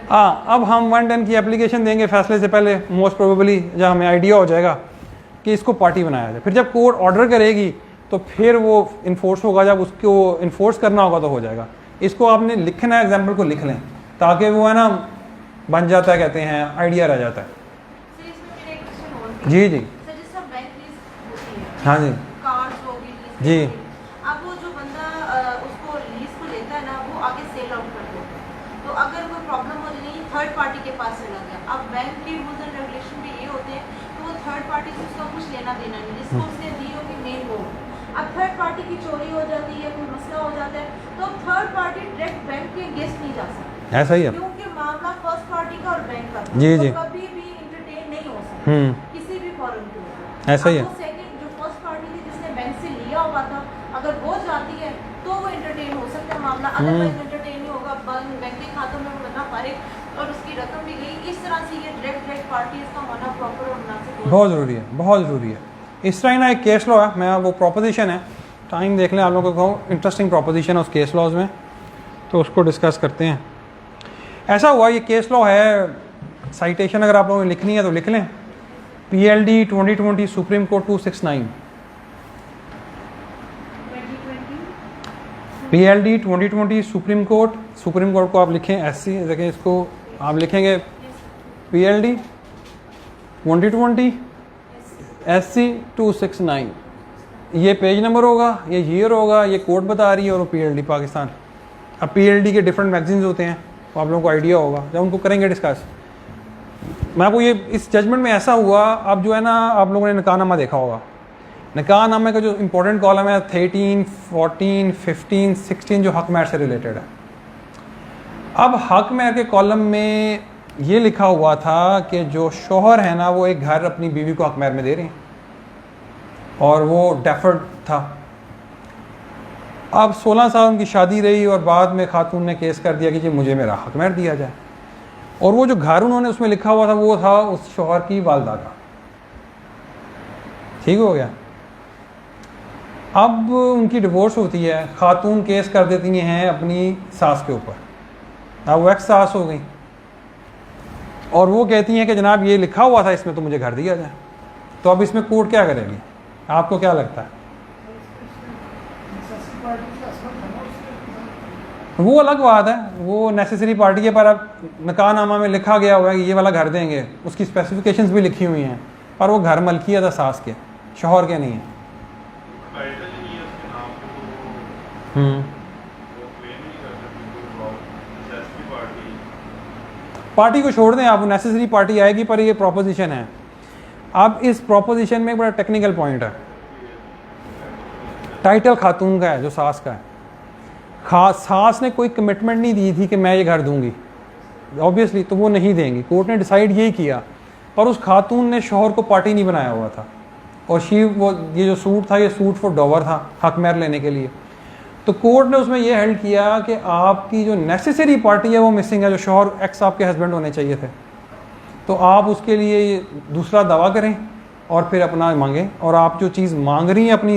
हाँ, अब हम 110 की एप्लीकेशन देंगे फैसले से पहले, मोस्ट प्रोबेबली जब हमें आइडिया हो जाएगा कि इसको पार्टी बनाया जाए। फिर जब कोर्ट ऑर्डर करेगी तो फिर वो इन्फोर्स होगा, जब उसको इन्फोर्स करना होगा तो हो जाएगा। इसको आपने लिखना है, एग्जाम्पल को लिख लें, ताकि वो है ना बन जाता है, कहते हैं आइडिया रह जाता है। सर इसमें मेरा एक क्वेश्चन और भी जी है। जी सर जिस तरह बैंक लीज होती है, हाँ जी कार्स होगी लीज जी। होगी, अब वो जो बंदा उसको लीज को लेता है ना, वो आगे सेल आउट कर देता है। तो अगर कोई प्रॉब्लम हो रही, थर्ड पार्टी के पास चला गया। अब बैंक के रूल्स एंड रेगुलेशन भी ये होते हैं कि वो थर्ड पार्टी से उसका कुछ लेना देना नहीं, जिसको उसने दी होगी मेन वो। अब थर्ड पार्टी की चोरी हो जाती है, कोई मसला हो जाता है, तो अब थर्ड पार्टी डायरेक्ट बैंक के अगेंस्ट नहीं जा सकती, ऐसा ही है। क्योंकि मामला फर्स्ट पार्टी का और बैंक का था। जी, तो जी। कभी भी इंटरटेन नहीं हो सकता किसी भी फॉरम के ऊपर। ऐसा ही अब है। वो सेकंड जो फर्स्ट पार्टी थी जिसने बैंक से लिया हुआ था, अगर वो जाती है तो वो इंटरटेन हो सकता है मामला, अदरवाइज इंटरटेन नहीं होगा। बैंक के खातों में वो बना पारे और उसकी रकम भी गई। इस तरह से ये डायरेक्ट पार्टी इसका होना प्रॉपर और मुनासिब बहुत ज़रूरी है, बहुत ज़रूरी है। इस तरह ही ना एक केस लॉ है, मैं वो प्रोपोजिशन है, टाइम देख लें आप लोगों को, इंटरेस्टिंग प्रोपोजिशन है उस केस लॉज में, तो उसको डिस्कस करते हैं। ऐसा हुआ, ये केस लॉ है, साइटेशन अगर आप लोगों ने लिखनी है तो लिख लें, PLD 2020 supreme court 269, 2020। PLD 2020 supreme court को आप लिखें SC, देखें इसको आप लिखेंगे PLD 2020 SC 269, ये पेज नंबर होगा, ये ईयर होगा, ये कोड बता रही है, और वो PLD पाकिस्तान। अब PLD के डिफरेंट मैगजीन्स होते हैं, तो आप लोगों को आइडिया होगा जब उनको करेंगे डिस्कस। मैं आपको ये इस जजमेंट में ऐसा हुआ, अब जो है ना आप लोगों ने निकाहनामा देखा होगा, निकाहनामे का जो इंपॉर्टेंट कॉलम है 13, 14, 15, 16 जो हक महर से रिलेटेड है। अब हक महर के कॉलम में ये लिखा हुआ था कि जो शोहर है ना, वो एक घर अपनी बीवी को हक महर में दे रहे हैं, और वो डेफर्ड था। अब 16 साल उनकी शादी रही, और बाद में खातून ने केस कर दिया कि जी मुझे मेरा हक महर दिया जाए। और वो जो घर उन्होंने उसमें लिखा हुआ था, वो था उस शोहर की वालदा का। ठीक हो गया। अब उनकी डिवोर्स होती है, खातून केस कर देती हैं अपनी सास के ऊपर, अब वो एक्स सास हो गई, और वो कहती हैं कि जनाब ये लिखा हुआ था इसमें, तो मुझे घर दिया जाए। तो अब इसमें कोर्ट क्या करेगी, आपको क्या लगता है? वो अलग बात है, वो नेसेसरी पार्टी है, पर अब निकाहनामा में लिखा गया हुआ है कि ये वाला घर देंगे, उसकी स्पेसिफिकेशंस भी लिखी हुई हैं, पर वो घर मलकियत है सास के, शौहर के नहीं है। पार्टी को छोड़ दें आप, नेसेसरी पार्टी आएगी, पर ये प्रोपोजिशन है। अब इस प्रोपोजिशन में एक बड़ा टेक्निकल पॉइंट है, टाइटल खातून का है जो सास का है। सास ने कोई कमिटमेंट नहीं दी थी कि मैं ये घर दूंगी, ऑब्वियसली तो वो नहीं देंगी, कोर्ट ने डिसाइड यही किया, पर उस खातून ने शौहर को पार्टी नहीं बनाया हुआ था, और वो ये जो सूट था, ये सूट फॉर डॉवर था, हक महर लेने के लिए। तो कोर्ट ने उसमें यह हेल्ड किया कि आपकी जो नेसेसरी पार्टी है वो मिसिंग है, जो शौहर एक्स आपके हस्बैंड होने चाहिए थे, तो आप उसके लिए दूसरा दावा करें और फिर अपना मांगें, और आप जो चीज़ मांग रही हैं अपनी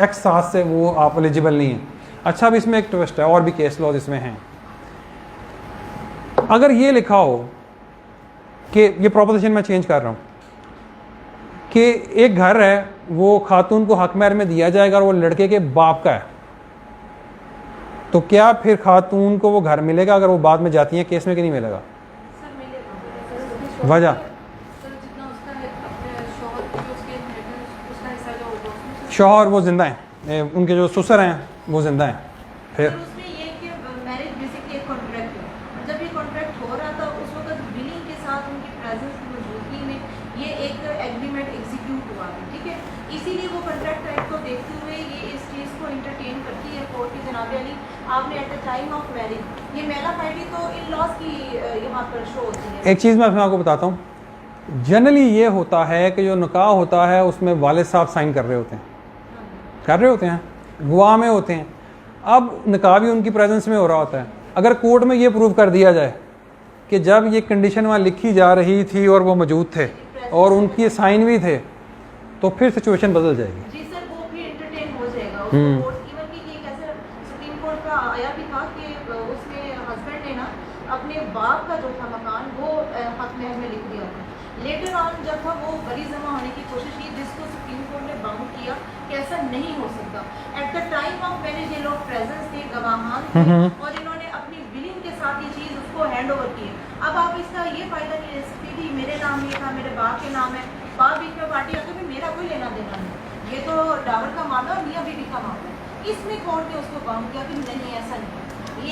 एक्स सास से, वो आप एलिजिबल नहीं हैं। अच्छा, अब इसमें एक ट्विस्ट है, और भी केस लॉज इसमें हैं। अगर ये लिखा हो कि ये प्रोपोजिशन मैं चेंज कर रहा हूँ कि एक घर है, वो खातून को हक महर में दिया जाएगा और वो लड़के के बाप का है, तो क्या फिर खातून को वो घर मिलेगा अगर वो बाद में जाती हैं केस में, कि नहीं मिलेगा? सर मिलेगा। वजह सर जितना उसका है अपने शौहर को जो उसके इनहेरिटेंस उसका हिस्सा जो होगा उसमें से शौहर वो जिंदा हैं, उनके जो ससुर हैं वो जिंदा हैं, फिर सर उसमें ये कि मैरिज बेसिकली एक कॉन्ट्रैक्ट है। जब ये कॉन्ट्रैक्ट हो रहा था उस वक्त बिलिंग के साथ उनकी प्रेजेंस की मौजूदगी में ये एक एग्रीमेंट एग्जीक्यूट हुआ था, ठीक है। इसीलिए वो कॉन्ट्रैक्ट एक्ट को देखते हुए ये इस चीज़ को इंटरटेन करती है कोर्ट की, जनाब अली आपने at the time of marriage, ये मेला फाइडी तो इन लॉज की यहाँ पर शो होती है। एक चीज़ मैं आपको बताता हूँ, जनरली ये होता है कि जो निकाह होता है उसमें वालिद साहब साइन कर रहे होते हैं, गवाह में होते हैं। अब निकाह भी उनकी प्रेजेंस में हो रहा होता है। अगर कोर्ट में ये प्रूव कर दिया जाए कि जब ये कंडीशन वहाँ लिखी जा रही थी और वो मौजूद थे और उनकी साइन भी थे, तो फिर सिचुएशन बदल जाएगी। जी सर, वो भी इंटरटेन हो जाएगी। इवन कि एक ऐसे सुप्रीम कोर्ट का आया भी था कि उसमें हस्बैंड ने ना अपने बाप का जो था मकान वो हक में लिख दिया था। लेटर ऑन जब था वो बरी जमा होने की कोशिश की, जिसको सुप्रीम कोर्ट ने बाउंड किया कि ऐसा नहीं हो सकता। At the time of marriage ये लोग प्रेजेंस थे, गवाहान थे, और इन्होंने अपनी विलिंग के साथ ये चीज़ उसको हैंड ओवर की। अब आप इसका ये फायदा नहीं ले सकते कि मेरे नाम ये था, मेरे बाप के नाम है, बाप बीच में पार्टी आके भी मेरा कोई लेना देना नहीं, ये तो डावर का मामला और मियाँ बीवी का मामला है। इसमें कोर्ट ने उसको बाउंड किया कि नहीं ऐसा नहीं,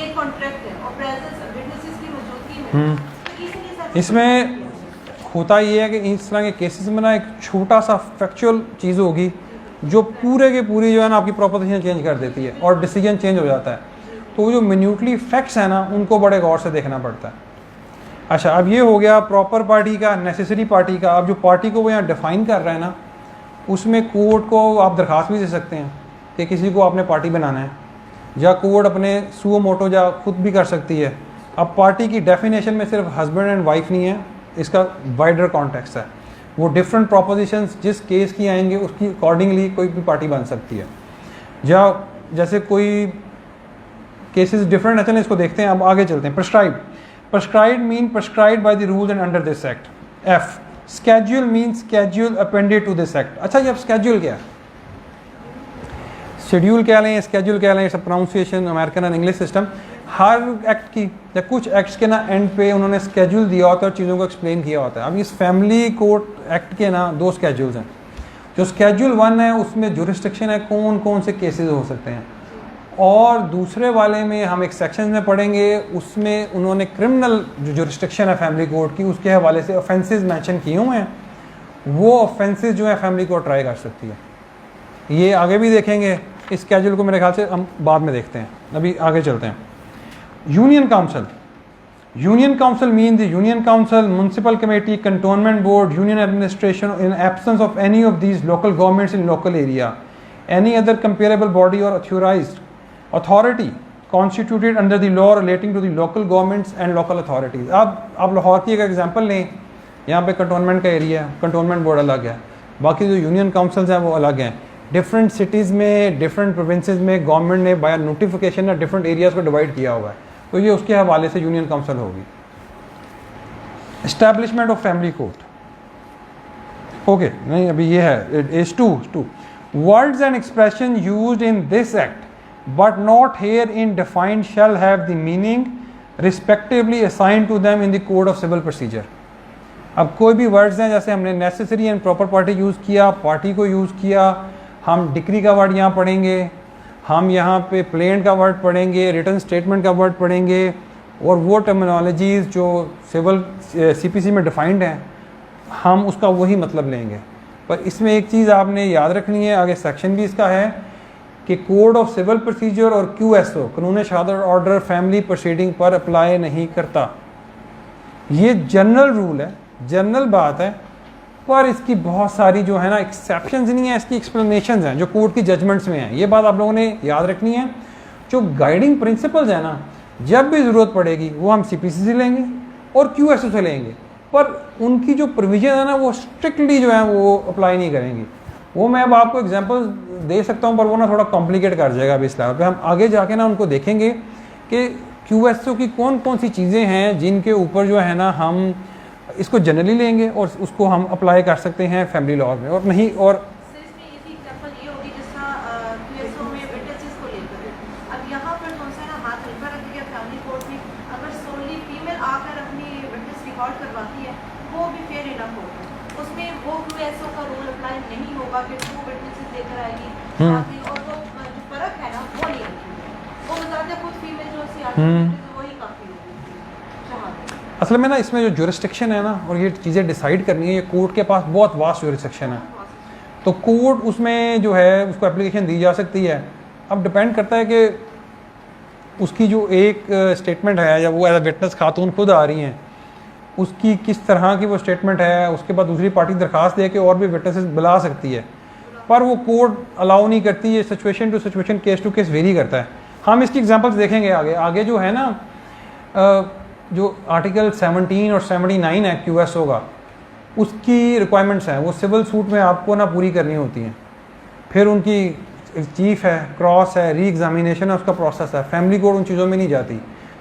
ये कॉन्ट्रैक्ट है और प्रेजेंस विटनेसेस की मौजूदगी में, तो इसलिए सर इसमें होता ये है कि इस तरह के केसेस में ना एक छोटा सा फैक्चुअल चीज़ होगी जो पूरे के पूरी जो है ना आपकी प्रोपोजिशन चेंज कर देती है और डिसीजन चेंज हो जाता है। तो जो मिन्यूटली फैक्ट्स हैं ना उनको बड़े गौर से देखना पड़ता है। अच्छा, अब ये हो गया प्रॉपर पार्टी का, नेसेसरी पार्टी का। अब जो पार्टी को वो यहाँ डिफाइन कर रहा है ना, उसमें कोर्ट को आप दरख्वास्त भी दे सकते हैं कि किसी को आपने पार्टी बनाना है, या कोर्ट अपने सुओ मोटो या खुद भी कर सकती है। अब पार्टी की डेफिनेशन में सिर्फ हस्बैंड एंड वाइफ नहीं है, इसका वाइडर कॉन्टेक्स्ट है। वो डिफरेंट प्रोपोजिशंस जिस केस की आएंगे उसकी अकॉर्डिंगली कोई भी पार्टी बन सकती है। या जैसे कोई केसेस डिफरेंट है, चलें इसको देखते हैं। अब आगे चलते हैं। Prescribed mean prescribed by the rules and under this act. F schedule mean schedule appended to this act. अच्छा, ये अब स्केड्यूल क्या है? शेड्यूल कह लें, स्केड्यूल कह लें, it's a pronunciation American and English system. Her act की या कुछ एक्ट्स के ना एंड पे उन्होंने स्केड्यूल दिया होता है और चीज़ों को एक्सप्लेन किया होता है। अब इस फैमिली कोर्ट एक्ट के ना 2 स्केड्यूल्स हैं। जो स्केड्यूल 1 है उसमें जुरिस्डिक्शन है, कौन कौन से केसेस हो सकते हैं, और दूसरे वाले में हम एक सेक्शन में पढ़ेंगे, उसमें उन्होंने क्रिमिनल जो जुरिस्डिक्शन है फैमिली कोर्ट की उसके हवाले से ऑफेंसेस मेंशन किए हुए हैं। वो ऑफेंसेस जो है फैमिली कोर्ट ट्राई कर सकती है। ये आगे भी देखेंगे। इस स्केड्यूल को मेरे ख्याल से हम बाद में देखते हैं, अभी आगे चलते हैं। Union council mean the union council, municipal committee, cantonment board, union administration in absence of any of these local governments in local area, any other comparable body or authorised authority constituted under the law relating to the local governments and local authorities. अब आप लाहौर की एक example लें, यहाँ पे cantonment का area है, cantonment board अलग है, बाकी जो यूनियन काउंसिल्स हैं वो अलग हैं। डिफरेंट सिटीज़ में, डिफरेंट प्रोविंसेस में गवर्नमेंट ने बाय नोटिफिकेशन या डिफरेंट एरियाज़ को डिवाइड किया हुआ है, तो ये उसके हवाले से यूनियन काउंसिल होगी। Establishment of family court, okay नहीं, अभी ये है as 2 words and expression used in this act but not herein defined shall have the meaning respectively assigned to them in the code of civil procedure। अब कोई भी words हैं, जैसे हमने necessary and proper party use किया, party को use किया, हम डिक्री का वर्ड यहाँ पढ़ेंगे, हम यहाँ पे प्लेन का वर्ड पढ़ेंगे, रिटन स्टेटमेंट का वर्ड पढ़ेंगे, और वो टर्मिनोलॉजीज़ जो सिविल CPC में डिफाइंड हैं हम उसका वही मतलब लेंगे। पर इसमें एक चीज़ आपने याद रखनी है, आगे सेक्शन भी इसका है कि कोड ऑफ सिविल प्रोसीजर और QSO कानून शहादत ऑर्डर फैमिली प्रोसीडिंग पर अप्लाई नहीं करता। ये जनरल रूल है, जनरल बात है, पर इसकी बहुत सारी जो है ना एक्सेप्शंस नहीं है, इसकी एक्सप्लेनेशंस हैं जो कोर्ट की जजमेंट्स में हैं। ये बात आप लोगों ने याद रखनी है। जो गाइडिंग प्रिंसिपल्स हैं ना, जब भी ज़रूरत पड़ेगी वो हम CPC से लेंगे और QSO से लेंगे, पर उनकी जो प्रोविजन है ना वो स्ट्रिक्टली जो है वो अप्लाई नहीं करेंगी। वो मैं अब आपको एग्जांपल दे सकता हूँ, पर वो ना थोड़ा कॉम्प्लिकेट कर जाएगा अभी इस लेवल पे। हम आगे जाके ना उनको देखेंगे कि QSO की कौन कौन सी चीज़ें हैं जिनके ऊपर जो है ना हम इसको जनरली लेंगे और उसको हम अप्लाई कर सकते हैं फैमिली लॉ में, और नहीं। और असल में ना इसमें जो जुरिस्डिक्शन है ना और ये चीज़ें डिसाइड करनी है, ये कोर्ट के पास बहुत वास्ट जुरिस्डिक्शन है, तो कोर्ट उसमें जो है उसको एप्लीकेशन दी जा सकती है। अब डिपेंड करता है कि उसकी जो एक स्टेटमेंट है या वो एज ए विटनेस खातून खुद आ रही हैं, उसकी किस तरह की वो स्टेटमेंट है, उसके बाद दूसरी पार्टी दरख्वास्त दे के और भी विटनेसेस बुला सकती है, पर वो कोर्ट अलाउ नहीं करती। ये situation to situation, case to case vary करता है। हम इसकी एग्जांपल्स देखेंगे आगे जो है ना जो आर्टिकल 17 और 79 है QSO का, उसकी रिक्वायरमेंट्स हैं, वो सिविल सूट में आपको ना पूरी करनी होती हैं। फिर उनकी चीफ है, क्रॉस है, री एग्जामिनेशन है, उसका प्रोसेस है। फैमिली कोर्ट उन चीज़ों में नहीं जाती,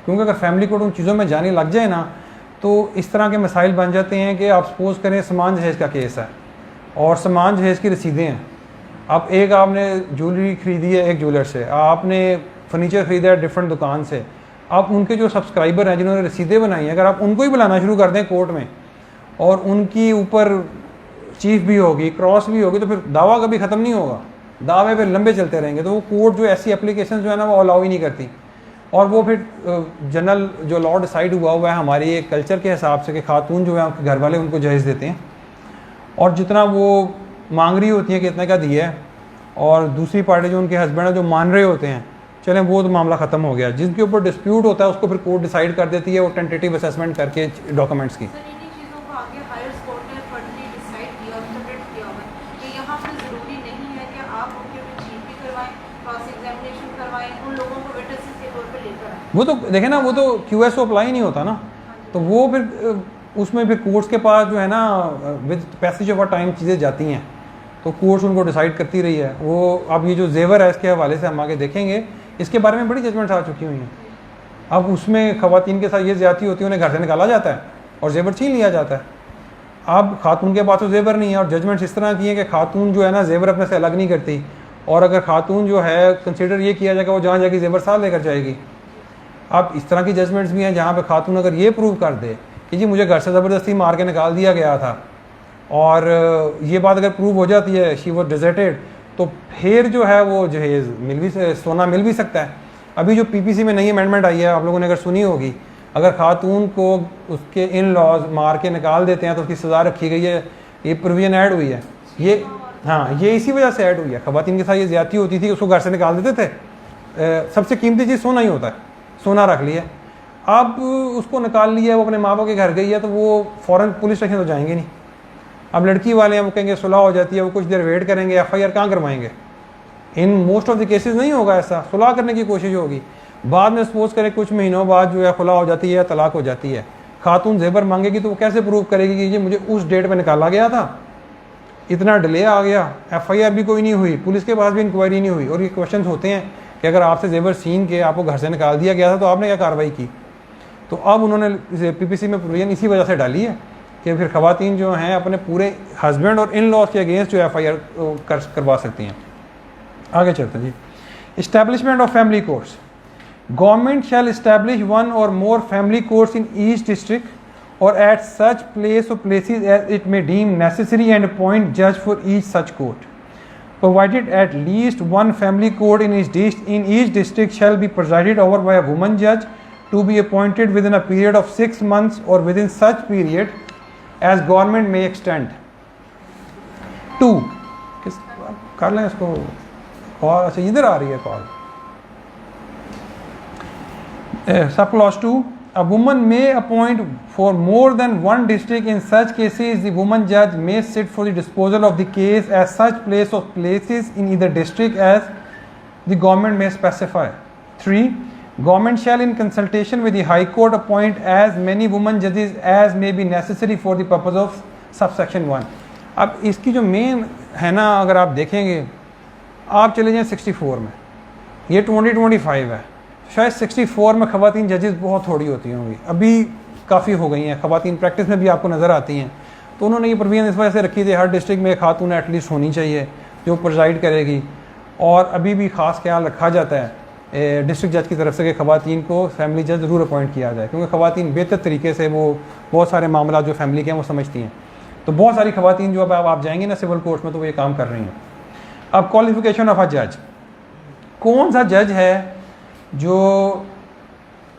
क्योंकि अगर फैमिली कोर्ट उन चीज़ों में जाने लग जाए ना तो इस तरह के मसाइल बन जाते हैं कि आप सपोज करें सामान जहेज़ का केस है और सामान जहेज़ की रसीदें हैं। अब एक आपने ज्वेलरी ख़रीदी है एक ज्वेलर से, आपने फर्नीचर ख़रीदा है डिफरेंट दुकान से, आप उनके जो सब्सक्राइबर हैं जिन्होंने रसीदें बनाई हैं, अगर आप उनको ही बुलाना शुरू कर दें कोर्ट में और उनकी ऊपर चीफ भी होगी, क्रॉस भी होगी, तो फिर दावा कभी ख़त्म नहीं होगा, दावे फिर लंबे चलते रहेंगे। तो वो कोर्ट जो ऐसी एप्लीकेशन जो है ना वो अलाउ ही नहीं करती। और वो फिर जनरल जो लॉ डिसाइड हुआ है हमारे एक कल्चर के हिसाब से कि खातून जो है उनके घर वाले उनको जहेज़ देते हैं और जितना वो मांग रही होती हैं कि इतना का दिया है, और दूसरी पार्टी जो उनके हस्बैंड है जो मान रहे होते हैं, चलें वो तो मामला ख़त्म हो गया। जिनके ऊपर डिस्प्यूट होता है उसको फिर कोर्ट डिसाइड कर देती है वो टेंटेटिव असेसमेंट करके डॉक्यूमेंट्स की। सर इन्हीं चीज़ों को आगे हायर कोर्ट ने फर्दरली डिसाइड किया और इंटरप्रेट किया हुआ है कि यहाँ पर ज़रूरी नहीं है कि आप उनके भी चीफ भी करवाएं, क्रॉस एग्जामिनेशन करवाएं, उन लोगों को विटनेसेस के तौर पर लेकर आएँ। वो तो देखें ना, वो तो QSO अप्लाई नहीं होता ना, तो वो फिर उसमें फिर कोर्ट्स के पास जो है ना विद पैसेज ऑफ टाइम चीज़ें जाती हैं, तो कोर्ट्स उनको डिसाइड करती रही है। वो अब ये जो जेवर है इसके हवाले से हम आगे देखेंगे, इसके बारे में बड़ी जजमेंट्स आ चुकी हुई हैं। अब उसमें ख़वातीन के साथ ये ज़्यादती होती है, उन्हें घर से निकाला जाता है और जेवर छीन लिया जाता है। अब खातून के पास तो जेवर नहीं है और जजमेंट्स इस तरह की हैं कि खातून जो है ना जेवर अपने से अलग नहीं करती, और अगर खातून जो है कंसिडर ये किया जाएगा वो जहाँ जाएगी जेवर साथ लेकर जाएगी। अब इस तरह की जजमेंट्स भी हैं जहाँ पे खातून अगर ये प्रूव कर दे कि जी मुझे घर से ज़बरदस्ती मार के निकाल दिया गया था, और ये बात अगर प्रूव हो जाती है शी वॉज डिजर्टेड, तो फिर जो है वो जहेज़ सोना मिल भी सकता है। अभी जो PPC में नई अमेंडमेंट आई है, आप लोगों ने अगर सुनी होगी, अगर खातून को उसके इन लॉज मार के निकाल देते हैं तो उसकी सज़ा रखी गई है, ये प्रोविजन ऐड हुई है। ये हाँ, ये इसी वजह से ऐड हुई है। ख़वातीन के साथ ये ज़्यादती होती थी, उसको घर से निकाल देते थे। सबसे कीमती चीज़ सोना ही होता है, सोना रख लिया, अब उसको निकाल लिया, वो अपने माँ बाप के घर गई है, तो वो फ़ौरन पुलिस स्टेशन तो जाएंगे नहीं। अब लड़की वाले हैं वो कहेंगे सुलह हो जाती है, वो कुछ देर वेट करेंगे, FIR कहाँ करवाएंगे। In most of the cases नहीं होगा ऐसा, सुलह करने की कोशिश होगी, बाद में सपोज करें कुछ महीनों बाद जो है खुला हो जाती है, तलाक हो जाती है। खातून जेबर मांगेगी तो वो कैसे प्रूव करेगी कि ये मुझे उस डेट पे निकाला गया था, इतना डिले आ गया, FIR भी कोई नहीं हुई, पुलिस के पास भी इंक्वायरी नहीं हुई। और ये क्वेश्चन होते हैं कि अगर आपसे जेवर छीन के आपको घर से निकाल दिया गया था तो आपने क्या कार्रवाई की। तो अब उन्होंने PPC में प्रोविजन इसी वजह से डाली है कि फिर ख़वातीन जो हैं अपने पूरे हस्बैंड और इन लॉज के अगेंस्ट जो FIR करवा सकती हैं। आगे चलते हैं जी। Establishment of family courts. Government shall establish one or more family courts in each district or at such place or places as it may deem necessary and appoint judge for each such court, provided at least one family court in each district shall be presided over by a woman judge to be appointed within a period of 6 months or within such period as government may extend. 2 कर लें इसको call, अच्छा इधर आ रही है call. Sub clause 2, a woman may appoint for more than one district. In such cases, the woman judge may sit for the disposal of the case at such place or places in either district as the government may specify. 3. Government shall, in consultation with the High Court, appoint as many woman judges as may be necessary for the purpose of subsection 1. अब इसकी जो main है ना, अगर आप देखेंगे, आप चले जाएँ 64 में, ये 2025 है, शायद 64 में ख़वातीन जजेस बहुत थोड़ी होती होंगी, अभी काफ़ी हो गई हैं ख़वातीन, प्रैक्टिस में भी आपको नज़र आती हैं। तो उन्होंने ये प्रोविजन इस वजह से रखी थी हर डिस्ट्रिक्ट में एक खातून एटलीस्ट होनी चाहिए जो प्रिजाइड करेगी। और अभी भी ख़ास ख्याल रखा जाता है डिस्ट्रिक्ट जज की तरफ से कि ख़वातीन को फैमिली जज ज़रूर अपॉइंट किया जाए, क्योंकि ख़वातीन बेहतर तरीके से वो बहुत सारे मामला जो फैमिली के हैं वो समझती हैं। तो बहुत सारी ख़वातीन जो अब आप जाएंगे ना सिविल कोर्ट में तो वो ये काम कर रही हैं। अब क्वालिफिकेशन ऑफ अ जज, कौन सा जज है जो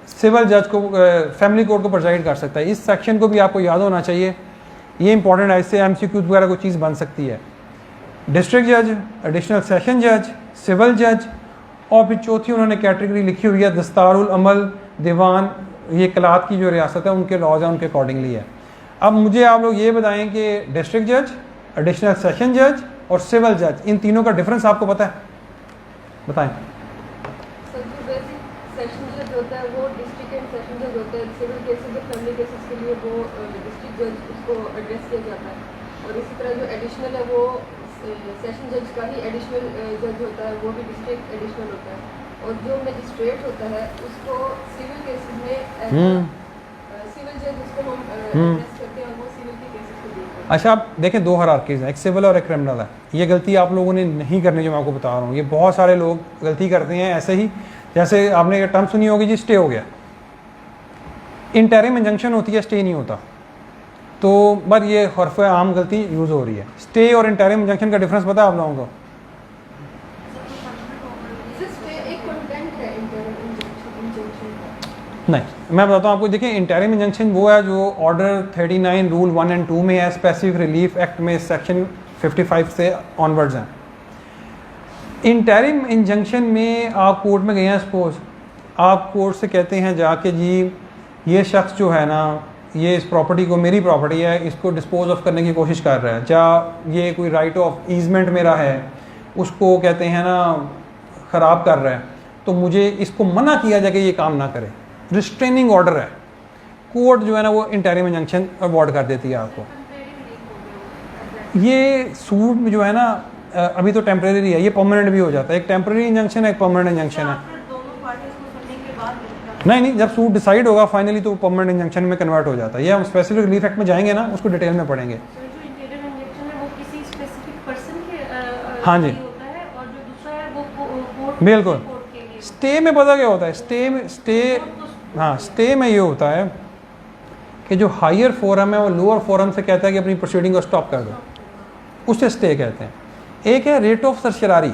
सिविल जज को फैमिली कोर्ट को प्रिजाइड कर सकता है, इस सेक्शन को भी आपको याद होना चाहिए, ये इंपॉर्टेंट है, इससे MCQ वगैरह कोई चीज़ बन सकती है। डिस्ट्रिक्ट जज, एडिशनल सेशन जज, सिविल जज, और फिर चौथी उन्होंने कैटेगरी लिखी हुई है दस्तारुल अमल दीवान, ये कलात की जो रियासत है उनके लॉज हैं उनके अकॉर्डिंगली है। अब मुझे आप लोग ये बताएं कि डिस्ट्रिक्ट जज, एडिशनल सेशन जज और सिविल जज, इन तीनों का डिफरेंस आपको पता है, बताएं। सेशन जज होता है वो डिस्ट्रिक्ट एंड सेशन जज होता है, सिविल केसेस और फैमिली केसेस के लिए वो डिस्ट्रिक्ट जज उसको एड्रेस किया जाता है, और इसी तरह जो एडिशनल है वो सेशन जज का ही एडिशनल जज होता है, वो भी डिस्ट्रिक्ट एडिशनल होता है, और जो मजिस्ट्रेट होता है उसको सिविल केसेस में सिविल जज उसको हम एड्रेस करते हैं और वो सिविल के केसेस को देखते हैं। अच्छा, आप देखें दो हायरार्कीज़ हैं, एक सिविल और एक क्रिमिनल है। ये गलती आप लोगों ने नहीं करनी जो मैं आपको बता रहा हूँ। ये बहुत सारे लोग गलती करते हैं ऐसे ही, जैसे आपने ये टर्म सुनी होगी जी, स्टे हो गया। इंटरिम इंजंक्शन होती है, स्टे नहीं होता। तो पर ये हरफ आम गलती यूज़ हो रही है। स्टे और इंटरिम इंजंक्शन का डिफरेंस पता है आप लोगों को? नहीं, मैं बताता हूँ आपको। देखिए, इंटरिम इंजंक्शन वो है जो ऑर्डर 39 रूल 1 एंड 2 में है, स्पेसिफिक रिलीफ एक्ट में सेक्शन 55 से ऑनवर्ड्स हैं। इंटरिम इंजंक्शन में आप कोर्ट में गए हैं, सपोज आप कोर्ट से कहते हैं जाके जी ये शख्स जो है ना, ये इस प्रॉपर्टी को, मेरी प्रॉपर्टी है, इसको डिस्पोज ऑफ करने की कोशिश कर रहा है, या ये कोई राइट ऑफ ईजमेंट मेरा है, उसको कहते हैं ना ख़राब कर रहा है, तो मुझे इसको मना किया जाए कि ये काम ना करे। रिस्ट्रेनिंग ऑर्डर है, कोर्ट जो है ना वो इंटरिम इंजंक्शन अवॉर्ड कर देती है आपको। ये सूट में जो है ना अभी तो टेम्परेरी है, ये परमानेंट भी हो जाता है। एक टेम्परेरी इंजंक्शन है, एक परमानेंट इंजंक्शन है। नहीं, जब सूट डिसाइड होगा फाइनली तो परमानेंट इंजंक्शन में कन्वर्ट हो जाता है। ये हम स्पेसिफिक रिलीफ एक्ट में जाएंगे ना, उसको डिटेल में पढ़ेंगे। हाँ जी, बिल्कुल। स्टे में पता क्या होता है? स्टे में ये होता है कि जो हायर फोरम है वो लोअर फोरम से कहता है कि अपनी प्रोसीडिंग को स्टॉप कर दो, उसे स्टे कहते हैं। एक है रेट ऑफ सर्शरारी,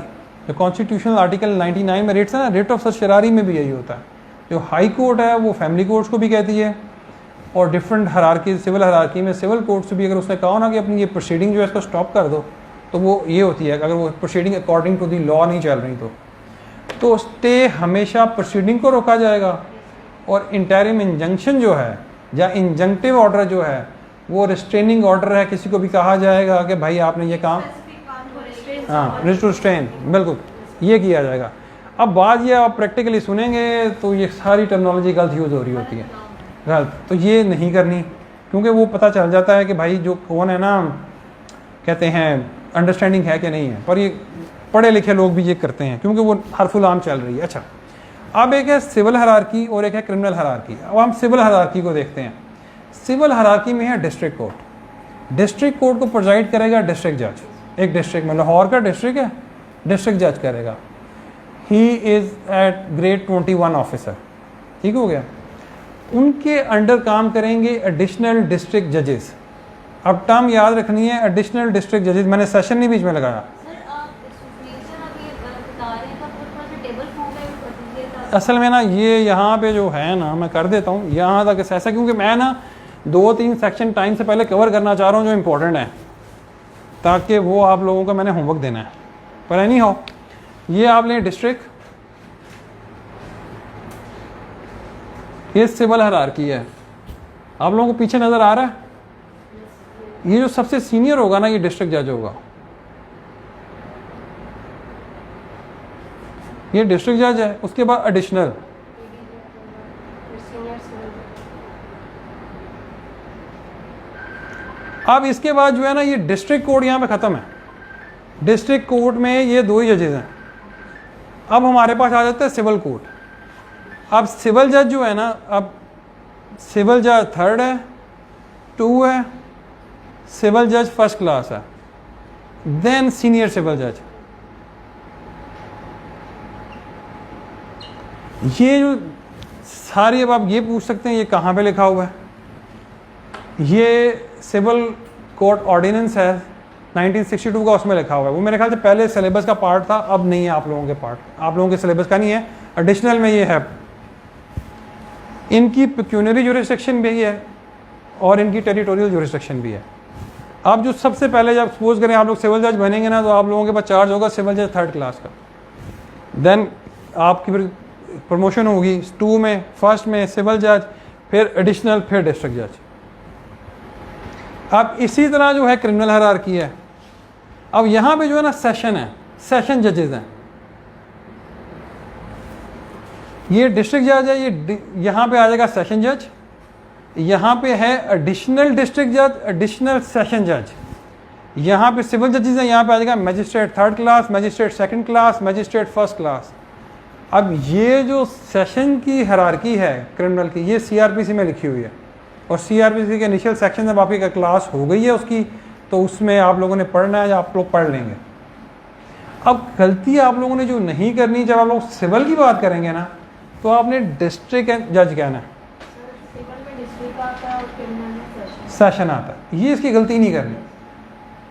जो कॉन्स्टिट्यूशनल आर्टिकल 99 में रेट्स है ना, रेट ऑफ सर्शरारी में भी यही होता है। जो हाई कोर्ट है वो फैमिली कोर्ट्स को भी कहती है, और डिफरेंट हरारकी, सिविल हरारकी में सिविल कोर्ट से भी अगर उसने कहा ना कि अपनी ये प्रोसीडिंग जो है इसको स्टॉप कर दो, तो वो ये होती है अगर वो proceeding according to the law नहीं चल रही तो स्टे हमेशा प्रोसीडिंग को रोका जाएगा। और इंटरिम इंजंक्शन जो है या इंजंक्टिव ऑर्डर जो है वो रिस्ट्रेनिंग ऑर्डर है। किसी को भी कहा जाएगा कि भाई आपने ये काम, हाँ, रिस्ट्रेन, बिल्कुल ये किया जाएगा। अब बात ये आप प्रैक्टिकली सुनेंगे तो ये सारी टर्मिनोलॉजी गलत यूज़ हो रही होती है, गलत। तो ये नहीं करनी, क्योंकि वो पता चल जाता है कि भाई जो कौन है ना, कहते हैं अंडरस्टैंडिंग है कि नहीं है। पर ये पढ़े लिखे लोग भी ये करते हैं क्योंकि वो हरफुल आम चल रही है। अच्छा, अब एक है सिविल हरारकी और एक है क्रिमिनल हरारकी। अब हम सिविल हरारकी को देखते हैं। सिविल हरारकी में है डिस्ट्रिक्ट कोर्ट। डिस्ट्रिक्ट कोर्ट को प्रोजाइड करेगा डिस्ट्रिक्ट जज। एक डिस्ट्रिक्ट में लाहौर का डिस्ट्रिक्ट है, डिस्ट्रिक्ट जज करेगा। He is at grade 21 officer, ठीक हो गया। उनके अंडर काम करेंगे एडिशनल डिस्ट्रिक्ट जजेस। अब टर्म याद रखनी है, एडिशनल डिस्ट्रिक्ट जजेस। मैंने सेशन नहीं बीच में लगाया। असल में ना ये यहाँ पे जो है ना, मैं कर देता हूँ यहाँ तक ऐसा, क्योंकि मैं ना 2-3 सेक्शन टाइम से पहले कवर करना चाह रहा हूँ जो इम्पोर्टेंट है, ताकि वो आप लोगों को मैंने होमवर्क देना है। पर एनी हाउ, ये आप लें डिस्ट्रिक्ट, ये सिविल हायरार्की है। आप लोगों को पीछे नज़र आ रहा है? ये जो सबसे सीनियर होगा ना, ये डिस्ट्रिक्ट जज होगा। ये डिस्ट्रिक्ट जज है। उसके बाद एडिशनल, अब इसके बाद जो है ना, ये डिस्ट्रिक्ट कोर्ट यहाँ पे ख़त्म है। डिस्ट्रिक्ट कोर्ट में ये 2 ही जजेस हैं। अब हमारे पास आ जाता है सिविल कोर्ट। अब सिविल जज जो है ना, अब सिविल जज 3rd है, 2 है, सिविल जज 1st क्लास है, देन सीनियर सिविल जज। ये जो सारी, अब आप ये पूछ सकते हैं ये कहाँ पे लिखा हुआ है? ये सिविल कोर्ट ऑर्डिनेंस है 1962 का, उसमें लिखा हुआ है। वो मेरे ख्याल से पहले सिलेबस का पार्ट था, अब नहीं है आप लोगों के पार्ट, आप लोगों के सिलेबस का नहीं है। एडिशनल में ये है। इनकी पेक्यूनरी ज्यूरिसडिक्शन भी है और इनकी टेरिटोरियल ज्यूरिसडिक्शन भी है। अब जो सबसे पहले जब सपोज करें आप लोग सिविल जज बनेंगे ना, तो आप लोगों के पास चार्ज होगा सिविल जज 3rd क्लास का। देन आपकी फिर प्रमोशन होगी 2 में, 1st में सिविल जज, फिर एडिशनल, फिर डिस्ट्रिक्ट जज। अब इसी तरह जो है क्रिमिनल हायरार्की है। अब यहाँ पे जो है ना सेशन है, सेशन जजेस हैं। ये डिस्ट्रिक्ट जज है, ये यहाँ पे आ जाएगा सेशन जज। यहाँ पे है एडिशनल डिस्ट्रिक्ट जज, एडिशनल सेशन जज। यहाँ पे सिविल जजेस हैं, यहाँ पे आ जाएगा magistrate 3rd class, magistrate 2nd class, magistrate 1st class. अब ये जो सेशन की हायरार्की है क्रिमिनल की, ये CRPC में लिखी हुई है, और CRPC के इनिशियल सेक्शन जब आपकी क्लास हो गई है उसकी, तो उसमें आप लोगों ने पढ़ना है, आप लोग पढ़ लेंगे। अब गलती आप लोगों ने जो नहीं करनी, जब आप लोग सिविल की बात करेंगे ना, तो आपने डिस्ट्रिक्ट जज कहना है, सिविल में डिस्ट्रिक्ट आता है और क्रिमिनल में सेशन आता है, ये इसकी गलती नहीं करनी।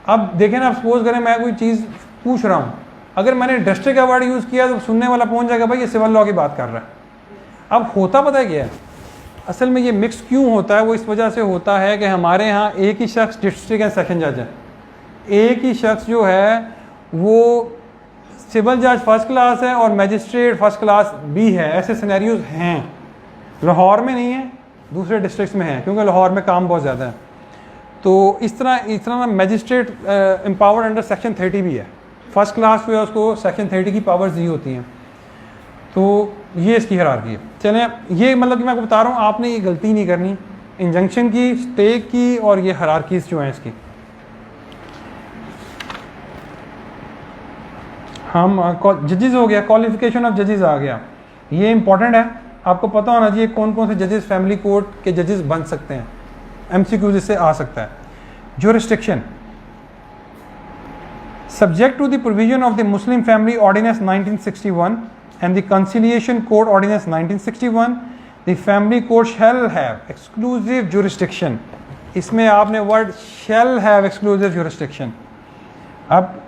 अब देखें ना, आप सपोज करें मैं कोई चीज़ पूछ रहा हूँ, अगर मैंने डिस्ट्रिक्ट का वर्ड यूज़ किया तो सुनने वाला पहुँच जाएगा भाई ये सिविल लॉ की बात कर रहा है। अब होता पता है क्या है, असल में ये मिक्स क्यों होता है, वो इस वजह से होता है कि हमारे यहाँ एक ही शख्स डिस्ट्रिक्ट एंड सेशन जज है, एक ही शख्स जो है वो सिविल जज 1st क्लास है और मजिस्ट्रेट 1st क्लास भी है। ऐसे सिनेरियोज हैं, लाहौर में नहीं है, दूसरे डिस्ट्रिक्ट्स में हैं, क्योंकि लाहौर में काम बहुत ज़्यादा है। तो इस तरह ना मजिस्ट्रेट एम्पावर्ड अंडर सेक्शन 30 भी है, 1st क्लास जो है उसको सेक्शन 30 की पावर्स दी होती हैं। तो ये इसकी हायरार्की है। चलें, ये मतलब कि मैं आपको बता रहा हूँ, आपने ये गलती नहीं करनी, इंजंक्शन की, स्टे की, और ये हायरार्कीज जो हैं इसकी। हम जजेस हो गया, क्वालिफिकेशन ऑफ जजेस आ गया, ये इंपॉर्टेंट है, आपको पता होना चाहिए कौन कौन से जजेस फैमिली कोर्ट के जजेस बन सकते हैं, MCQ इससे आ सकता है। Jurisdiction, subject to the provision of the Muslim Family Ordinance 1961 and the Conciliation Court Ordinance 1961, the family court shall have exclusive jurisdiction। इसमें आपने word shall have exclusive jurisdiction। अब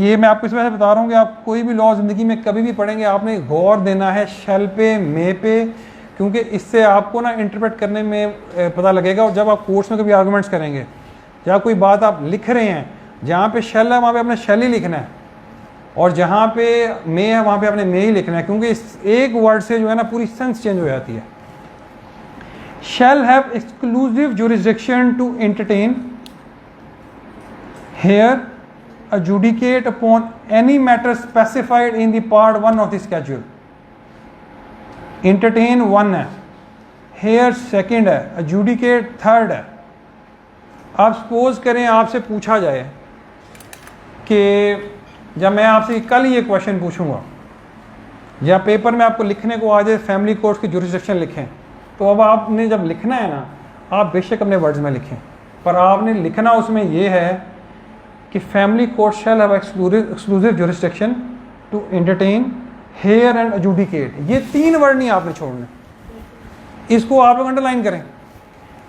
ये मैं आपको इस वजह से बता रहा हूँ कि आप कोई भी लॉ ज़िंदगी में कभी भी पढ़ेंगे, आपने गौर देना है shall पे, मे पे, क्योंकि इससे आपको ना इंटरप्रेट करने में पता लगेगा। और जब आप कोर्ट्स में कभी आर्गूमेंट्स करेंगे या कोई बात आप लिख रहे हैं, जहाँ पे शैल है वहाँ पे आपने शैल ही लिखना है, और जहाँ पे मे है वहाँ पे आपने मे ही लिखना है, क्योंकि इस एक वर्ड से जो है ना पूरी सेंस चेंज हो जाती है। Shall have exclusive jurisdiction to entertain, hear, adjudicate upon any matter specified in the part 1 of the schedule। entertain 1 है, hear 2nd है, adjudicate 3rd है। आप सपोज करें आपसे पूछा जाए कि जब मैं आपसे कल ये क्वेश्चन पूछूंगा, या पेपर में आपको लिखने को आ जाए फैमिली कोर्ट्स की जुरिस्डिक्शन लिखें, तो अब आपने जब लिखना है ना, आप बेशक अपने वर्ड्स में लिखें, पर आपने लिखना उसमें ये है कि family court shall have exclusive jurisdiction to entertain, hear and adjudicate. ये 3 वर्ड नहीं आपने छोड़ने, इसको आप लोग अंडरलाइन करें,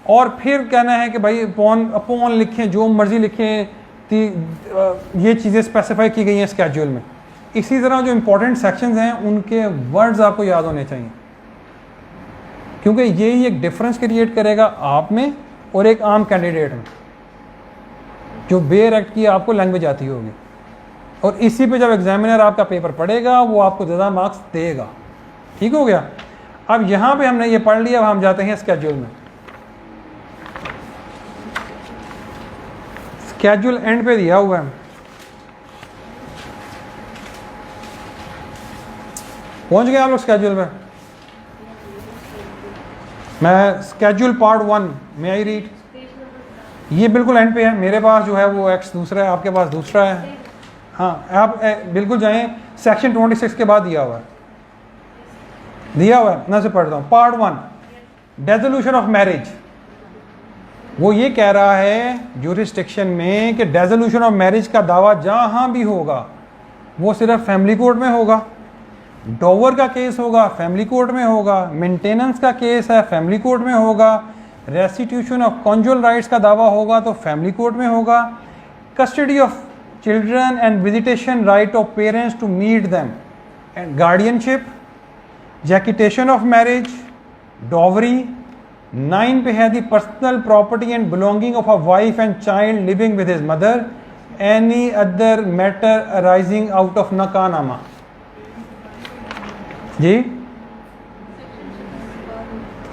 और फिर कहना है कि भाई अपॉन लिखें, जो मर्जी लिखें, ये चीज़ें स्पेसिफाई की गई हैं स्केड्यूल में। इसी तरह जो इंपॉर्टेंट सेक्शंस हैं उनके वर्ड्स आपको याद होने चाहिए, क्योंकि यही एक डिफरेंस क्रिएट करेगा आप में और एक आम कैंडिडेट में, जो बेयर एक्ट की आपको लैंग्वेज आती होगी, और इसी पे जब एग्जामिनर आपका पेपर पढ़ेगा वो आपको ज़्यादा मार्क्स देगा। ठीक हो गया। अब यहाँ पे हमने ये पढ़ लिया, अब हम जाते हैं स्केड्यूल में। स्केड्यूल एंड पे दिया हुआ है, पहुँच गए आप लोग स्केड्यूल पे। मैं स्केड्यूल पार्ट 1 में आई रीड, ये बिल्कुल एंड पे है, मेरे पास जो है वो एक्स दूसरा है, आपके पास दूसरा है। हाँ, आप बिल्कुल जाएं, सेक्शन 26 के बाद दिया हुआ है, मैं से पढ़ता हूँ। Part 1, dissolution of marriage. वो ये कह रहा है ज्यूरिस्डिक्शन में कि डेसोल्यूशन ऑफ मैरिज का दावा जहाँ भी होगा वो सिर्फ फैमिली कोर्ट में होगा। डोवर का केस होगा फैमिली कोर्ट में होगा, मेंटेनेंस का केस है फैमिली कोर्ट में होगा, रेस्टिट्यूशन ऑफ कॉन्जुअल राइट्स का दावा होगा तो फैमिली कोर्ट में होगा, custody of children and visitation right of parents to meet them and guardianship, jactitation of marriage, dowry. 9 पे है the personal property and belonging of a wife and child living with his mother, any other matter arising out of नकानामा। जी,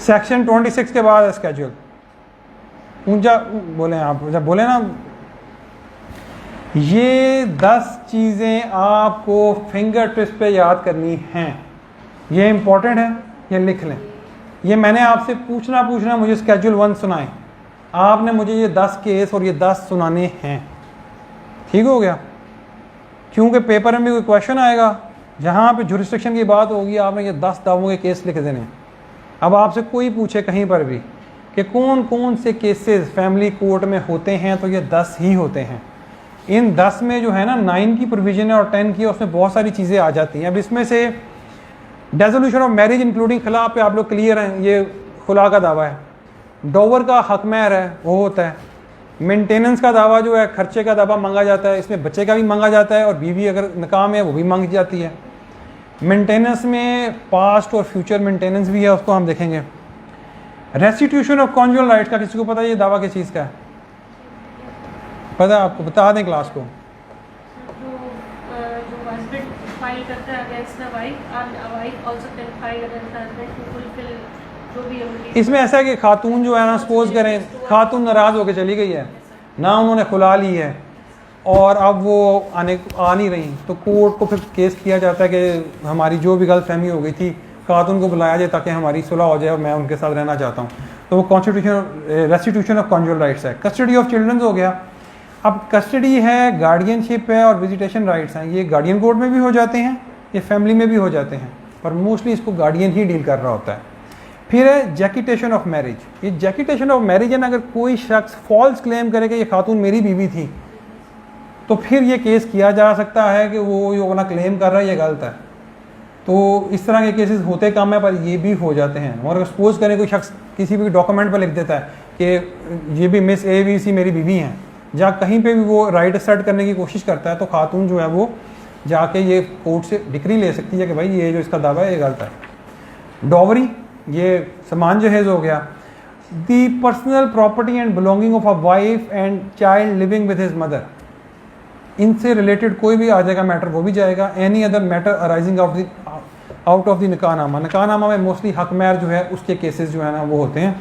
section 26 के बाद schedule. ऊंचा बोले आप, जब बोले ना, ये 10 चीज़ें आपको फिंगर टिप्स पे याद करनी हैं, ये इंपॉर्टेंट है, ये लिख लें। ये मैंने आपसे पूछना मुझे स्केड्यूल 1 सुनाएं, आपने मुझे ये 10 केस और ये 10 सुनाने हैं। ठीक हो गया, क्योंकि पेपर में भी कोई क्वेश्चन आएगा जहाँ पे जुरिस्डिक्शन की बात होगी, आपने ये 10 दावों के केस लिख देने। अब आपसे कोई पूछे कहीं पर भी कि कौन कौन से केसेस फैमिली कोर्ट में होते हैं, तो ये 10 ही होते हैं। इन 10 में जो है ना 9 की प्रोविज़न है और 10 की, उसमें बहुत सारी चीज़ें आ जाती हैं। अब इसमें से डेसोल्यूशन ऑफ मैरिज इंक्लूडिंग खिला पे आप लोग क्लियर हैं, ये खुला का दावा है। डोवर का हक महर है वो होता है। मेंटेनेंस का दावा जो है, खर्चे का दावा मांगा जाता है, इसमें बच्चे का भी मांगा जाता है और बीवी अगर नाकाम है वो भी मांगी जाती है। मेंटेनेंस में पास्ट और फ्यूचर मेंटेनेंस भी है, उसको हम देखेंगे। रेस्टिट्यूशन ऑफ कॉन्जुगल राइट्स का किसी को पता है ये दावा किस चीज़ का है? पता है आपको? बता दें क्लास को। जो हस्बैंड फाइल करता है अगेंस्ट द वाइफ, और wife also can file against the husband to fulfil जो भी उनकी। इसमें ऐसा है कि खातून जो है ना, सपोज करें खातून नाराज़ होकर चली गई है ना, उन्होंने खुला ली है और अब वो आ नहीं रही, तो कोर्ट को फिर केस किया जाता है कि हमारी जो भी गलतफहमी हो गई थी, खातून को बुलाया जाए ताकि हमारी सुलह हो जाए और मैं उनके साथ रहना चाहता हूँ। तो वो constitution restitution of conjugal rights है। कस्टडी ऑफ चिल्ड्रन हो गया। अब कस्टडी है, गार्डियनशिप है और विजिटेशन राइट्स हैं। ये गार्डियन कोर्ट में भी हो जाते हैं, ये फैमिली में भी हो जाते हैं, पर मोस्टली इसको गार्डियन ही डील कर रहा होता है। फिर है जैकिटेशन ऑफ मैरिज। ये जैकिटेशन ऑफ मैरिज है ना, अगर कोई शख्स फॉल्स क्लेम करे कि ये खातून मेरी बीवी थी, तो फिर ये केस किया जा सकता है कि वो जो अपना क्लेम कर रहा है ये गलत है। तो इस तरह के केसेस होते कम है, पर ये भी हो जाते हैं। और सपोज करें कोई शख्स किसी भी डॉक्यूमेंट पर लिख देता है कि ये भी मिस ABC मेरी बीवी हैं, जहाँ कहीं पे भी वो राइट असर्ट करने की कोशिश करता है, तो खातून जो है वो जाके ये कोर्ट से डिक्री ले सकती है कि भाई ये जो इसका दावा है ये गलत है। डॉवरी, ये सामान जहेज हो गया। The personal property and belonging of a wife and child living with his mother, इनसे रिलेटेड कोई भी आ जाएगा मैटर, वो भी जाएगा। Any other matter arising out of the निकाहनामा। निकाहनामा में मोस्टली हक महर जो है उसके केसेस जो है ना वो होते हैं।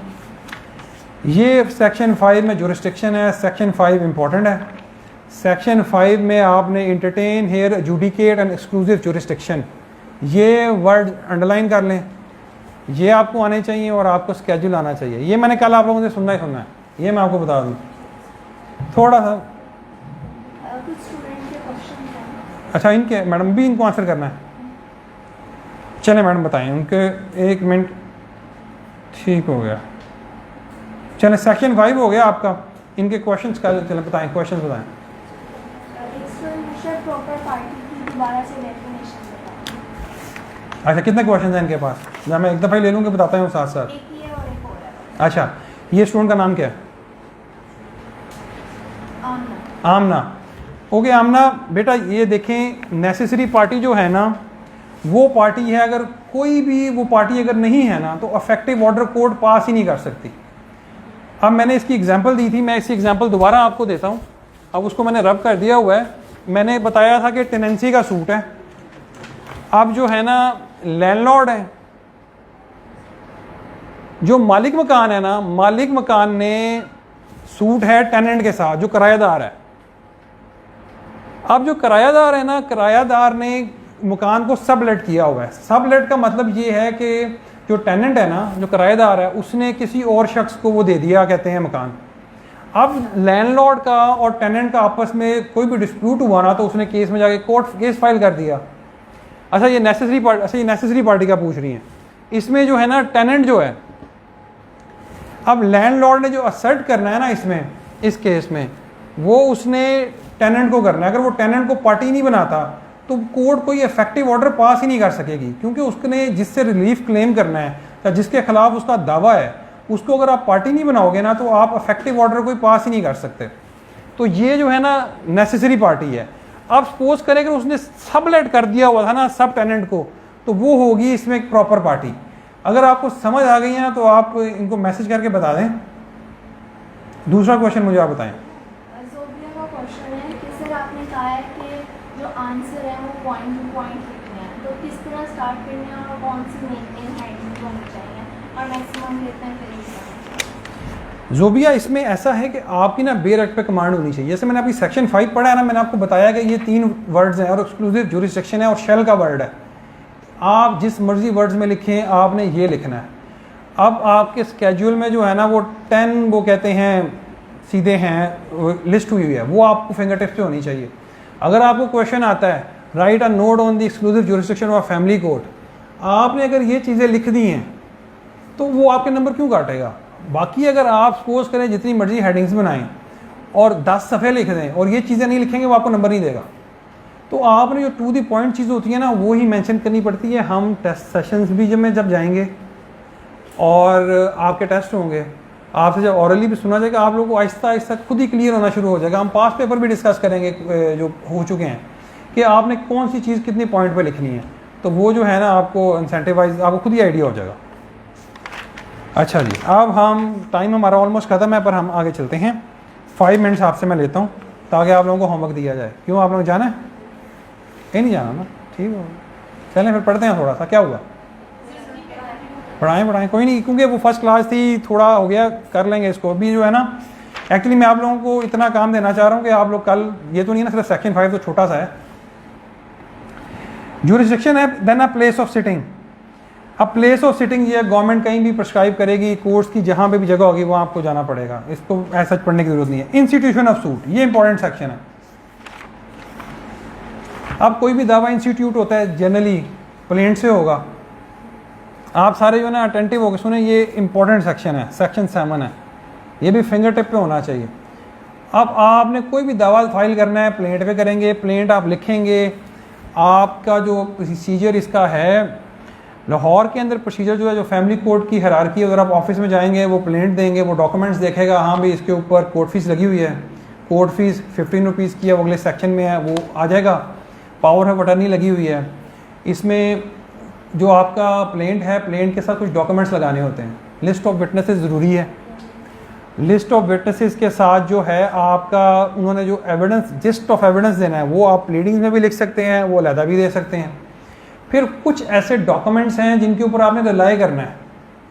ये सेक्शन 5 में जुरिस्डिक्शन है। सेक्शन 5 इंपॉर्टेंट है। सेक्शन 5 में आपने entertain, hear, adjudicate and exclusive jurisdiction, ये वर्ड अंडरलाइन कर लें, ये आपको आने चाहिए और आपको स्केड्यूल आना चाहिए। ये मैंने कल आप लोगों से सुनना ही सुनना है, ये मैं आपको बता दूँ थोड़ा सा। कुछ स्टूडेंट के क्वेश्चन हैं। अच्छा, इनके मैडम भी इनको आंसर करना है? चलें मैडम बताएं उनके, 1 मिनट। ठीक हो गया, चलें सेक्शन 5 हो गया आपका। इनके क्वेश्चंस का चलें बताएं, क्वेश्चंस बताएं। अच्छा, कितने क्वेश्चन हैं इनके पास? जब मैं एक दफ़ा ही ले लूँगा, बताता हूँ साथ साथ। एक ही है और एक और है। अच्छा, ये स्टूडेंट का नाम क्या है? आमना। ओके आमना बेटा, ये देखें नेसेसरी पार्टी जो है ना वो पार्टी है, अगर कोई भी वो पार्टी अगर नहीं है ना तो अफेक्टिव ऑर्डर कोर्ट पास ही नहीं कर सकती। अब मैंने इसकी एग्जांपल दी थी, मैं इसकी एग्जांपल दोबारा आपको देता हूँ। अब उसको मैंने रब कर दिया हुआ है। मैंने बताया था कि टेनेंसी का सूट है। अब जो है ना लैंडलॉर्ड है, जो मालिक मकान है ना, मालिक मकान ने सूट है टेनेंट के साथ जो किराएदार है। अब जो किरायादार है ना, किरायादार ने मकान को सबलेट किया हुआ है। सबलेट का मतलब ये है कि जो टेनेंट है ना, जो किराएदार है, उसने किसी और शख्स को वो दे दिया, कहते हैं मकान। अब लैंडलॉर्ड का और टेनेंट का आपस में कोई भी डिस्प्यूट हुआ ना, तो उसने केस में जाके कोर्ट केस फाइल कर दिया। अच्छा, ये नेसेसरी पार्टी का पूछ रही हैं। इसमें जो है ना टेनेंट जो है, अब लैंडलॉर्ड ने जो असर्ट करना है ना इसमें, इस केस में, वो उसने टेनेंट को करना है। अगर वो टेनेंट को पार्टी नहीं बनाता तो कोर्ट कोई इफेक्टिव ऑर्डर पास ही नहीं कर सकेगी, क्योंकि उसने जिससे रिलीफ क्लेम करना है या जिसके खिलाफ उसका दावा है, उसको अगर आप पार्टी नहीं बनाओगे ना तो आप इफेक्टिव ऑर्डर कोई पास ही नहीं कर सकते। तो ये जो है ना नेसेसरी पार्टी है। आप सपोज करें कि उसने सबलेट कर दिया हुआ था ना सब टेनेंट को, तो वो होगी इसमें एक प्रॉपर पार्टी। अगर आपको समझ आ गई है ना तो आप इनको मैसेज करके बता दें। दूसरा क्वेश्चन मुझे आप बताएं। ज़ोबिया का क्वेश्चन है कि सर आपने कहा है कि जो आंसर है वो पॉइंट टू पॉइंट लिखने हैं, तो किस तरह स्टार्ट करने हैं और कौन सी मेन हेडिंग होनी चाहिए और मैक्सिमम कितना करेंगे? ज़ोबिया, इसमें ऐसा है कि आपकी ना बेरट पे कमांड होनी चाहिए। जैसे मैंने अभी सेक्शन 5 पढ़ा है ना, मैंने आपको बताया कि ये 3 वर्ड्स हैं और एक्सक्लूसिव जुरिस्डिक्शन है और शेल का वर्ड है। आप जिस मर्जी वर्ड्स में लिखें, आपने ये लिखना है। अब आपके स्केड्यूल में जो है ना वो 10 वो कहते हैं सीधे हैं लिस्ट हुई है, वो आपको फिंगर टिप्स पे होनी चाहिए। अगर आपको क्वेश्चन आता है right a note on the exclusive jurisdiction of family court, आपने अगर ये चीज़ें लिख दी हैं तो वो आपके नंबर क्यों काटेगा। बाकी अगर आप सपोज करें जितनी मर्जी हेडिंग्स बनाएं और 10 सफ़े लिख दें और ये चीज़ें नहीं लिखेंगे, वो आपको नंबर नहीं देगा। तो आपने जो टू द पॉइंट चीज़ होती है ना, वो ही मेंशन करनी पड़ती है। हम टेस्ट सेशंस भी जब जाएंगे और आपके टेस्ट होंगे, आपसे जब ऑरली भी सुना जाएगा, आप लोगों को आहिस्ता आहिस्ता खुद ही क्लियर होना शुरू हो जाएगा। हम पास पेपर भी डिस्कस करेंगे जो हो चुके हैं कि आपने कौन सी चीज़ कितने पॉइंट पे लिखनी है, तो वो जो है ना आपको इंसेंटिवाइज, आपको खुद ही आइडिया हो जाएगा। अच्छा जी, अब हम टाइम हमारा ऑलमोस्ट ख़त्म है, पर हम आगे चलते हैं। 5 मिनट्स आपसे मैं लेता हूँ ताकि आप लोगों को होमवर्क दिया जाए। क्यों, आप लोग जाना है? कहीं नहीं जाना ना, ठीक हो, चलें फिर पढ़ते हैं थोड़ा सा। क्या हुआ? पढ़ाएं कोई नहीं, क्योंकि वो फर्स्ट क्लास थी, थोड़ा हो गया, कर लेंगे इसको। अभी जो है ना, एक्चुअली मैं आप लोगों को इतना काम देना चाह रहा हूँ कि आप लोग कल, ये तो नहीं ना सिर्फ सेक्शन 5 तो छोटा सा है, जुरिस्डिक्शन है, then a place of sitting. अब प्लेस ऑफ सिटिंग ये गवर्नमेंट कहीं भी प्रिस्क्राइब करेगी, कोर्स की जहाँ पे भी जगह होगी वहाँ आपको जाना पड़ेगा, इसको ऐसा पढ़ने की जरूरत नहीं है। इंस्टीट्यूशन ऑफ सूट, ये इंपॉर्टेंट सेक्शन है। अब कोई भी दावा इंस्टीट्यूट होता है जनरली प्लेंट से होगा। आप सारे जो है ना अटेंटिव होकर सुने, ये इंपॉर्टेंट सेक्शन है, सेक्शन 7 है, ये भी फिंगर टिप पे होना चाहिए। अब आपने कोई भी दावा फाइल करना है, प्लेंट पे करेंगे, प्लेंट आप लिखेंगे। आपका जो प्रोसीजर इसका है, लाहौर के अंदर प्रोसीजर जो है, जो फैमिली कोर्ट की हायरार्की है, अगर आप ऑफिस में जाएंगे, वो प्लेंट देंगे, वो डॉक्यूमेंट्स देखेगा, हाँ भाई इसके ऊपर कोर्ट फीस लगी हुई है, कोर्ट फीस 15 रुपीज़ की है, वो अगले सेक्शन में है, वो आ जाएगा। पावर ऑफ अटर्नी लगी हुई है, इसमें जो आपका प्लेंट है, प्लेंट के साथ कुछ डॉक्यूमेंट्स लगाने होते हैं। लिस्ट ऑफ विटनेसेस ज़रूरी है। लिस्ट ऑफ विटनेसेस के साथ जो है आपका, उन्होंने जो एविडेंस, जिस्ट ऑफ एविडेंस देना है, वो आप प्लीडिंग्स में भी लिख सकते हैं, वो अलहदा भी दे सकते हैं। फिर कुछ ऐसे डॉक्यूमेंट्स हैं जिनके ऊपर आपने रिलाई करना है,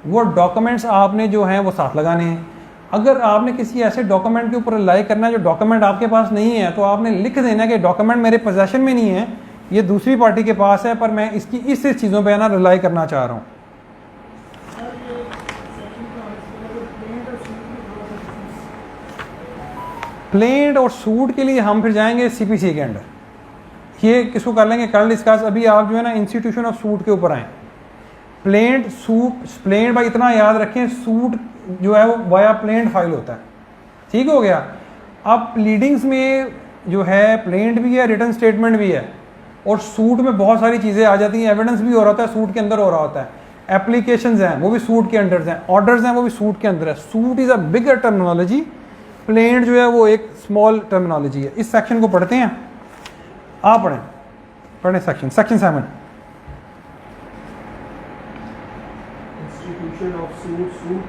वो डॉक्यूमेंट्स आपने जो हैं वो साथ लगाने हैं। अगर आपने किसी ऐसे डॉक्यूमेंट के ऊपर रिलाई करना है जो डॉक्यूमेंट आपके पास नहीं है, तो आपने लिख देना कि डॉक्यूमेंट मेरे पोजेशन में नहीं है, ये दूसरी पार्टी के पास है, पर मैं इसकी इस चीज़ों पे ना रिलाई करना चाह रहा हूँ। प्लेंट और सूट के लिए हम फिर जाएंगे CPC के अंडर, ये किसको कर लेंगे कल डिस्कस। अभी आप जो है ना इंस्टीट्यूशन ऑफ सूट के ऊपर आए। प्लेंट सूट, प्लेंट भाई इतना याद रखें, सूट जो है वो वाया प्लेंट फाइल होता है, ठीक हो गया। अब प्लीडिंग्स में जो है प्लेंट भी है, रिटन स्टेटमेंट भी है, और सूट में बहुत सारी चीज़ें आ जाती हैं। एविडेंस भी हो रहा होता है, सूट के अंदर हो रहा होता है। एप्लीकेशंस हैं, वो भी सूट के अंडर हैं। ऑर्डर्स हैं, वो भी सूट के अंदर है। Suit is a bigger terminology, plaint जो है वो एक स्मॉल टर्मिनोलॉजी है। इस सेक्शन को पढ़ते हैं, आप पढ़ें section 7। Institution of suit.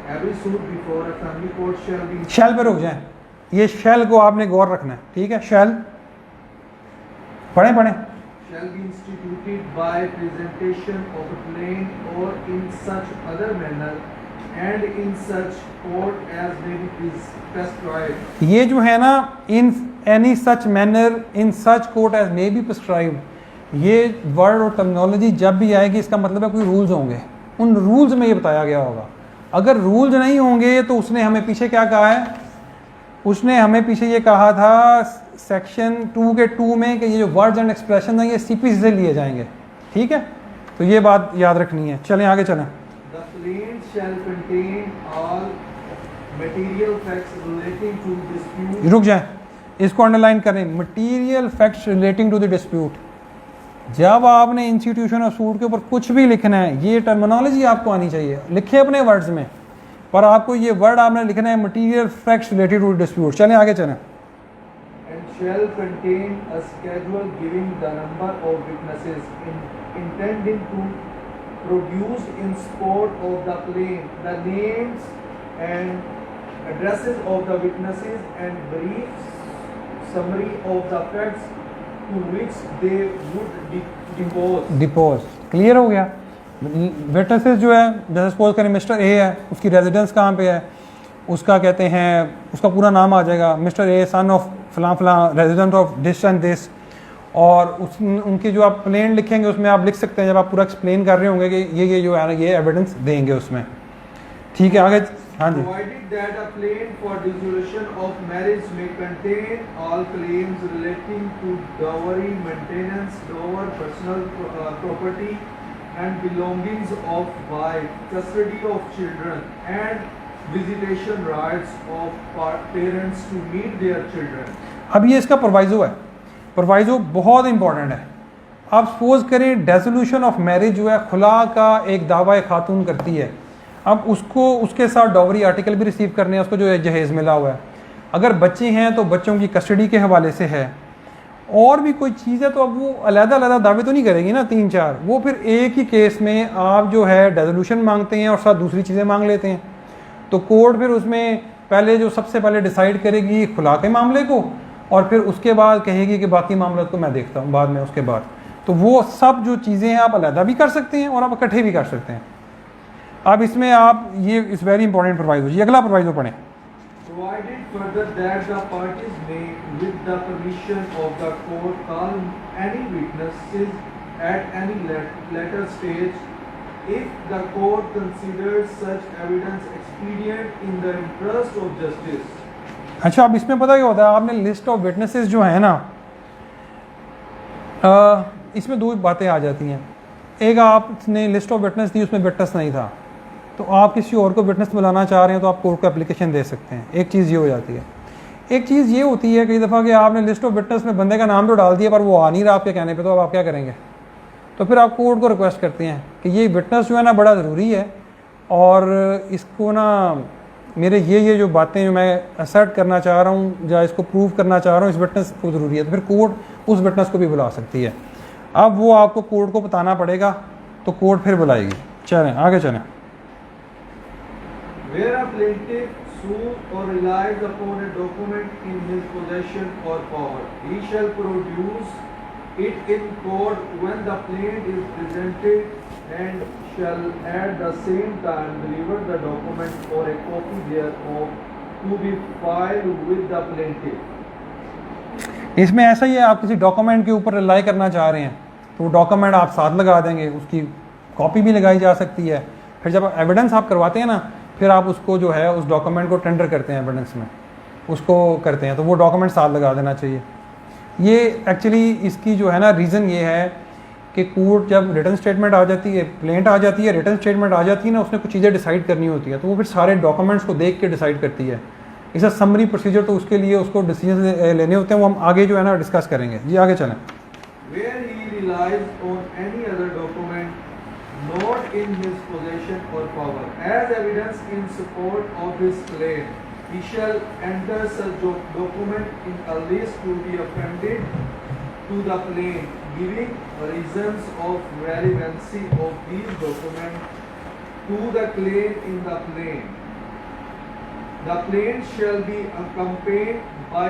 Every suit before a family court shall be. शैल पे रुक जाएं, ये शैल को आपने गौर रखना है, ठीक है। शैल पढ़ें। Shall be instituted by presentation of a plaint or in such other manner and in such court as may be prescribed. ये जो है ना, in any such manner, in such court as may be prescribed, ये word और terminology जब भी आएगी, इसका मतलब है कोई रूल्स होंगे, उन रूल्स में ये बताया गया होगा। अगर रूल्स नहीं होंगे तो उसने हमें पीछे क्या कहा है, उसने हमें पीछे ये कहा था सेक्शन 2 के 2 में कि ये जो वर्ड्स एंड एक्सप्रेशन हैं ये CPC से लिए जाएंगे, ठीक है। तो ये बात याद रखनी है। चलें आगे चलें। The plaint shall contain all material facts relating to dispute. रुक जाएं, इसको अंडरलाइन करें, material facts relating to the dispute. जब आपने इंस्टीट्यूशन ऑफ सूट के ऊपर कुछ भी लिखना है, ये टर्मिनोलॉजी आपको आनी चाहिए, लिखे अपने वर्ड्स में, पर आपको ये वर्ड आपने लिखना है material facts related to dispute. चलें आगे चलें। And shall contain a schedule giving the number of witnesses intending to produce in support of the claim, the names and addresses of the witnesses, and brief summary of the facts to which they would depose. Clear हो गया। Witnesses जो है, जैसे suppose करें mister A है, उसकी residence कहाँ पे है, उसका कहते हैं, उसका पूरा नाम आ जाएगा, मिस्टर ए सन ऑफ फलां फलां, resident of this and this, और उनकी जो आप प्लेन लिखेंगे उसमें आप लिख सकते हैं, जब आप पूरा एक्सप्लेन कर रहे होंगे कि ये जो है ना ये एविडेंस देंगे उसमें, ठीक है। आगे हाँ जी। Provided that a plan for dissolution of marriage may contain all claims relating to dowry, maintenance, dower, personal property and belongings of wife, custody of children and visitation rights of parents to meet their children. अब ये इसका proviso है, proviso बहुत important है। आप suppose करें डेसोल्यूशन of marriage जो है खुला का एक दावा खातून करती है, अब उसको उसके साथ डॉवरी आर्टिकल भी रिसीव करने हैं, उसको जो है जहेज़ मिला हुआ है, अगर बच्चे हैं तो बच्चों की कस्टडी के हवाले से है, और भी कोई चीज़ है तो अब वो अलग-अलग दावे तो नहीं करेगी ना 3-4, वो फिर एक ही केस में आप जो है डेसोल्यूशन मांगते हैं और साथ दूसरी चीज़ें मांग लेते हैं। तो कोर्ट फिर उसमें पहले जो सबसे पहले डिसाइड करेगी खुला के मामले को, और फिर उसके बाद कहेगी कि बाकी मामलों को मैं देखता हूँ बाद में उसके बाद। तो वो सब जो चीज़ें हैं आप अलग भी कर सकते हैं और आप इकट्ठे भी कर सकते हैं। अब इसमें आप ये इस वेरी इंपॉर्टेंट प्रोवाइजो, ये अगला प्रोवाइजो पढ़ें। Provided further that the parties may, with the permission of the court, call any witnesses at any later stage, if the court considers such evidence expedient in the interest of justice. अच्छा, अब इसमें पता क्या होता है, आपने list of witnesses जो है ना, इसमें दो बातें आ जाती हैं। एक आपने लिस्ट ऑफ विटनेस दी, उसमें विटनेस नहीं था, तो आप किसी और को विटनेस बुलाना चाह रहे हैं तो आप कोर्ट को एप्लीकेशन दे सकते हैं। एक चीज़ ये हो जाती है। एक चीज़ ये होती है कई दफ़ा कि आपने लिस्ट ऑफ विटनेस में बंदे का नाम तो डाल दिया पर वो आ नहीं रहा आपके कहने पे, तो अब आप क्या करेंगे? तो फिर आप कोर्ट को रिक्वेस्ट करते हैं कि ये विटनेस जो है ना बड़ा ज़रूरी है, और इसको ना मेरे ये जो बातें जो मैं असर्ट करना चाह रहा हूँ या इसको प्रूव करना चाह रहा हूँ, इस विटनेस को ज़रूरी है। तो फिर कोर्ट उस विटनेस को भी बुला सकती है। अब वो आपको कोर्ट को बताना पड़ेगा, तो कोर्ट फिर बुलाएगी। चलें आगे चलें। Where a plaintiff sues or relies upon a document in his possession or power, he shall produce it in court when the plaint is presented, and shall at the same time deliver the document or a copy thereof to be filed with the plaintiff. इसमें ऐसा ही है, आप किसी document के ऊपर rely करना चाह रहे हैं तो वो डॉक्यूमेंट आप साथ लगा देंगे, उसकी कॉपी भी लगाई जा सकती है। फिर जब एविडेंस आप करवाते हैं ना, फिर आप उसको जो है उस डॉक्यूमेंट को टेंडर करते हैं, एविडेंस में उसको करते हैं, तो वो डॉक्यूमेंट साथ लगा देना चाहिए। ये एक्चुअली इसकी जो है ना रीज़न ये है कि कोर्ट जब रिटन स्टेटमेंट आ जाती है, प्लेंट आ जाती है, रिटन स्टेटमेंट आ जाती है ना, उसने कुछ चीज़ें डिसाइड करनी होती है, तो वो फिर सारे डॉक्यूमेंट्स को देख के डिसाइड करती है। इसे समरी प्रोसीजर, तो उसके लिए उसको डिसीजन लेने होते हैं, वो हम आगे जो है ना डिस्कस करेंगे। जी आगे चलें। Where he relies on any other document not in his possession or power as evidence in support of his claim, he shall enter such document in a list to be appended to the plaint, giving reasons of relevancy of these documents to the claim in the plaint. The plaint shall be accompanied by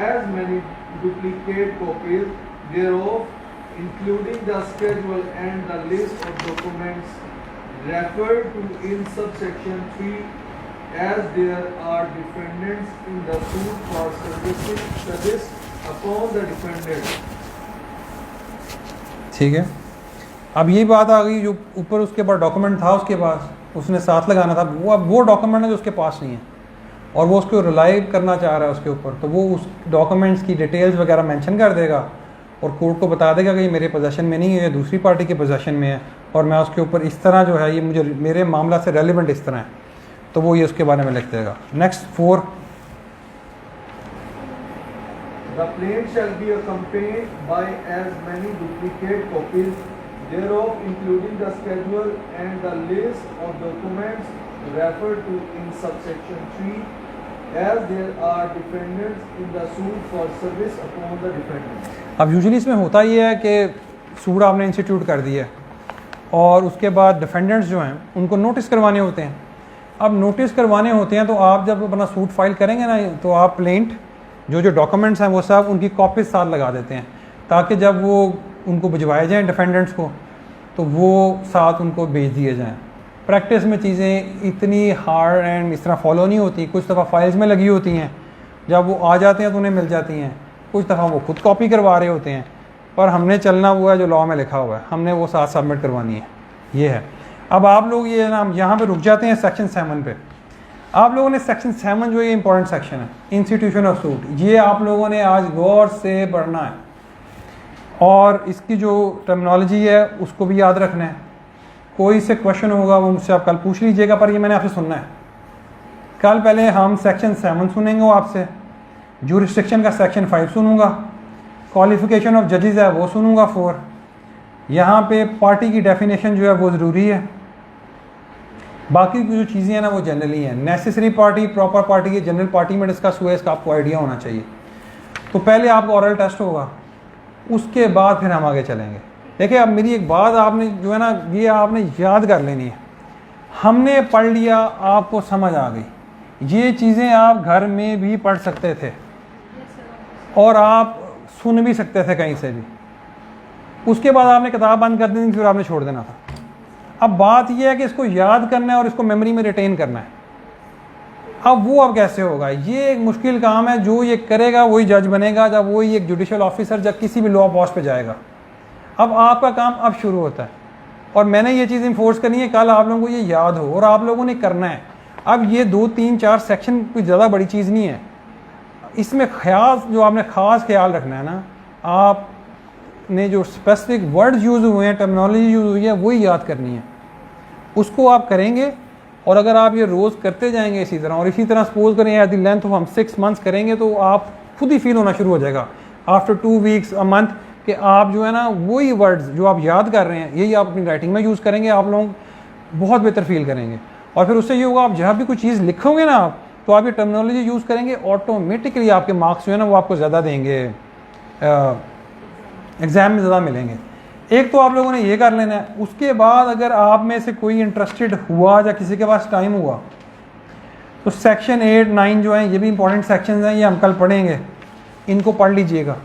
as many duplicate copies thereof, including the schedule and the list of documents referred to in subsection 3, as there are defendants in the suit for service upon the defendant. ठीक है, अब ये बात आ गई, जो ऊपर उसके पास document था उसके पास, उसने साथ लगाना था, वो अब वो डॉक्यूमेंट है जो उसके पास नहीं है और वो उसको रिलाई करना चाह रहा है उसके ऊपर, तो वो उस डॉक्यूमेंट्स की डिटेल्स वगैरह मेंशन कर देगा और कोर्ट को बता देगा कि ये मेरे पोजेशन में नहीं है, ये दूसरी पार्टी के पोजेशन में है, और मैं उसके ऊपर इस तरह जो है ये मुझे मेरे मामला से रेलिवेंट इस तरह है, तो वो ये उसके बारे में लिख देगा। Next 4। The plaint shall be accompanied by as many duplicate copies thereof, including the schedule and the list of documents referred to in subsection 3, as there are defendants in the suit for service upon the defendant. अब usually इसमें होता ये है कि suit आपने institute कर दिया है और उसके बाद डिफेंडेंट्स जो हैं उनको नोटिस करवाने होते हैं। अब नोटिस करवाने होते हैं तो आप जब अपना सूट फाइल करेंगे ना, तो आप प्लेंट जो डॉक्यूमेंट्स हैं वो सब उनकी कॉपीज साथ लगा देते हैं, ताकि जब वो उनको भिजवाए जाएँ डिफेंडेंट्स को तो वो साथ उनको भेज दिए जाएँ। प्रैक्टिस में चीज़ें इतनी हार्ड एंड इस तरह फॉलो नहीं होती, कुछ दफ़ा फाइल्स में लगी होती हैं, जब वो आ जाते हैं तो उन्हें मिल जाती हैं, कुछ दफ़ा वो खुद कॉपी करवा रहे होते हैं, पर हमने चलना हुआ है जो लॉ में लिखा हुआ है, हमने वो साथ सबमिट करवानी है। ये है। अब आप लोग ये ना यहाँ पे रुक जाते हैं सेक्शन 7 पे। आप लोगों ने सेक्शन 7 जो ये इंपॉर्टेंट सेक्शन है, इंस्टीट्यूशन ऑफ सूट, ये आप लोगों ने आज गौर से पढ़ना है और इसकी जो टर्मिनोलॉजी है उसको भी याद रखना है। कोई से क्वेश्चन होगा वो मुझसे आप कल पूछ लीजिएगा, पर ये मैंने आपसे सुनना है। कल पहले हम सेक्शन 7 सुनेंगे वो आपसे, जुरिस्डिक्शन का सेक्शन 5 सुनूंगा, क्वालिफिकेशन ऑफ जजेस है वो सुनूंगा 4, यहाँ पे पार्टी की डेफिनेशन जो है वो ज़रूरी है, बाकी की जो चीज़ें हैं ना वो जनरली हैं। नेसेसरी पार्टी, प्रॉपर पार्टी, ये जनरल पार्टी में डिस्कस हुआ है, इसका आपको आइडिया होना चाहिए। तो पहले आपका ऑरल टेस्ट होगा, उसके बाद फिर हम आगे चलेंगे। देखिए अब मेरी एक बात आपने जो है ना ये आपने याद कर लेनी है, हमने पढ़ लिया, आपको समझ आ गई, ये चीज़ें आप घर में भी पढ़ सकते थे और आप सुन भी सकते थे कहीं से भी, उसके बाद आपने किताब बंद कर देनी, फिर आपने छोड़ देना था। अब बात यह है कि इसको याद करना है और इसको मेमोरी में रिटेन करना है। अब वो अब कैसे होगा, ये एक मुश्किल काम है। जो ये करेगा वही जज बनेगा, जब वही एक जुडिशल ऑफिसर जब किसी भी लॉ पोस्ट पे जाएगा। अब आपका काम अब शुरू होता है और मैंने ये चीज़ इन्फोर्स करनी है, कल आप लोगों को ये याद हो और आप लोगों ने करना है। अब ये 2, 3, 4 सेक्शन कोई ज़्यादा बड़ी चीज़ नहीं है, इसमें ख्याल जो आपने ख़ास ख्याल रखना है ना, आपने जो स्पेसिफिक वर्ड्स यूज़ हुए हैं, टर्मिनोलॉजी यूज़ हुई है, वही याद करनी है, उसको आप करेंगे। और अगर आप ये रोज़ करते जाएंगे इसी तरह, और इसी तरह सपोज करें एट द लेंथ ऑफ हम 6 मंथ्स करेंगे, तो आप खुद ही फील होना शुरू हो जाएगा आफ्टर 2 वीक्स अ मंथ कि आप जो है ना वही वर्ड्स जो आप याद कर रहे हैं यही आप अपनी राइटिंग में यूज़ करेंगे, आप लोग बहुत बेहतर फील करेंगे। और फिर उससे ये होगा, आप जहाँ भी कोई चीज़ लिखोगे ना आप, तो आप ये टर्मिनोलॉजी यूज़ करेंगे, ऑटोमेटिकली आपके मार्क्स जो है ना वो आपको ज़्यादा देंगे, एग्ज़ाम में ज़्यादा मिलेंगे। एक तो आप लोगों ने ये कर लेना है। उसके बाद अगर आप में से कोई इंटरेस्टेड हुआ या किसी के पास टाइम हुआ तो सेक्शन 8, 9 जो हैं ये भी इंपॉर्टेंट सेक्शंस हैं, ये हम कल पढ़ेंगे, इनको पढ़ लीजिएगा।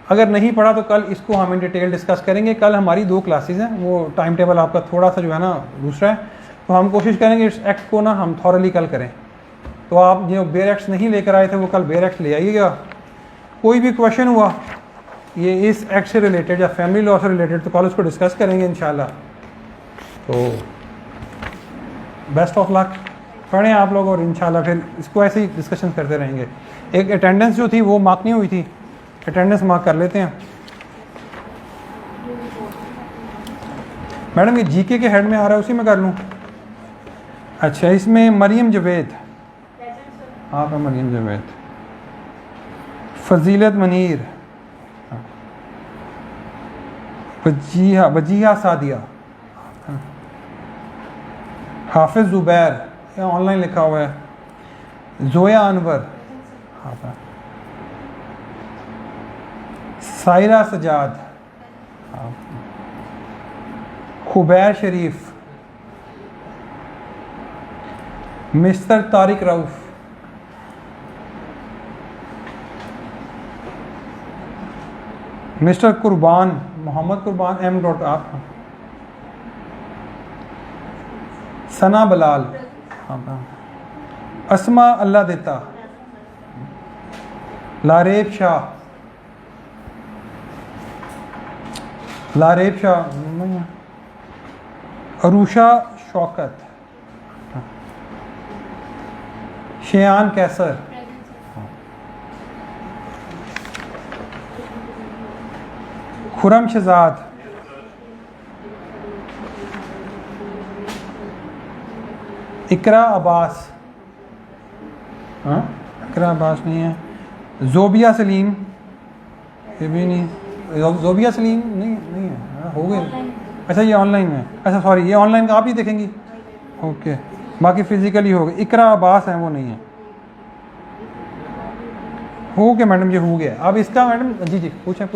अगर नहीं पढ़ा तो कल इसको हम इन डिटेल डिस्कस करेंगे। कल हमारी 2 क्लासेस हैं, वो टाइम टेबल आपका थोड़ा सा जो है ना दूसरा है, तो हम कोशिश करेंगे इस एक्ट को ना हम थॉरली कल करें। तो आप जो बेयर एक्ट्स नहीं लेकर आए थे वो कल बेयर एक्ट्स ले आइएगा। कोई भी क्वेश्चन हुआ ये इस एक्ट से रिलेटेड या फैमिली लॉ से रिलेटेड, तो कल उसको डिस्कस करेंगे इंशाल्लाह। तो बेस्ट ऑफ लक, पढ़ें आप लोग और इंशाल्लाह फिर इसको ऐसे ही डिस्कशन करते रहेंगे। एक अटेंडेंस जो थी वो मार्क नहीं हुई थी, अटेंडेंस मार्क कर लेते हैं। मैडम ये जीके के हेड में आ रहा है, उसी में कर लूँ? अच्छा, इसमें मरियम जवेद, आप हैं मरियम जवेद, फजीलत मनीर, वजीहा सादिया, हाफिज ज़ुबैर, ये ऑनलाइन लिखा हुआ है, जोया अनवर, सायरा सजाद, खुबैर शरीफ, मिस्टर तारिक रऊफ, मिस्टर कुर्बान, मोहम्मद कुर्बान M. आप, सना बलाल, अस्मा अल्लाह देता, लारेब शाह, अरूशा शौकत, शेयान कैसर, खुरम शहजाद, इकरा अब्बास, इकरा अब्बास नहीं है, जोबिया सलीम, ये भी नहीं, जोबिया सलीम नहीं है, हो गए। अच्छा ये ऑनलाइन में, अच्छा सॉरी ये ऑनलाइन का आप ही देखेंगी, ओके। बाकी फिजिकली हो गए। इकरा अब्बास है वो नहीं है, ओके मैडम ये हो गया। अब इसका मैडम जी पूछें।